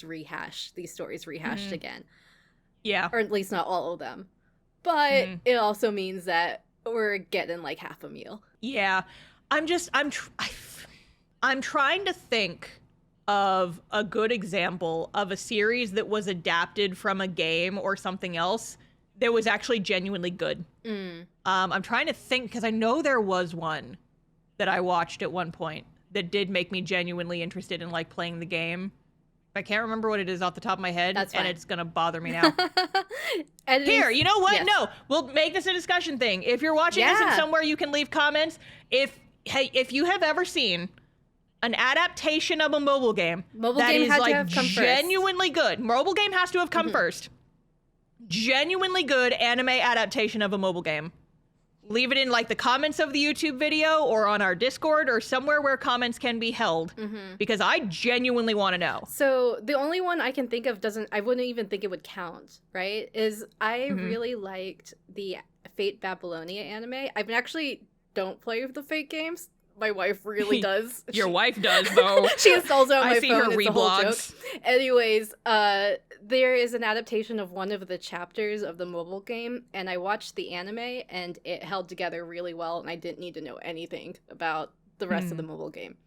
stories rehashed again,
Yeah.
or at least not all of them. But it also means that we're getting like half a meal.
Yeah. I'm trying to think of a good example of a series that was adapted from a game or something else that was actually genuinely good. I'm trying to think because I know there was one that I watched at one point that did make me genuinely interested in like playing the game. I can't remember what it is off the top of my head,
That's fine.
and it's gonna bother me now.
Editing-
Here, you know what?
Yes.
No, we'll make this a discussion thing. If you're watching this and
Yeah.
somewhere you can leave comments. If you have ever seen an adaptation of a mobile game
Mobile
that
game
is
had to
like
have come first.
genuinely good, mobile game has to have come first. Genuinely good anime adaptation of a mobile game. Leave it in like the comments of the YouTube video or on our Discord or somewhere where comments can be held because I genuinely want to know.
So the only one I can think of I wouldn't even think it would count, right? Is I really liked the Fate Babylonia anime. I actually don't play the Fate games. My wife really does.
Your wife does though.
She installs it on my
I see
phone.
her
It's a whole joke.
reblogs.
Anyways, there is an adaptation of one of the chapters of the mobile game, and I watched the anime, and it held together really well, and I didn't need to know anything about the rest of the mobile game.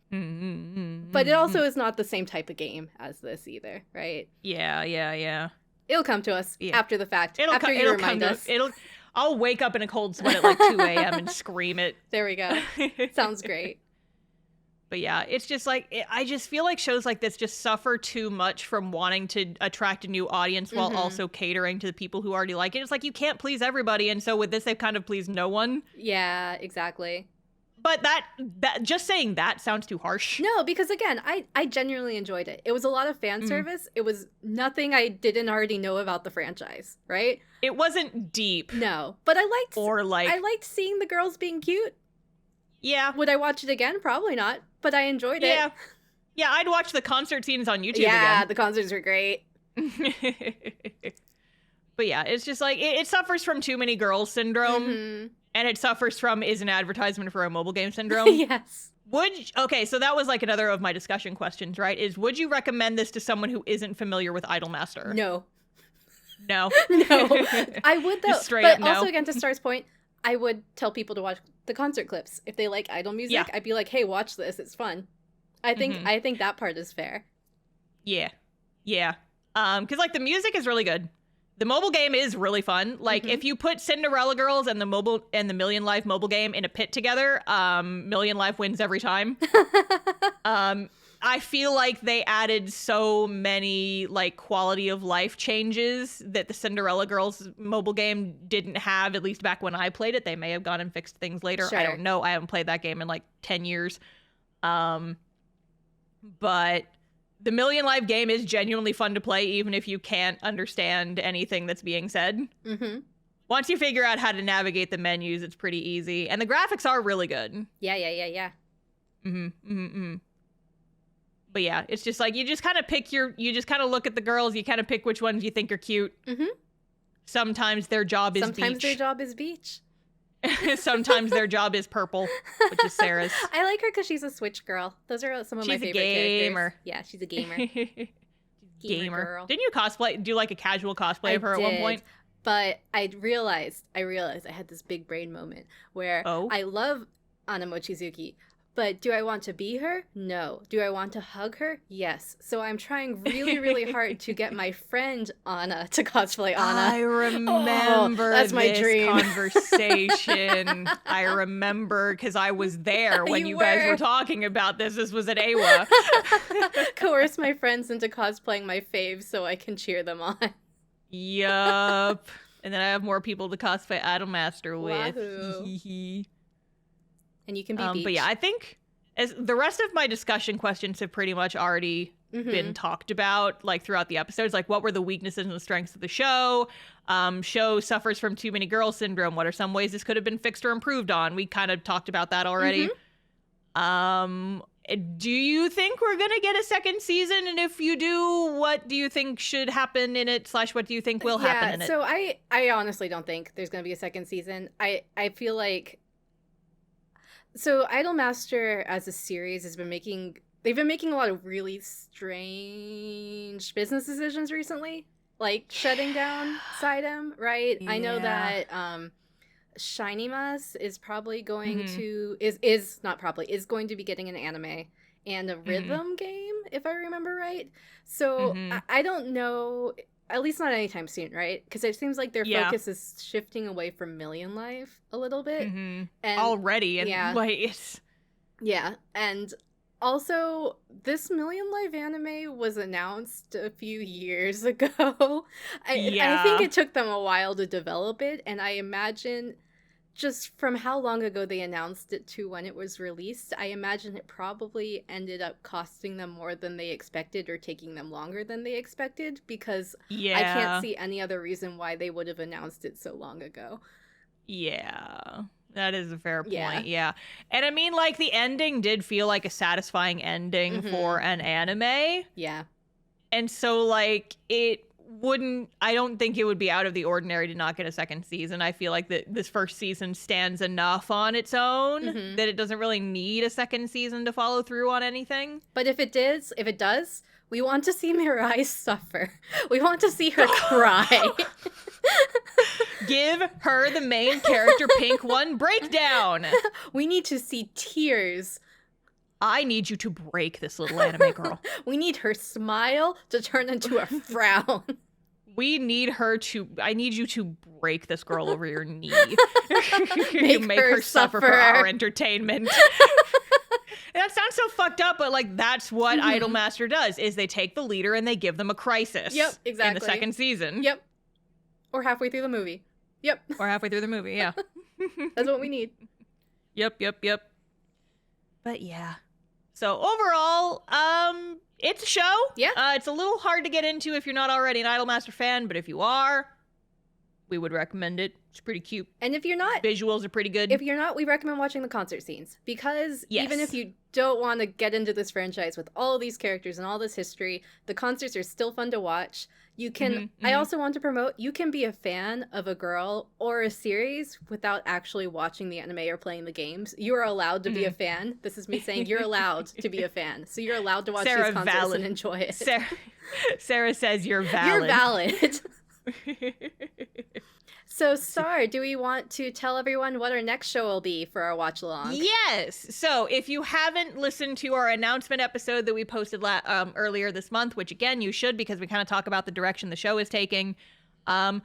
But it also is not the same type of game as this either, right?
Yeah.
It'll come to us
Yeah.
after the fact.
It'll
after
co-
you
it'll
remind
come
us.
to I'll wake up in a cold sweat at like 2 a.m. and scream it.
There we go. Sounds great.
But yeah, it's just like I just feel like shows like this just suffer too much from wanting to attract a new audience while also catering to the people who already like it. It's like you can't please everybody, and so with this, they've kind of pleased no one.
Yeah, exactly.
But that just saying that sounds too harsh.
No, because again, I genuinely enjoyed it. It was a lot of fan service. It was nothing I didn't already know about the franchise, right?
It wasn't deep
No, but I liked
I
liked seeing the girls being cute.
yeah.
Would I watch it again? Probably not, but I enjoyed it.
Yeah. Yeah, I'd watch the concert scenes on YouTube
Yeah,
again.
the concerts were great.
But yeah, it's just like it suffers from too many girls syndrome,
Mhm.
and it suffers from is an advertisement for a mobile game syndrome.
Yes.
Okay, so that was like another of my discussion questions, right? Is would you recommend this to someone who isn't familiar with Idolmaster?
No.
No.
No. I would though.
Just straight
but
up no.
also again to Star's point, I would tell people to watch the concert clips. If they like idol music,
Yeah.
I'd be like, "Hey, watch this. It's fun." I think that part is fair.
Yeah. Yeah. Because like the music is really good. The mobile game is really fun. Like if you put Cinderella Girls and the Million Life mobile game in a pit together, Million Life wins every time. I feel like they added so many like quality of life changes that the Cinderella Girls mobile game didn't have, at least back when I played it. They may have gone and fixed things later.
Sure.
I don't know. I haven't played that game in like 10 years. But the Million Life game is genuinely fun to play, even if you can't understand anything that's being said.
Mhm.
Once you figure out how to navigate the menus, it's pretty easy. And the graphics are really good.
Yeah.
But yeah, it's just like you just kind of look at the girls, you kind of pick which ones you think are cute.
Mhm.
Sometimes their job is
Sometimes their
beach.
job is beach.
Sometimes their job is purple, which is Sarah's.
I like her because she's a Switch girl. Those are some of my
She's a
favorite
gamer.
characters. Yeah, she's a gamer.
Gamer.
Girl.
Didn't you do like a casual cosplay of her at one
did,
point?
But I realized I had this big brain moment where
Oh.
I love Ana Mochizuki, But do I want to be her? No. Do I want to hug her? Yes. So I'm trying really, really hard to get my friend Anna to cosplay Anna.
I remember
that's my
this
dream.
conversation. I remember because I was there when
You
you guys
were.
were talking about this. This was at AWA.
Coerce my friends into cosplaying my faves so I can cheer them on.
Yup. And then I have more people to cosplay Idolmaster with.
Wahoo.
Hee hee hee.
And you can be Beach.
But yeah, I think as the rest of my discussion questions have pretty much already been talked about, like throughout the episodes. Like, what were the weaknesses and the strengths of the show? Show suffers from too many girls syndrome. What are some ways this could have been fixed or improved on? We kind of talked about that already. Do you think we're gonna get a second season? And if you do, what do you think should happen in it? / what do you think will happen in it?
So I honestly don't think there's going to be a second season. I feel like Idolmaster as a series they've been making a lot of really strange business decisions recently, like shutting down Sidem, right? I know
Yeah.
that Shinimas is probably going to is going to be getting an anime and a rhythm game, if I remember right. So I don't know, at least not anytime soon, right? Because it seems like their focus is shifting away from Million Life a little bit. And
Already, and
yeah.
like it's
yeah, and also this Million Life anime was announced a few years ago. I think it took them a while to develop it, and I imagine just from how long ago they announced it to when it was released, I imagine it probably ended up costing them more than they expected or taking them longer than they expected, because I can't see any other reason why they would have announced it so long ago.
Yeah, that is a fair point.
Yeah.
Yeah. And I mean, like, the ending did feel like a satisfying ending for an anime.
Yeah.
And so, like, I don't think it would be out of the ordinary to not get a second season. I feel like that this first season stands enough on its own that it doesn't really need a second season to follow through on anything.
But if it does, we want to see Mirai suffer. We want to see her cry.
Give her the main character Pink 1 breakdown.
We need to see tears.
I need you to break this little anime girl.
We need her smile to turn into a frown.
I need you to break this girl over your knee.
Make her
suffer for
suffer.
our entertainment. And that sounds so fucked up, but like that's what Idolmaster does, is they take the leader and they give them a crisis.
Yep, exactly.
In the second season.
Yep. Or halfway through the movie. Yep.
Or halfway through the movie, yeah.
That's what we need.
Yep. But yeah. So overall, it's a show.
Yeah.
It's a little hard to get into if you're not already an Idolmaster fan, but if you are, we would recommend it. It's pretty cute.
And if you're not,
Visuals are pretty good.
we recommend watching the concert scenes, because even
Yes.
if you don't want to get into this franchise with all these characters and all this history, the concerts are still fun to watch. You can, I also want to promote, you can be a fan of a girl or a series without actually watching the anime or playing the games. You are allowed to be a fan. This is me saying you're allowed to be a fan. So you're allowed to watch
Sarah,
these concerts
valid.
and enjoy it.
Sarah says you're valid.
You're valid. So, Star, do we want to tell everyone what our next show will be for our watch along?
Yes. So if you haven't listened to our announcement episode that we posted earlier this month, which again you should, because we kind of talk about the direction the show is taking, our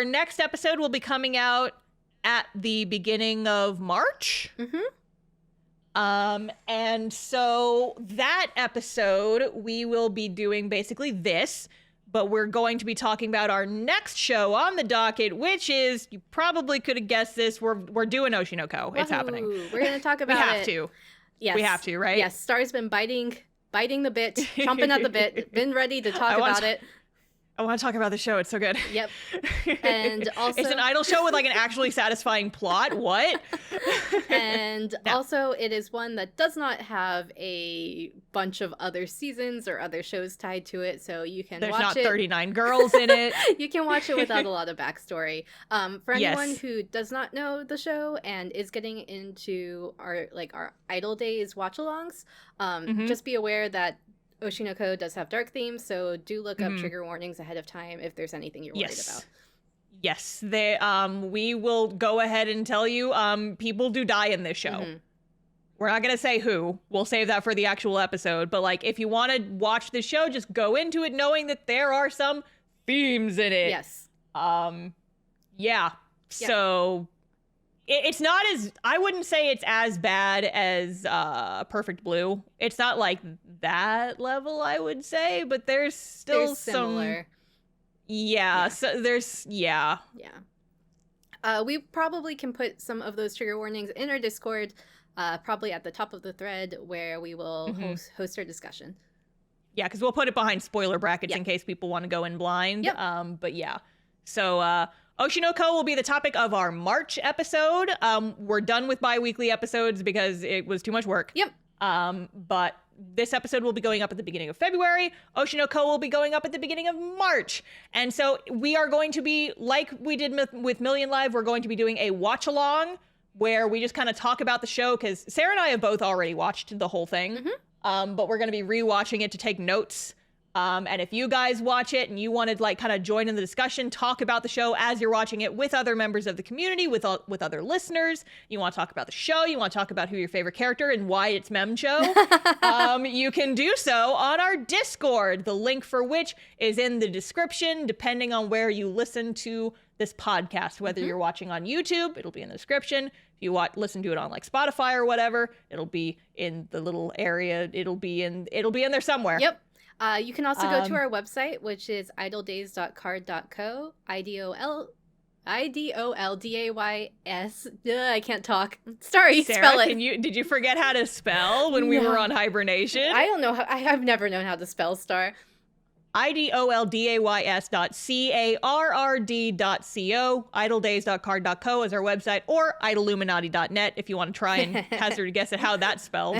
next episode will be coming out at the beginning of March. And so that episode we will be doing basically this. But we're going to be talking about our next show on the docket, which is, you probably could have guessed this, we're doing Oshinoko. It's happening.
Wahoo. We're going to talk about
We have
it.
to.
Yes.
We have to, right?
Yes, Star's been biting the bit, chomping at the bit, been ready to talk about it.
I want to talk about the show. It's so good.
Yep. And also,
it's an idol show with like an actually satisfying plot. What?
and also it is one that does not have a bunch of other seasons or other shows tied to it, so you can
There's
watch
not
it.
39 girls in it.
You can watch it without a lot of backstory. For anyone
Yes.
who does not know the show and is getting into our Idol Days watch-alongs, just be aware that Oshinoko does have dark themes, so do look up trigger warnings ahead of time if there's anything you're worried about.
Yes, we will go ahead and tell you people do die in this show. We're not going to say who. We'll save that for the actual episode. But like, if you want to watch the show, just go into it knowing that there are some themes in it.
Yes.
Yeah. So it's not as, I wouldn't say it's as bad as Perfect Blue. It's not like that level, I would say, but there's still
There's similar.
Yeah. So there's,
Yeah. We probably can put some of those trigger warnings in our Discord, probably at the top of the thread where we will host our discussion.
Yeah, because we'll put it behind spoiler brackets
Yep.
in case people want to go in blind.
Yep.
But yeah. So Oshinoko will be the topic of our March episode. We're done with bi-weekly episodes because it was too much work.
Yep.
But this episode will be going up at the beginning of February. Oshinoko will be going up at the beginning of March. And so we are going to be, like we did with Million Live, we're going to be doing a watch along where we just kind of talk about the show, because Sarah and I have both already watched the whole thing. But we're going to be rewatching it to take notes. And if you guys watch it and you want to like kind of join in the discussion, talk about the show as you're watching it with other members of the community, with other listeners, you want to talk about the show, you want to talk about who your favorite character and why it's Memcho, you can do so on our Discord, the link for which is in the description, depending on where you listen to this podcast. Whether you're watching on YouTube, it'll be in the description. If you listen to it on like Spotify or whatever, it'll be in the little area. It'll be in there somewhere.
Yep. You can also go to our website, which is idledays.card.co, IDOLDAYS. I can't talk. Sorry,
Sarah,
spell it.
did you forget how to spell when we
No.
were on hibernation?
I don't know. I've never known how to spell star.
IDOLDAYS.CARRD.CO, idledays.card.co is our website, or idleluminati.net if you want to try and hazard a guess at how that's spelled.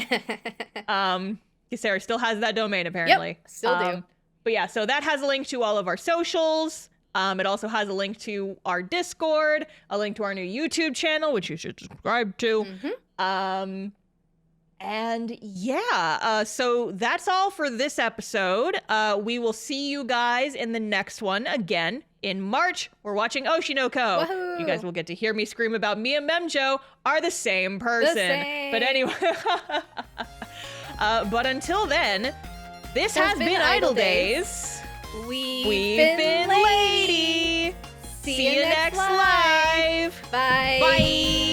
Sarah still has that domain, apparently.
Yep, still do.
But yeah, so that has a link to all of our socials. It also has a link to our Discord, a link to our new YouTube channel, which you should subscribe to. And yeah, so that's all for this episode. We will see you guys in the next one again in March. We're watching Oshinoko.
Woohoo!
You guys will get to hear me scream about me and Memjo are the same person.
same.
But anyway, but until then, this has been Idle Days.
We've
been Lady.
See you next live. Bye.
Bye.